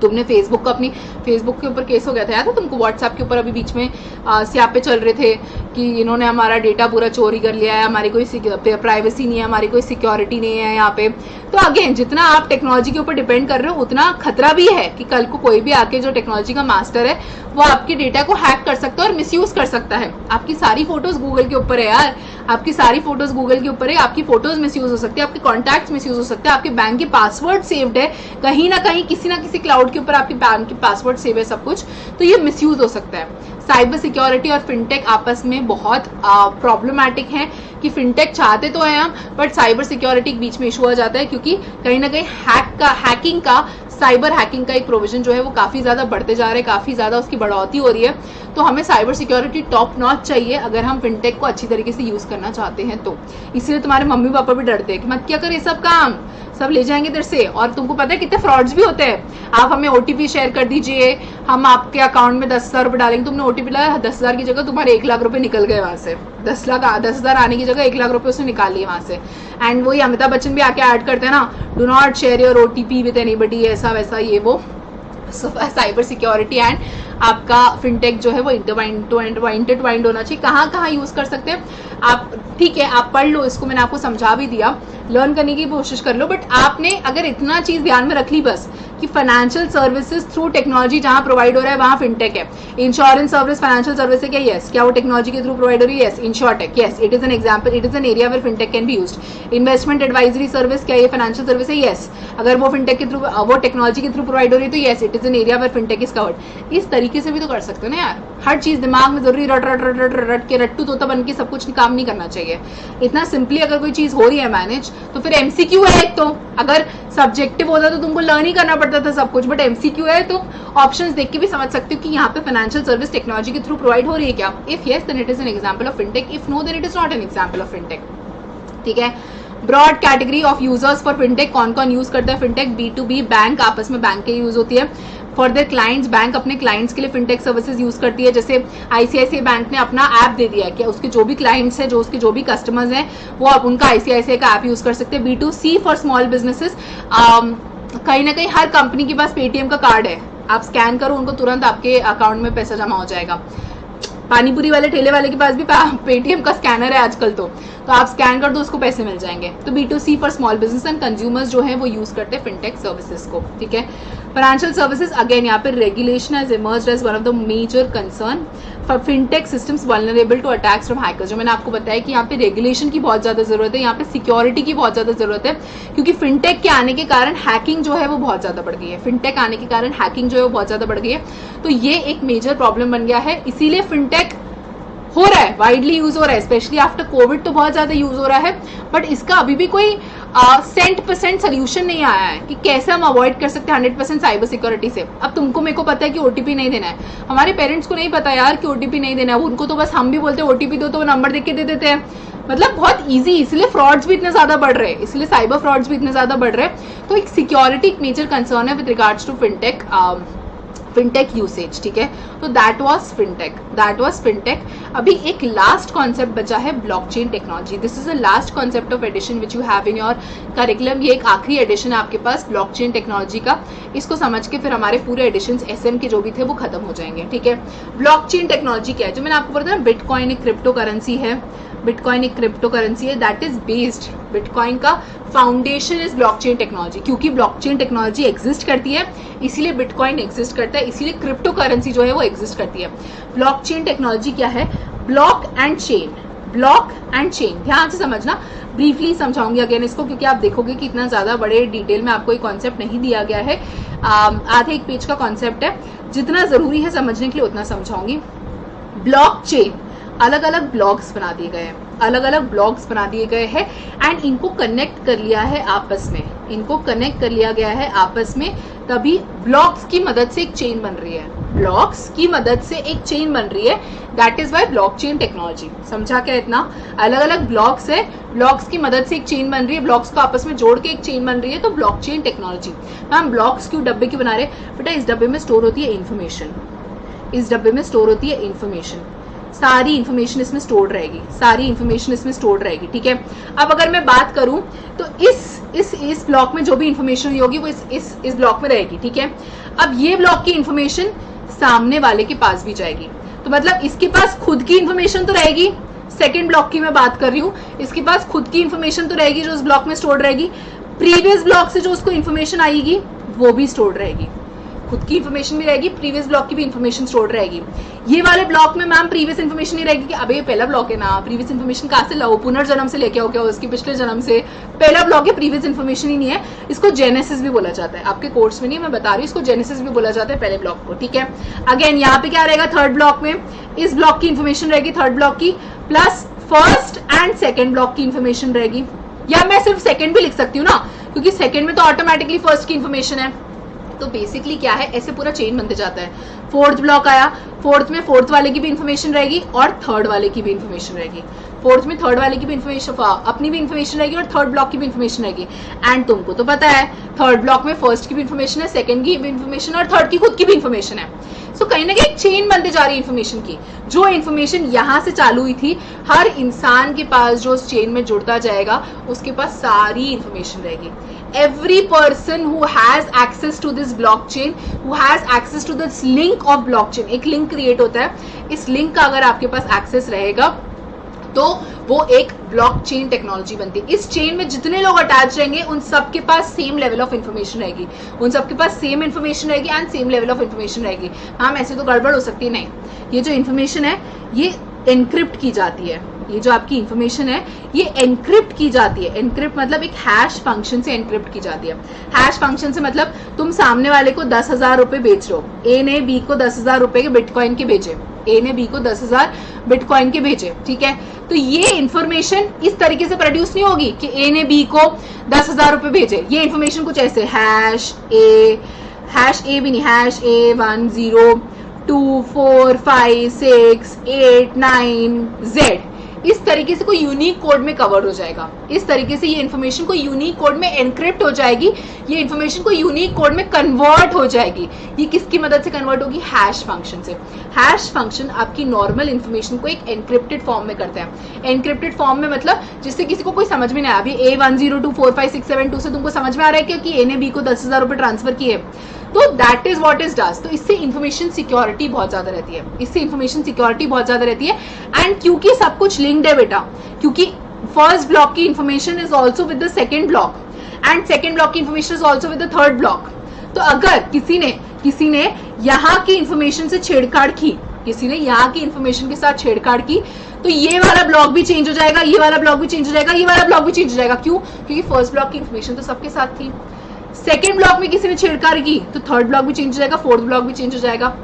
[SPEAKER 1] तुमने फेसबुक के ऊपर केस हो गया था, याद है तुमको? व्हाट्सएप के ऊपर अभी बीच में स्यापे चल रहे थे कि इन्होंने हमारा डेटा पूरा चोरी कर लिया है, हमारी कोई प्राइवेसी नहीं है, हमारी कोई सिक्योरिटी नहीं है यहाँ पे। तो अगेन जितना आप टेक्नोलॉजी के ऊपर डिपेंड कर रहे हो उतना खतरा भी है कि कल को कोई भी आके जो टेक्नोलॉजी का मास्टर है वो आपके डेटा को हैक कर सकता है और मिसयूज कर सकता है। आपकी सारी फोटोज गूगल के ऊपर है यार, आपकी सारी फोटोज गूगल के ऊपर है, आपकी फोटोज मिसयूज हो सकती है, आपके कॉन्टैक्ट्स मिसयूज हो सकते हैं, आपके बैंक के पासवर्ड सेव्ड है कहीं ना कहीं, किसी ना किसी क्लाउड के ऊपर आपके बैंक के पासवर्ड सेव है सब कुछ, तो ये मिसयूज हो सकता है। साइबर सिक्योरिटी और फिनटेक आपस में बहुत प्रॉब्लमैटिक है कि फिनटेक चाहते तो हैं हम, बट साइबर सिक्योरिटी के बीच में इशू आ जाता है, क्योंकि कहीं ना कहीं साइबर हैकिंग का एक प्रोविजन जो है वो काफी ज्यादा बढ़ते जा रहे हैं, काफी ज्यादा उसकी बढ़ोतरी हो रही है। तो हमें साइबर सिक्योरिटी टॉप नॉच चाहिए अगर हम फिनटेक को अच्छी तरीके से यूज करना चाहते हैं तो। इसलिए तुम्हारे मम्मी पापा भी डरते हैं कि मत क्या करे सब काम, सब ले जाएंगे तेरे से, और तुमको पता है कितने फ्रॉड्स भी होते हैं। आप हमें ओटीपी शेयर कर दीजिए, हम आपके अकाउंट में 10,000 रुपए डालेंगे, तुमने ओटीपी लाया, 10,000 की जगह तुम्हारे 1 लाख रुपए निकल गए वहां से, 10,000 आने की जगह 1 लाख रुपए उसने निकाल लिए वहां से। एंड वही अमिताभ बच्चन भी आके ऐड करते हैं ना, do not share your OTP with anybody, ऐसा वैसा ये वो। साइबर सिक्योरिटी एंड आपका फिनटेक जो है वो इंटरट्वाइंड होना चाहिए। कहाँ कहाँ यूज कर सकते हैं आप, ठीक है आप पढ़ लो इसको, मैंने आपको समझा भी दिया, लर्न करने की कोशिश कर लो, बट आपने अगर इतना चीज ध्यान में रख ली बस कि फाइनेंशियल सर्विसेज थ्रू टेक्नोलॉजी जहां प्रोवाइड हो रहा है वहां फिनटेक है। इंश्योरेंस सर्विस फाइनेंशियल सर्विस है क्या? यस। क्या वो टेक्नोलॉजी के थ्रू प्रोवाइड हो रही है? Yes. Insurtech, yes, it is an example, it is an area where fintech can be used. Investment advisory service, क्या ये फाइनेंशियल सर्विस है? यस। अगर वो फिनटेक के थ्रू, वो टेक्नोलॉजी के थ्रू प्रोवाइड हो रही है तो yes, it is an area where fintech is covered. इस तरीके से भी तो कर सकते हो ना यार, हर चीज दिमाग में जरूरी रट के रट्टू तोता बन के सब कुछ काम नहीं करना चाहिए। इतना सिंपली अगर कोई चीज हो रही है मैनेज तो फिर एमसीक्यू है एक, तो अगर सब्जेक्टिव होता तो तुमको लर्न ही करना पड़ता था सब कुछ, बट एमसीक्यू है तो ऑप्शंस देख के भी समझ सकते हो कि यहाँ पे फाइनेंशियल सर्विस टेक्नोलॉजी के थ्रू प्रोवाइड हो रही है क्या। If yes then it is an example of fintech, if no then it is not an example of fintech, ठीक है। Broad category of users for fintech, कौन कौन यूज करता है फिनटेक? B2B बैंक, आपस में बैंक के यूज होती है। फॉर देयर क्लाइंट्स, बैंक अपने क्लाइंट्स के लिए फिनटेक सर्विसेज यूज करती है। जैसे आईसीआईसीआई बैंक ने अपना ऐप दे दिया है कि उसके जो भी क्लाइंट्स हैं, जो उसके जो भी कस्टमर्स हैं, वो अब उनका आईसीआईसीआई का ऐप यूज कर सकते हैं। B2C फॉर स्मॉल बिजनेसेस, कहीं ना कहीं हर कंपनी के पास पेटीएम का कार्ड है, आप स्कैन करो उनको, तुरंत आपके अकाउंट में पैसा जमा हो जाएगा। पानीपुरी वाले ठेले वाले के पास भी पेटीएम का स्कैनर है आजकल, तो आप स्कैन कर दो, उसको पैसे मिल जाएंगे। तो B2C for small business and consumers जो है वो यूज करते हैं फिनटेक सर्विसेज को, ठीक है। फाइनेंशियल सर्विसेज, अगेन यहाँ पे regulation has emerged as one of the major concern for fintech systems vulnerable to attacks from hackers. जो मैंने आपको बताया कि यहाँ पे रेगुलेशन की बहुत ज्यादा जरूरत है, यहाँ पे सिक्योरिटी की बहुत ज्यादा जरूरत है, क्योंकि फिनटेक के आने के कारण हैकिंग जो है वो बहुत ज्यादा बढ़ गई है। फिनटेक आने के कारण हैकिंग जो है वो बहुत ज्यादा बढ़ गई है, तो ये एक मेजर प्रॉब्लम बन गया है। इसीलिए फिनटेक हो रहा है, वाइडली यूज हो रहा है, स्पेशली आफ्टर कोविड तो बहुत ज्यादा यूज हो रहा है, बट इसका अभी भी कोई 100% सोल्यूशन नहीं आया है कि कैसे हम अवॉइड कर सकते हैं 100% साइबर सिक्योरिटी से। अब तुमको मेरे को पता है कि ओटीपी नहीं देना है, हमारे पेरेंट्स को नहीं पता यार कि ओटीपी नहीं देना है, उनको तो बस हम भी बोलते हैं ओटीपी दो, तो वो नंबर देख के दे देते हैं, मतलब बहुत इजी। इसलिए फ्रॉड्स भी इतने ज्यादा बढ़ रहे हैं, इसलिए साइबर फ्रॉड्स भी इतने ज्यादा बढ़ रहे हैं। तो एक सिक्योरिटी एक मेजर कंसर्न है with regards to fintech usage, ठीक है। तो दैट वाज फिनटेक। अभी एक लास्ट कॉन्सेप्ट बचा है blockchain technology. This is the last concept of edition which you have in your curriculum. ये एक आखिरी एडिशन है आपके पास ब्लॉकचेन टेक्नोलॉजी का। इसको समझ के फिर हमारे पूरे एडिशन SM के जो भी थे वो खत्म हो जाएंगे, ठीक है। ब्लॉकचेन टेक्नोलॉजी क्या है? जो मैंने आपको बताया, बिटकॉइन एक क्रिप्टो करेंसी है, बिटकॉइन एक क्रिप्टो करेंसी है दैट इज बेस्ड, बिटकॉइन का फाउंडेशन इज ब्लॉकचेन टेक्नोलॉजी। क्योंकि ब्लॉकचेन टेक्नोलॉजी एग्जिस्ट करती है इसीलिए बिटकॉइन एग्जिस्ट करता है, इसीलिए क्रिप्टो करेंसी जो है वो एग्जिस्ट करती है। ब्लॉकचेन टेक्नोलॉजी क्या है? Block and chain, block and chain, ध्यान से समझना, ब्रीफली समझाऊंगी अगेन इसको, क्योंकि आप देखोगे कि इतना ज्यादा बड़े डिटेल में आपको एक कॉन्सेप्ट नहीं दिया गया है। आधे एक पेज का कॉन्सेप्ट है, जितना जरूरी है समझने के लिए उतना समझाऊंगी। ब्लॉकचेन, अलग अलग ब्लॉक्स बना दिए गए हैं, अलग अलग ब्लॉक्स बना दिए गए हैं एंड इनको कनेक्ट कर लिया है आपस में, इनको कनेक्ट कर लिया गया है आपस में, तभी ब्लॉक्स की मदद से एक चेन बन रही है, ब्लॉक्स की मदद से एक चेन बन रही है। That is why blockchain technology. समझा क्या? इतना अलग अलग ब्लॉक्स है, ब्लॉक्स की मदद से एक चेन बन रही है, ब्लॉक्स को आपस में जोड़ के एक चेन बन रही है, तो ब्लॉकचेन टेक्नोलॉजी। मैम ब्लॉक्स क्यों डब्बे क्यों बना रहे? बेटा इस डब्बे में स्टोर होती है इन्फॉर्मेशन, इस डब्बे में स्टोर होती है इन्फॉर्मेशन, सारी इंफॉर्मेशन इसमें स्टोर्ड रहेगी, सारी इंफॉर्मेशन इसमें स्टोर्ड रहेगी, ठीक है। अब अगर मैं बात करूं तो इस ब्लॉक में जो भी इंफॉर्मेशन होगी वो इस ब्लॉक में रहेगी, ठीक है। अब ये ब्लॉक की इंफॉर्मेशन सामने वाले के पास भी जाएगी, तो मतलब इसके पास खुद की इंफॉर्मेशन तो रहेगी, सेकेंड ब्लॉक की मैं बात कर रही हूँ, इसके पास खुद की इंफॉर्मेशन तो रहेगी जो इस ब्लॉक में स्टोर्ड रहेगी, प्रीवियस ब्लॉक से जो उसको इंफॉर्मेशन आएगी वो भी स्टोर्ड रहेगी, खुद की इंफॉर्मेशन भी रहेगी, प्रीवियस ब्लॉक की भी इंफॉर्मेशन स्टोर्ड रहेगी। ये वाले ब्लॉक में मैम प्रीवियस इंफॉर्मेशन नहीं रहेगी कि अबे ये पहला ब्लॉक है ना, प्रीवियस इंफॉर्मेशन कहाँ से लाओ, पुनर्जन्म से लेके आओ क्या, उसकी पिछले जन्म से, पहला ब्लॉक है, प्रीवियस इंफॉर्मेशन ही नहीं है। इसको जेनेसिस भी बोला जाता है, आपके कोर्स में नहीं मैं बता रही हूँ, इसको जेनेसिस भी बोला जाता है पहले ब्लॉक को, ठीक है। अगेन यहाँ पे क्या रहेगा? थर्ड ब्लॉक में इस ब्लॉक की इंफॉर्मेशन रहेगी, थर्ड ब्लॉक की, plus first and second block की इंफॉर्मेशन रहेगी, या मैं सिर्फ सेकेंड भी लिख सकती हूँ ना, क्योंकि सेकेंड में तो ऑटोमेटिकली फर्स्ट की इंफॉर्मेशन है। तो बेसिकली क्या है, ऐसे पूरा चेन बनते जाता है। फोर्थ ब्लॉक आया, फोर्थ में फोर्थ वाले की भी इंफॉर्मेशन रहेगी और थर्ड वाले की भी इंफॉर्मेशन रहेगी, फोर्थ में थर्ड वाले की भी इंफॉर्मेशन, अपनी भी इंफॉर्मेशन रहेगी और थर्ड ब्लॉक की भी इंफॉर्मेशन रहेगी। एंड तुमको तो पता है थर्ड ब्लॉक में फर्स्ट की भी इंफॉर्मेशन है, सेकंड की भी इंफॉर्मेशन और थर्ड की खुद की भी इंफॉर्मेशन है। सो कहीं ना कहीं एक चेन बनती जा रही है इंफॉर्मेशन की। जो इंफॉर्मेशन यहाँ से चालू हुई थी, हर इंसान के पास जो उस चेन में जुड़ता जाएगा उसके पास सारी इंफॉर्मेशन रहेगी। Every person who has access to this blockchain, who has access to this link of blockchain, एक लिंक क्रिएट होता है, इस लिंक का अगर आपके पास एक्सेस रहेगा तो वो एक ब्लॉकचेन टेक्नोलॉजी बनती है। इस चेन में जितने लोग अटैच रहेंगे उन सबके पास सेम लेवल ऑफ इन्फॉर्मेशन रहेगी, उन सबके पास सेम इन्फॉर्मेशन रहेगी and same level of information रहेगी। हाँ ऐसे तो गड़बड़ हो सकती है, नहीं, ये जो इन्फॉर्मेशन है ये एनक्रिप्ट की जाती है, ये जो आपकी इंफॉर्मेशन है ये एनक्रिप्ट की जाती है। एनक्रिप्ट मतलब एक हैश फंक्शन से एनक्रिप्ट की जाती है। हैश फंक्शन से मतलब तुम सामने वाले को 10,000 रुपए बेच रहे हो, ए ने बी को 10,000 रुपए के बिटकॉइन के बेचे, ए ने बी को 10,000 बिटकॉइन के बेचे, ठीक है। तो ये इंफॉर्मेशन इस तरीके से प्रोड्यूस नहीं होगी कि ए ने बी को 10,000 रुपए भेजे। ये इंफॉर्मेशन कुछ ऐसे हैश ए भी नहीं, हैश ए 1 0 2 4 5 6 8 9 Z, इस तरीके से कोई यूनिक कोड में कवर हो जाएगा। इस तरीके से ये इन्फॉर्मेशन को यूनिक कोड में एनक्रिप्ट हो जाएगी, ये इन्फॉर्मेशन को यूनिक कोड में कन्वर्ट हो जाएगी। ये किसकी मदद से कन्वर्ट होगी? हैश फंक्शन से। हैश फंक्शन आपकी नॉर्मल इन्फॉर्मेशन को एक एनक्रिप्टेड फॉर्म में करता है। एनक्रिप्टेड फॉर्म में मतलब जिससे किसी को कोई समझ में नहीं आया। अभी A10245672 से तुमको समझ में आ रहा है कि A ने B को 10,000 रुपए ट्रांसफर किए, तो that is what is does. तो इससे इंफॉर्मेशन सिक्योरिटी बहुत ज्यादा रहती है, इससे इंफॉर्मेशन सिक्योरिटी बहुत ज्यादा रहती है। एंड क्योंकि सब कुछ लिंक्ड है बेटा, क्योंकि फर्स्ट ब्लॉक की information is also with the second block and second block की information is also with the third block. तो अगर किसी ने यहाँ की इंफॉर्मेशन से छेड़छाड़ की, किसी ने यहाँ की इंफॉर्मेशन के साथ छेड़छाड़ की, तो ये वाला ब्लॉक भी चेंज हो जाएगा, ये वाला ब्लॉक भी चेंज हो जाएगा, ये वाला ब्लॉक भी चेंज हो जाएगा। क्यों? क्योंकि फर्स्ट ब्लॉक की इंफॉर्मेशन तो सबके साथ थी। सेकेंड ब्लॉक में किसी ने छेड़छाड़ की तो थर्ड ब्लॉक भी चेंज हो जाएगा, फोर्थ ब्लॉक भी चेंज हो जाएगा।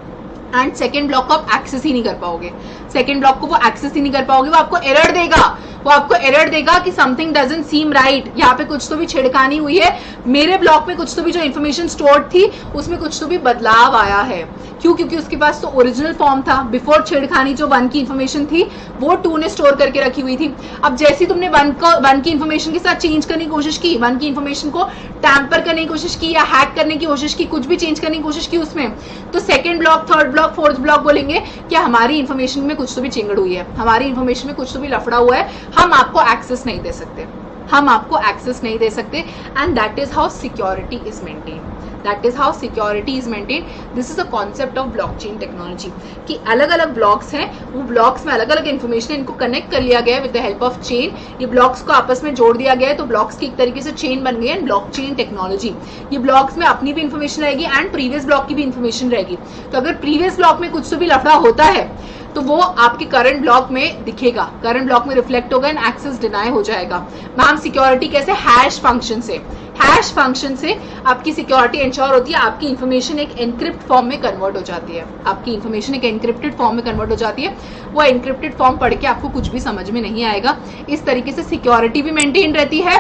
[SPEAKER 1] एंड सेकेंड ब्लॉक को आप एक्सेस ही नहीं कर पाओगे, सेकेंड ब्लॉक को वो एक्सेस ही नहीं कर पाओगे, वो आपको एरर देगा, वो आपको एरर देगा कि समथिंग डजंट सीम राइट, यहाँ पे कुछ तो भी छेड़खानी हुई है, मेरे ब्लॉक में कुछ तो भी जो इन्फॉर्मेशन स्टोर्ड थी उसमें कुछ तो भी बदलाव आया है। क्यों? क्योंकि उसके पास तो ओरिजिनल फॉर्म था, बिफोर छेड़खानी जो 1 की इन्फॉर्मेशन थी वो 2 ने स्टोर करके रखी हुई थी। अब जैसे तुमने 1 की इन्फॉर्मेशन के साथ चेंज करने की कोशिश की, 1 की इन्फॉर्मेशन को टैम्पर करने की कोशिश की या हैक करने की कोशिश की, कुछ भी चेंज करने की कोशिश की उसमें, तो second block, third block, fourth block बोलेंगे कि हमारी इन्फॉर्मेशन में कुछ तो भी चिंगड़ हुई है, हमारी इन्फॉर्मेशन में कुछ तो भी लफड़ा हुआ है, हम आपको एक्सेस नहीं दे सकते, हम आपको एक्सेस नहीं दे सकते। And that is how security is maintain, that is how security is maintain. This is a concept of blockchain technology कि अलग अलग ब्लॉक्स हैं, वो ब्लॉक्स में अलग अलग इन्फॉर्मेशन, इनको कनेक्ट कर लिया गया है with the help of chain. ये ब्लॉक्स को आपस में जोड़ दिया गया है, तो ब्लॉक्स की एक तरीके से चेन बन गई है ब्लॉकचेन टेक्नोलॉजी। ये ब्लॉक्स में अपनी भी इन्फॉर्मेशन रहेगी एंड प्रीवियस ब्लॉक की भी इन्फॉर्मेशन रहेगी। तो अगर प्रीवियस ब्लॉक में कुछ तो भी लफड़ा होता है तो वो आपके करंट ब्लॉक में दिखेगा, करंट ब्लॉक में रिफ्लेक्ट होगा एंड एक्सेस डिनाई हो जाएगा। मैम सिक्योरिटी कैसे? हैश फंक्शन से। हैश फंक्शन से आपकी सिक्योरिटी इंश्योर होती है, आपकी इंफॉर्मेशन एक एनक्रिप्ट फॉर्म में कन्वर्ट हो जाती है, आपकी इंफॉर्मेशन एक एनक्रिप्टेड फॉर्म में कन्वर्ट हो जाती है। वो एनक्रिप्टेड फॉर्म पढ़ के आपको कुछ भी समझ में नहीं आएगा। इस तरीके से सिक्योरिटी भी मेंटेन रहती है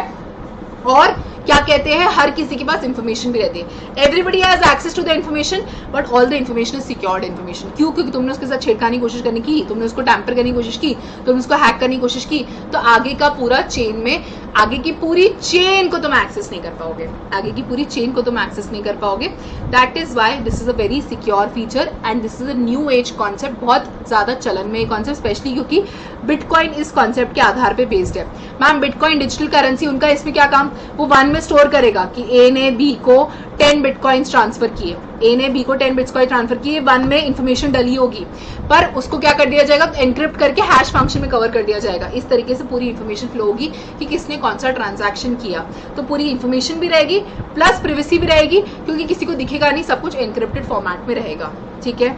[SPEAKER 1] और क्या कहते हैं, हर किसी के पास इंफॉर्मेशन भी रहती है। Everybody has access to the information but all the information is secured information. क्यों? क्योंकि तुमने उसके साथ छेड़खानी की कोशिश करने की, तुमने उसको टैम्पर करने की कोशिश की, तुमने उसको हैक करने की कोशिश की, तो आगे का पूरा चेन में, आगे की पूरी चेन को तुम एक्सेस नहीं कर पाओगे, आगे की पूरी चेन को तुम एक्सेस नहीं कर पाओगे। That is why this is a very secure feature and this is a new age concept. बहुत ज्यादा चलन में ये कॉन्सेप्ट, स्पेशली क्योंकि बिटकॉइन इस कॉन्सेप्ट के आधार पे बेस्ड है। मैम बिटकॉइन डिजिटल करेंसी, उनका इसमें क्या काम? वो 1 में स्टोर करेगा कि ए ने बी को 10 बिटकॉइंस ट्रांसफर किए, ए ने बी को 10 बिटकॉइन ट्रांसफर किए, 1 में इंफॉर्मेशन डली होगी, पर उसको क्या कर दिया जाएगा? एनक्रिप्ट करके हैश फंक्शन में कवर कर दिया जाएगा। इस तरीके से पूरी इंफॉर्मेशन फ्लो होगी कि किसने कौन सा ट्रांजैक्शन किया, तो पूरी इंफॉर्मेशन भी रहेगी प्लस प्रिवेसी भी रहेगी, क्योंकि किसी को दिखेगा नहीं, सब कुछ एनक्रिप्टेड फॉर्मेट में रहेगा। ठीक है,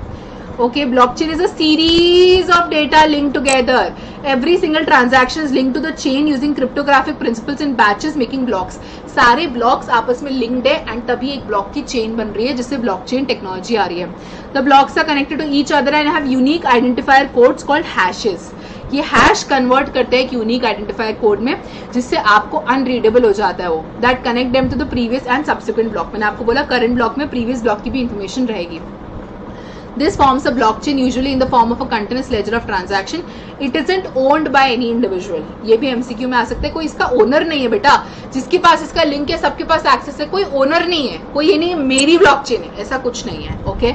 [SPEAKER 1] okay, blockchain is a series of data linked together. Every single transaction is linked to the chain using cryptographic principles in batches making blocks. सारे blocks आपस में linked है and तभी एक block की chain बन रही है, जिससे blockchain technology आ रही है। The blocks are connected to each other and have unique identifier codes called hashes. ये हैश कन्वर्ट करते हैं एक यूनिक आइडेंटिफायर कोड में, जिससे आपको अनरीडेबल हो जाता है वो, that connect them to the previous and subsequent block. मैंने आपको बोला करंट ब्लॉक में प्रीवियस ब्लॉक की भी इंफॉर्मेशन रहेगी। This forms a blockchain usually in the form of a continuous ledger of transaction. It isn't owned by any individual. ये भी MCQ में आ सकता है, कोई इसका ओनर नहीं है बेटा, जिसके पास इसका लिंक है सबके पास एक्सेस है, कोई ओनर नहीं है, कोई ये नहीं मेरी ब्लॉकचेन है, ऐसा कुछ नहीं है। Okay,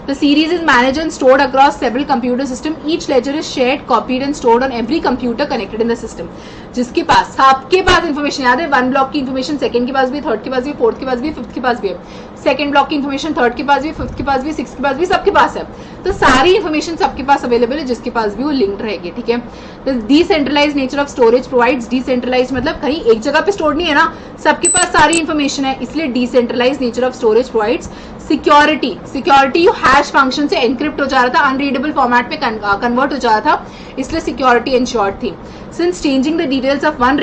[SPEAKER 1] The series is managed and stored across several computer systems. Each ledger is shared, copied and stored on every computer connected in the system. जिसके पास, सबके पास इंफॉर्मेशन, याद है 1 ब्लॉक की इंफॉर्मेशन सेकंड के पास भी, थर्ड के पास भी, फोर्थ के पास भी, फिफ्थ के पास भी है। सेकंड ब्लॉक की इंफॉर्मेशन थर्ड के पास भी, फिफ्थ के पास भी, सिक्स्थ के पास भी, सबके पास है। तो सारी इंफॉर्मेशन सबके पास अवेलेबल है, जिसके पास भी वो लिंक्ड रहेगी। ठीक है, तो decentralised nature of storage provides, decentralised मतलब कहीं एक जगह पे स्टोर नहीं है ना, सबके पास सारी इंफॉर्मेशन है, इसलिए decentralised nature of storage provides security. Security hash function से एनक्रिप्ट हो जा रहा था, अनरीडेबल फॉर्मेट में कन्वर्ट हो जा रहा था, इसलिए सिक्योरिटी इंश्योर्ड थी। Since changing the details of one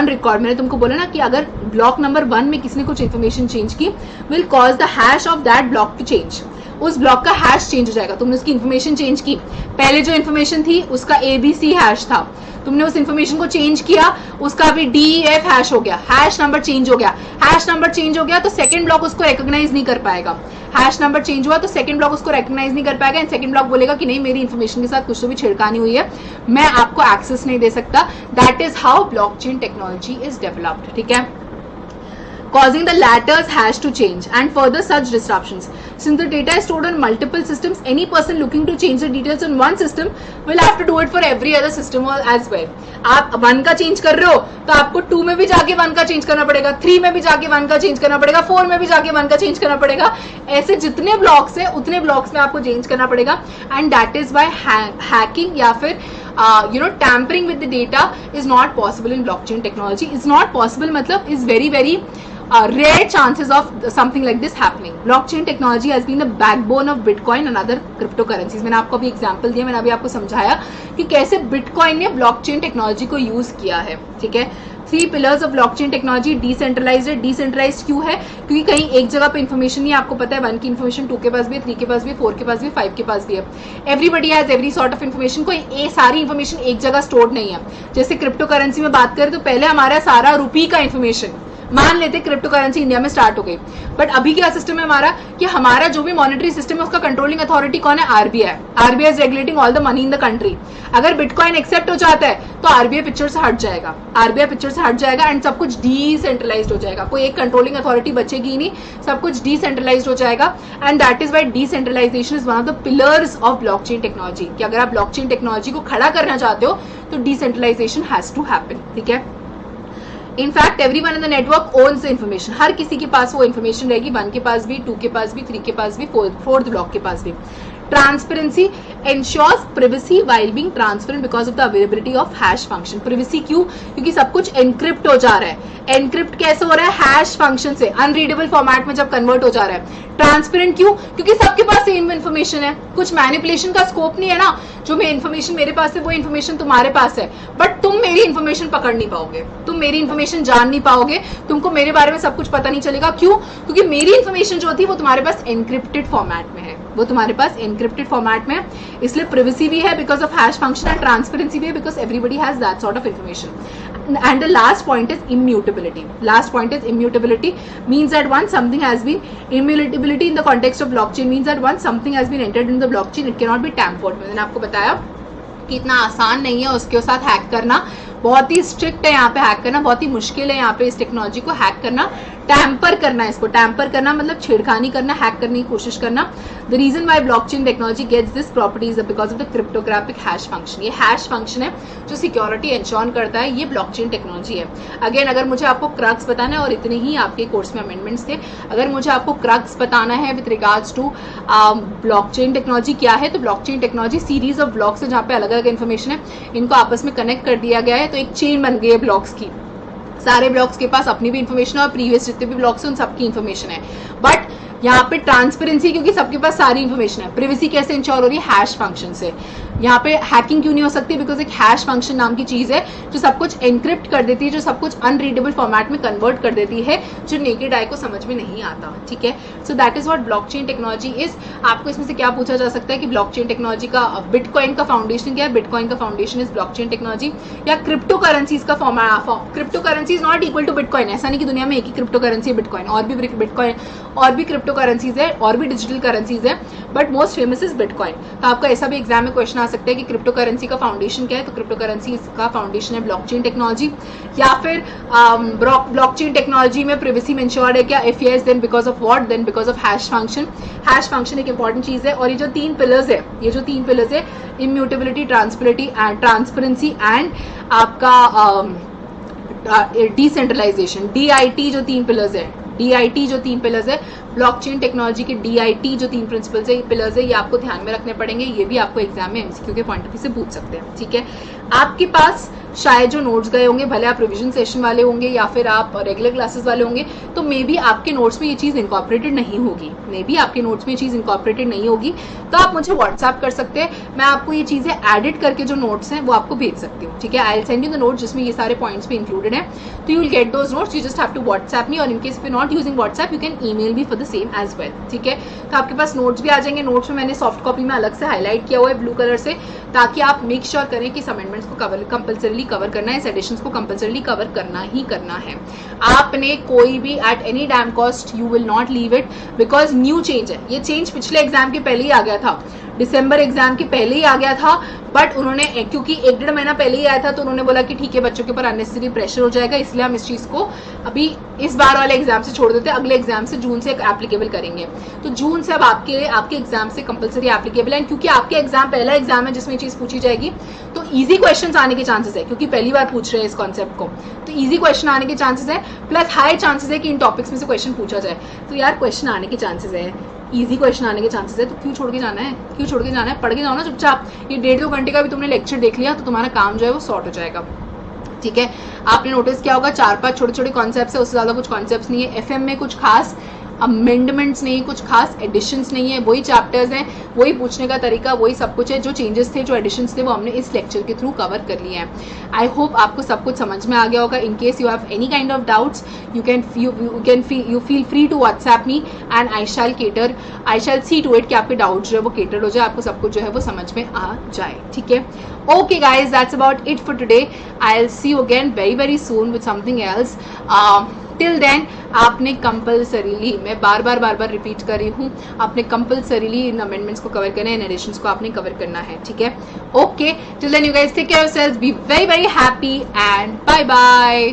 [SPEAKER 1] record, मैंने तुमको बोला ना कि अगर ब्लॉक नंबर 1 में किसी ने कुछ इन्फॉर्मेशन चेंज की, will cause the hash of that block to change. उस ब्लॉक का हैश चेंज हो जाएगा। तुमने उसकी इन्फॉर्मेशन चेंज की, पहले जो इन्फॉर्मेशन थी उसका ABC हैश था, तुमने उस इन्फॉर्मेशन को चेंज किया, उसका भी DEF हैश हो गया, हैश नंबर चेंज हो गया, हैश नंबर चेंज हो गया तो सेकंड ब्लॉक उसको रिकॉग्नाइज नहीं कर पाएगा। हैश नंबर चेंज हुआ तो सेकंड ब्लॉक उसको रिकॉग्नाइज नहीं कर पाएगा एंड सेकंड ब्लॉक बोलेगा कि नहीं, मेरी इन्फॉर्मेशन के साथ कुछ तो भी छिड़कानी हुई है, मैं आपको एक्सेस नहीं दे सकता। That is how blockchain technology is developed, ठीक है, causing the latter's hash to change and further such disruptions. Since the data is stored on multiple systems, any person looking to change the details on one system will have to do it for every other system as well. आप 1 का change कर रहे हो तो आपको 2 में भी जाके 1 का चेंज करना पड़ेगा, 3 में भी जाके 1 का चेंज करना पड़ेगा, 4 में भी जाके 1 का चेंज करना पड़ेगा। ऐसे जितने ब्लॉक्स है उतने ब्लॉक्स में आपको चेंज करना पड़ेगा and that is why hacking या फिर tampering with the data is not possible in blockchain technology. Is not possible मतलब is very rare chances of something like this happening. Blockchain technology has been the backbone of Bitcoin and other cryptocurrencies. मैंने आपको अभी example दिया, मैंने अभी आपको समझाया कि कैसे बिटकॉइन ने ब्लॉकचेन टेक्नोलॉजी को यूज किया है, ठीक है। 3 pillars of blockchain technology. Decentralised है, डिसेंट्रलाइज्ड क्यों है? क्योंकि कहीं एक जगह पे इन्फॉर्मेशन नहीं, आपको पता है 1 की इन्फॉर्मेशन 2 के पास भी है, 3 के पास भी है, 4 के पास भी है, 5 के पास भी है। Everybody has every sort of information, कोई सारी इन्फॉर्मेशन एक जगह स्टोर्ड नहीं है। जैसे क्रिप्टो करेंसी में बात करें तो पहले हमारा सारा रुपी का इन्फॉर्मेशन, मान लेते क्रिप्टो करेंसी इंडिया में स्टार्ट हो गई, बट अभी क्या सिस्टम है हमारा कि हमारा जो भी मॉनेटरी सिस्टम है उसका कंट्रोलिंग अथॉरिटी कौन है? RBI. RBI is regulating all the money in the country. अगर बिटकॉइन एक्सेप्ट हो जाता है तो आरबीआई पिक्चर से हट जाएगा, आरबीआई पिक्चर से हट जाएगा एंड सब कुछ डिसेंट्रलाइज्ड हो जाएगा, कोई एक कंट्रोलिंग अथॉरिटी बचेगी नहीं, सब कुछ डिसेंट्रलाइज्ड हो जाएगा and that is why decentralisation is one of the pillars of blockchain technology. कि अगर आप ब्लॉकचेन टेक्नोलॉजी को खड़ा करना चाहते हो तो डिसेंट्रलाइजेशन हैज टू हैपन, ठीक है। In fact everyone in the network owns the information, हर किसी के पास वो इन्फॉर्मेशन रहेगी, 1 के पास भी, 2 के पास भी, 3 के पास भी, 4th ब्लॉक के पास भी। Transparency ensures privacy while being transparent because of the availability of hash function. privacy क्यों? क्योंकि सब कुछ एनक्रिप्ट हो जा रहा है। एनक्रिप्ट कैसे हो रहा है? हैश फंक्शन से, अनरीडेबल फॉर्मेट में जब कन्वर्ट हो जा रहा है। ट्रांसपेरेंट क्यों? क्योंकि सबके पास सेम इन्फॉर्मेशन है, कुछ मैनिपुलेशन का स्कोप नहीं है ना। जो मैं इन्फॉर्मेशन मेरे पास है वो इन्फॉर्मेशन तुम्हारे पास है, बट तुम मेरी इन्फॉर्मेशन पकड़ नहीं पाओगे, तुम मेरी इन्फॉर्मेशन जान नहीं पाओगे, तुमको मेरे बारे में सब कुछ पता नहीं चलेगा। क्यों? क्योंकि मेरी इन्फॉर्मेशन जो थी वो तुम्हारे पास एनक्रिप्टेड फॉर्मेट में है, वो तुम्हारे पास एनक्रिप्टेड फॉर्मेट में है। इसलिए प्रिवेसी भी है because of hash function and transparency भी है because everybody has that sort of information. And the last point is immutability. Last point is immutability, means that once something has been, immutability in the context of blockchain means that once something has been entered in the blockchain it cannot be tampered. मैंने आपको बताया कि इतना आसान नहीं है उसके साथ हैक करना, बहुत ही स्ट्रिक्ट है यहाँ पे हैक करना, बहुत ही मुश्किल है यहाँ पे इस टेक्नोलॉजी को हैक करना, टैम्पर करना। इसको टैम्पर करना मतलब छेड़खानी करना, हैक करने की कोशिश करना। The reason why blockchain technology gets this properties because of the cryptographic hash function. ये हैश फंक्शन है जो सिक्योरिटी एंश्योर करता है, ये ब्लॉकचेन टेक्नोलॉजी है। अगेन अगर मुझे आपको क्रक्स बताना है, और इतने ही आपके कोर्स में अमेंडमेंट्स थे, अगर मुझे आपको क्रक्स बताना है with regards to blockchain technology क्या है, तो blockchain technology series of blocks है जहाँ पे अलग अलग इन्फॉर्मेशन है, इनको आपस में कनेक्ट कर दिया गया है, तो एक चेन बन गई है ब्लॉक्स की। सारे ब्लॉक्स के पास अपनी भी इंफॉर्मेशन है और प्रीवियस जितने भी ब्लॉक्स हैं उन सबकी इंफॉर्मेशन है। बट यहाँ पे ट्रांसपेरेंसी, क्योंकि सबके पास सारी इंफॉर्मेशन है। प्रिवेसी कैसे इंश्योर हो रही है? हैश फंक्शन से। यहाँ पे हैकिंग क्यों नहीं हो सकती? बिकॉज एक हैश फंक्शन नाम की चीज है जो सब कुछ एनक्रिप्ट कर देती है, जो सब कुछ अनरीडेबल फॉर्मेट में कन्वर्ट कर देती है, जो नेकेड आई को समझ में नहीं आता, ठीक है। So that is what blockchain technology is. आपको इसमें से क्या पूछा जा सकता है कि ब्लॉकचेन टेक्नोलॉजी का, बिटकॉइन का फाउंडेशन क्या है? बिटकॉइन का फाउंडेशन इज ब्लॉकचेन टेक्नोलॉजी। या क्रिप्टो करेंसीज का crypto currency is not equal to bitcoin. ऐसा नहीं कि दुनिया में एक ही क्रिप्टो करेंसी है बिटकॉइन, और भी बिटकॉइन और भी क्रिप्टो करेंसीज है, और भी डिजिटल करेंसीज है, but most famous is bitcoin. तो आपका ऐसा भी एग्जाम में क्वेश्चन आ सकता है कि क्रिप्टो करेंसी का फाउंडेशन क्या है, तो क्रिप्टो करेंसी का फाउंडेशन है ब्लॉकचेन टेक्नोलॉजी। या फिर ब्लॉकचेन टेक्नोलॉजी में प्रिवेसी में इंश्योर्ड है क्या? If yes then because of what? Then because of hash function. Hash function एक इंपॉर्टेंट चीज है। और ये जो 3 पिलर्स है, ये जो 3 पिलर्स है, इम्यूटेबिलिटी, ट्रांसपेरेंसी एंड आपका डिसेंट्रलाइजेशन, DIT जो 3 पिलर्स है, DIT जो 3 पिलर्स है, ब्लॉकचेन टेक्नोलॉजी के DIT जो 3 प्रिंसिपल्स है, पिलर्स है, ये आपको ध्यान में रखने पड़ेंगे। ये भी आपको एग्जाम में MCQ के पॉइंट ऑफ व्यू से पूछ सकते हैं, ठीक है। आपके पास शायद जो नोट्स गए होंगे, भले आप रिवीजन सेशन वाले होंगे या फिर आप रेगुलर क्लासेस वाले होंगे, तो मे बी आपके नोट्स में ये चीज इनकॉर्पोरेटेड नहीं होगी, मे बी आपके नोट्स में ये चीज इनकॉर्पोरेटेड नहीं होगी, तो आप मुझे व्हाट्सएप कर सकते हैं, मैं आपको ये चीजें एडिट करके जो नोट्स हैं वो आपको भेज सकती हूँ, ठीक है। I will send you the note जिसमें ये सारे पॉइंट्स भी इंक्लूडेड है, तो you will get those notes, you just have to WhatsApp me, और in case if you not using WhatsApp you can email me for the same as well, ठीक है। तो आपके पास नोट्स भी आ जाएंगे। नोट्स में मैंने सॉफ्ट कॉपी में अलग से हाईलाइट किया हुआ है ब्लू कलर से, ताकि आप मेक श्योर करें कि इस अमेंडमेंट्स को कंपल्सरीली कवर करना है, इस एडिशंस को कंपल्सरीली कवर करना ही करना है। आपने कोई भी eight any damn cost you will not leave it, because new change है। ये चेंज पिछले एग्जाम के पहले ही आ गया था, दिसंबर एग्जाम के पहले ही आ गया था, बट उन्होंने क्योंकि 1-1.5 महीना पहले ही आया था तो उन्होंने बोला कि ठीक है बच्चों के ऊपर अननेसेसरी प्रेशर हो जाएगा, इसलिए हम इस चीज को अभी इस बार वाले एग्जाम से छोड़ देते हैं, अगले एग्जाम से जून से एप्लीकेबल करेंगे। तो जून से अब आपके एग्जाम से कंपलसरी एप्लीकेबल है, क्योंकि आपके एग्जाम पहला एग्जाम है जिसमें चीज पूछी जाएगी, तो इजी क्वेश्चन आने के चांसेस है, क्योंकि पहली बार पूछ रहे हैं इस कॉन्सेप्ट को, तो इजी क्वेश्चन आने के चांसेस है, प्लस हाई चांसेस है कि इन टॉपिक्स में से क्वेश्चन पूछा जाए। तो यार क्वेश्चन आने के चांसेस है, इजी क्वेश्चन आने के चांसेस है, तो क्यों छोड़ के जाना है, क्यों छोड़ के जाना है, पढ़ के जाओ ना चुपचाप। ये 1.5-2 घंटे का भी तुमने लेक्चर देख लिया तो तुम्हारा काम जो है वो सॉर्ट हो जाएगा, ठीक है। आपने नोटिस किया होगा 4-5 छोटे छोटे कॉन्सेप्ट्स है, उससे ज्यादा कुछ कॉन्सेप्ट्स नहीं है। एफएम में कुछ खास अमेंडमेंट्स नहीं, कुछ खास एडिशंस नहीं है, वही चैप्टर्स हैं, वही पूछने का तरीका, वही सब कुछ है। जो चेंजेस थे, जो एडिशंस थे, वो हमने इस लेक्चर के थ्रू कवर कर लिए हैं। आई होप आपको सब कुछ समझ में आ गया होगा। In case you have any kind of doubts, you feel free to WhatsApp me and I shall see to it कि आपके डाउट्स जो है वो केटर हो जाए, आपको सब कुछ जो है वो समझ में आ जाए, ठीक है। Okay guys, that's about it for today. I will see you again very very soon with something else. Till then आपने कंपल्सरीली, मैं बार बार रिपीट कर रही हूँ, आपने कंपल्सरीली इन अमेंडमेंट्स को कवर करना है, इन एडिशंस को आपने कवर करना है, ठीक है। Okay, till then you guys take care of yourselves, be very very happy and bye bye.